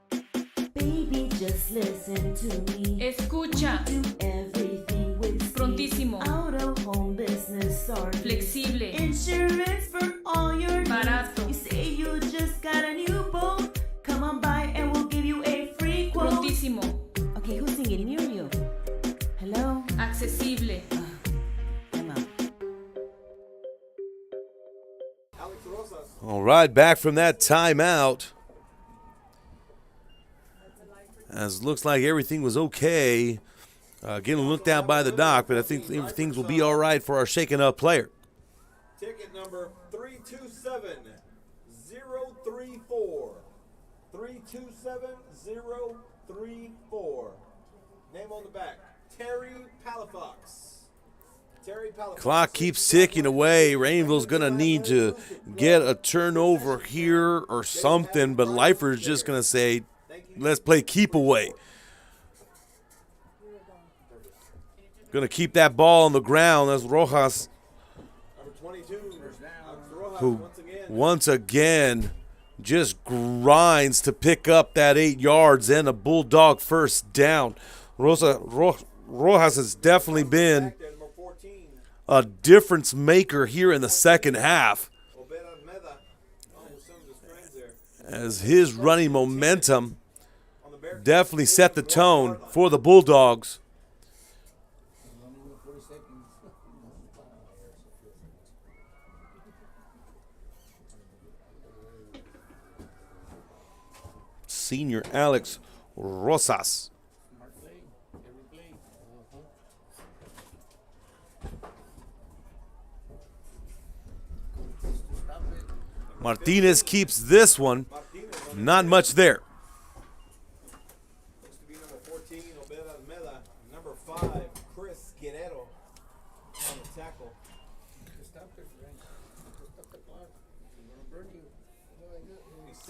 Live. Baby, just listen to me. Escucha. Do everything with speed. Prontísimo. Out of home business service. Flexible. Insurance for all your needs. Barato. You say you just got a new boat. Come on by and we'll give you a free quote. Prontísimo. Okay, who's singing near you? Hello? Accesible. All right, back from that timeout. As it looks like everything was okay. Getting looked at by the doc, but I think things will be all right for our shaken up player. Ticket number 327034. 327034. Name on the back, Terry Palafox. Clock keeps ticking away. Raymondville's going to need to get a turnover here or something, but Lyford's just going to say, let's play keep away. Going to keep that ball on the ground. That's Rojas, Number 22, who once again just grinds to pick up that 8 yards and a Bulldog first down. Rojas has definitely been a difference maker here in the second half, as his running momentum definitely set the tone for the Bulldogs. Senior Alex Rosas. Martinez keeps this one. Not much there. Looks to be number 14, Obed Almeda. Number 5, Chris Guerrero on the tackle.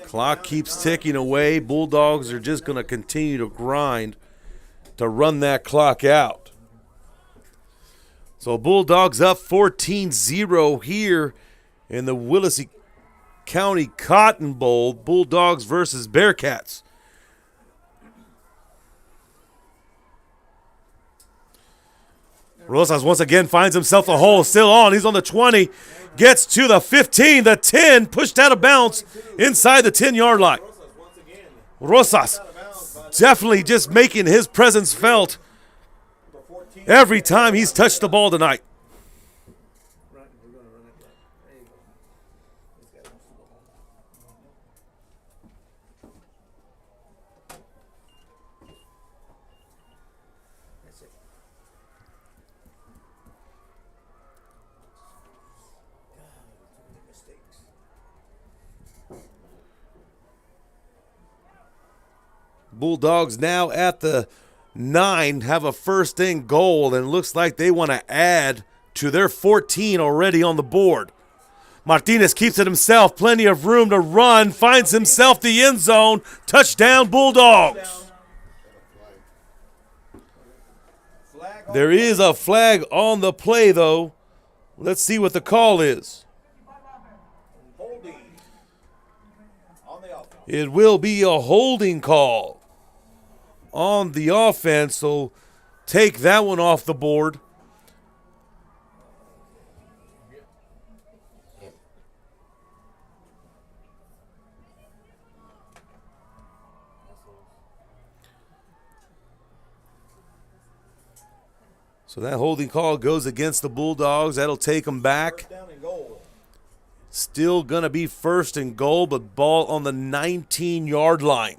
Clock keeps ticking away. Bulldogs are just going to continue to grind to run that clock out. So Bulldogs up 14-0 here in the Willacy County Cotton Bowl. Bulldogs versus Bearcats. Rosas once again finds himself a hole. Still on. He's on the 20. Gets to the 15. The 10. Pushed out of bounds inside the 10-yard line. Rosas definitely just making his presence felt every time he's touched the ball tonight. Bulldogs now at the 9 have a first and goal, and looks like they want to add to their 14 already on the board. Martinez keeps it himself, plenty of room to run, finds himself the end zone. Touchdown, Bulldogs. There is a flag on the play, though. Let's see what the call is. It will be a holding call on the offense, so take that one off the board. So that holding call goes against the Bulldogs. That'll take them back. Still going to be first and goal, but ball on the 19-yard line.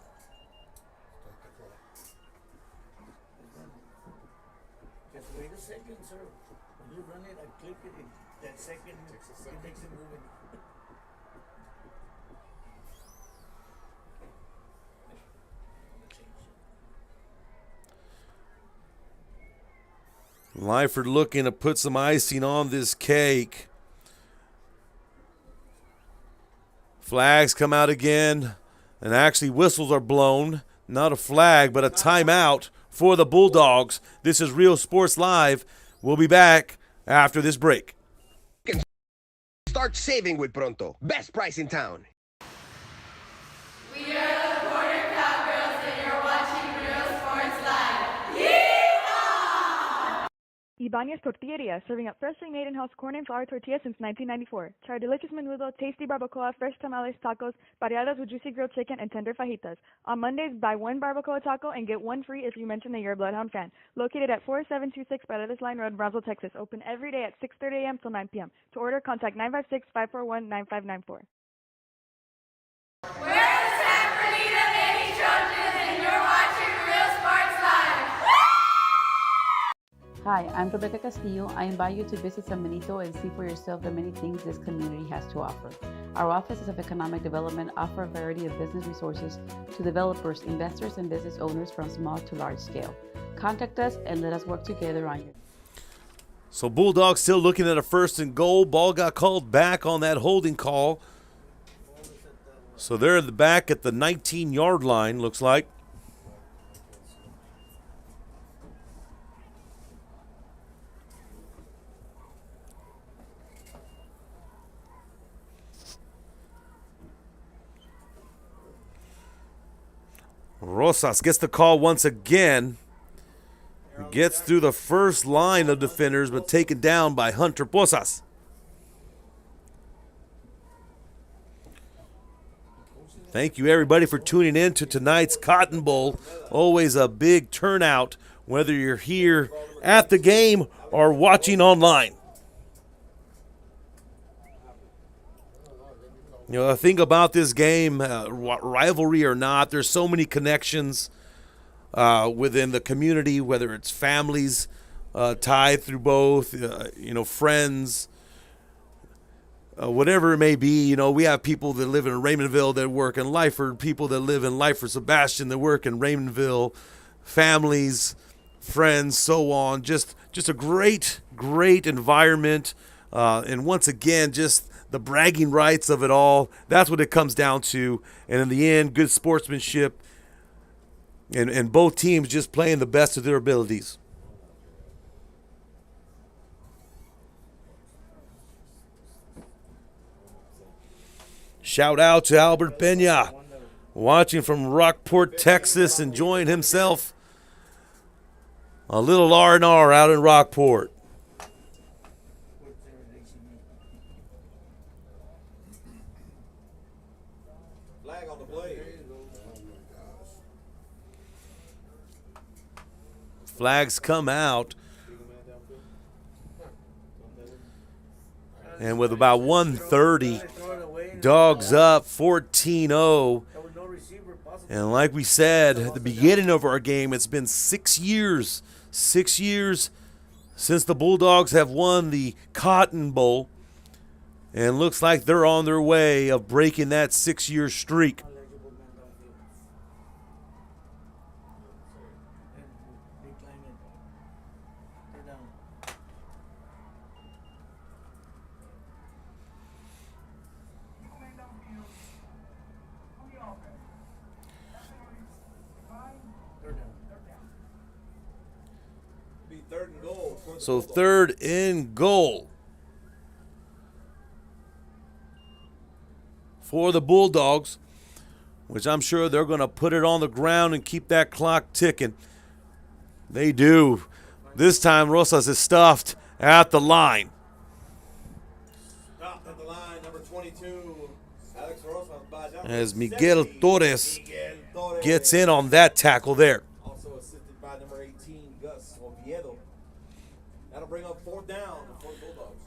Just wait a second, sir. When you run it, I click it. That second, it makes it moving. Lyford looking to put some icing on this cake. Flags come out again, and actually whistles are blown. Not a flag, but a timeout for the Bulldogs. This is Real Sports Live. We'll be back after this break. Start saving with Pronto. Best price in town. We are the Border Cowgirls and you're watching Real Sports Live. Yeehaw! Ibanez Tortilleria, serving up freshly made in-house corn and flour tortillas since 1994. Try our delicious menudo, tasty barbacoa, fresh tamales, tacos, pareadas with juicy grilled chicken, and tender fajitas. On Mondays, buy one barbacoa taco and get one free if you mention that you're a Bloodhound fan. Located at 4726 Paredes Line Road, Brownsville, Texas. Open every day at 6:30 a.m. till 9 p.m. To order, contact 956-541-9594. We're the San Bernardino Lady Trojans and you're watching Real Sports Live. Hi, I'm Rebecca Castillo. I invite you to visit San Benito and see for yourself the many things this community has to offer. Our offices of economic development offer a variety of business resources to developers, investors, and business owners from small to large scale. Contact us and let us work together on your... So Bulldogs still looking at a first and goal. Ball got called back on that holding call. So they're back at the 19-yard line, looks like. Rosas gets the call once again. Gets through the first line of defenders, but taken down by Hunter Posas. Thank you, everybody, for tuning in to tonight's Cotton Bowl. Always a big turnout, whether you're here at the game or watching online. You know, the thing about this game, rivalry or not, there's so many connections within the community, whether it's families tied through both, friends, whatever it may be. You know, we have people that live in Raymondville that work in Lyford, people that live in Lyford, Sebastian that work in Raymondville, families, friends, so on. Just a great environment. And once again, just the bragging rights of it all. That's what it comes down to. And in the end, good sportsmanship. And both teams just playing the best of their abilities. Shout out to Albert Pena, watching from Rockport, Texas, enjoying himself a little R&R out in Rockport. Flag on the play. Flags come out. And with about 1:30, Dogs up 14-0. And like we said at the beginning of our game, it's been 6 years since the Bulldogs have won the Cotton Bowl. And looks like they're on their way of breaking that 6-year streak. So 3rd and goal for the Bulldogs, which I'm sure they're going to put it on the ground and keep that clock ticking. They do. This time Rosas is stuffed at the line. Stopped at the line, number 22, Alex Rosas. As Miguel Torres gets in on that tackle there. Also assisted by number 18, Gus Oviedo. That'll bring up 4th down for the Bulldogs.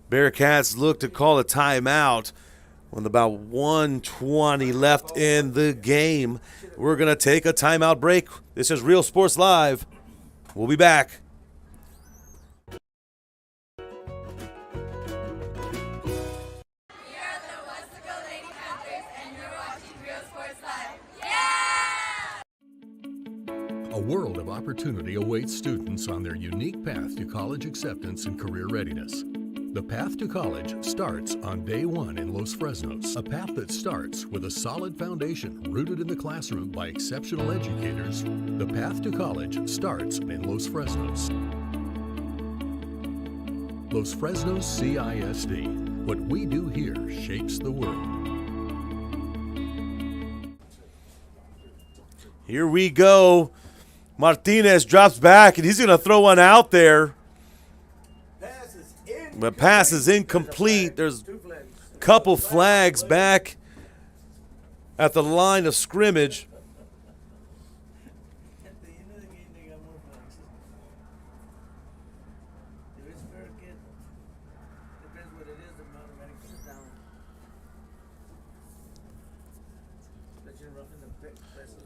Bearcats look to call a timeout with about 1:20 left in the game. We're going to take a timeout break. This is Real Sports Live. We'll be back. A world of opportunity awaits students on their unique path to college acceptance and career readiness. The path to college starts on day one in Los Fresnos, a path that starts with a solid foundation rooted in the classroom by exceptional educators. The path to college starts in Los Fresnos. Los Fresnos CISD. What we do here shapes the world. Here we go. Martinez drops back, and he's going to throw one out there. The pass is incomplete. There's a couple flags back at the line of scrimmage.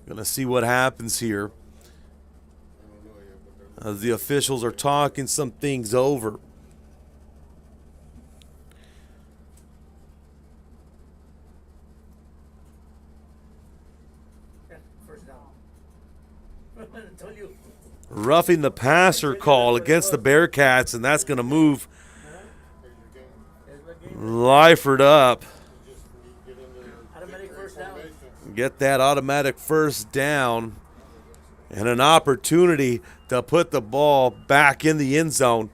Going to see what happens here. As the officials are talking some things over. Roughing the passer call against the Bearcats, and that's going to move Lyford up. Get that automatic first down and an opportunity to put the ball back in the end zone.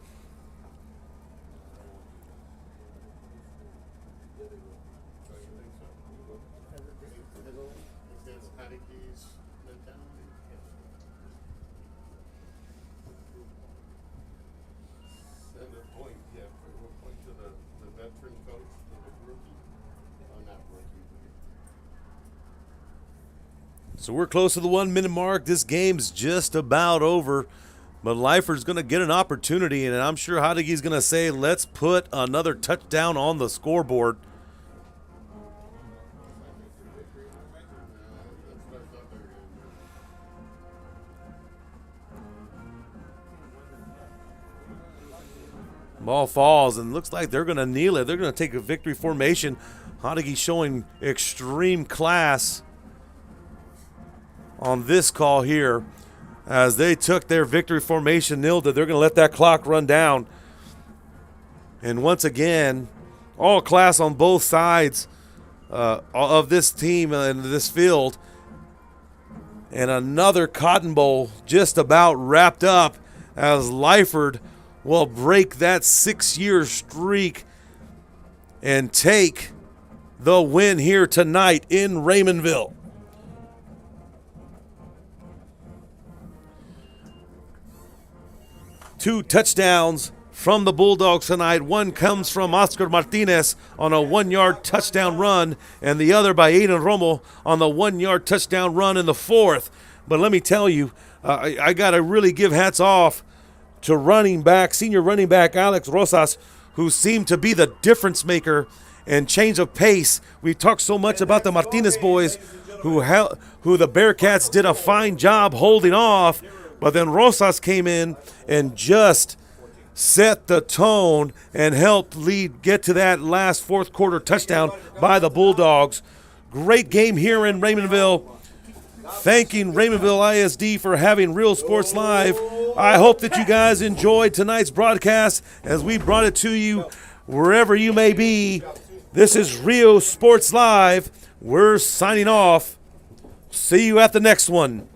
So we're close to the 1 minute mark. This game's just about over. But Lyford's going to get an opportunity, and I'm sure Hadegi's going to say, let's put another touchdown on the scoreboard. Ball falls, and looks like they're going to kneel it. They're going to take a victory formation. Hadegi showing extreme class on this call here as they took their victory formation, kneeled it. They're going to let that clock run down. And once again, all class on both sides of this team and this field. And another Cotton Bowl just about wrapped up as Lyford will break that 6-year streak and take the win here tonight in Raymondville. Two touchdowns from the Bulldogs tonight. One comes from Oscar Martinez on a 1-yard touchdown run, and the other by Aiden Romo on the 1-yard touchdown run in the fourth. But let me tell you, I got to really give hats off to senior running back Alex Rosas, who seemed to be the difference maker and change of pace. We talked so much about the Martinez boys, who the Bearcats did a fine job holding off, but then Rosas came in and just set the tone and helped get to that last fourth quarter touchdown by the Bulldogs. Great game here in Raymondville. Thanking Raymondville ISD for having Real Sports Live. I hope that you guys enjoyed tonight's broadcast as we brought it to you wherever you may be. This is Real Sports Live. We're signing off. See you at the next one.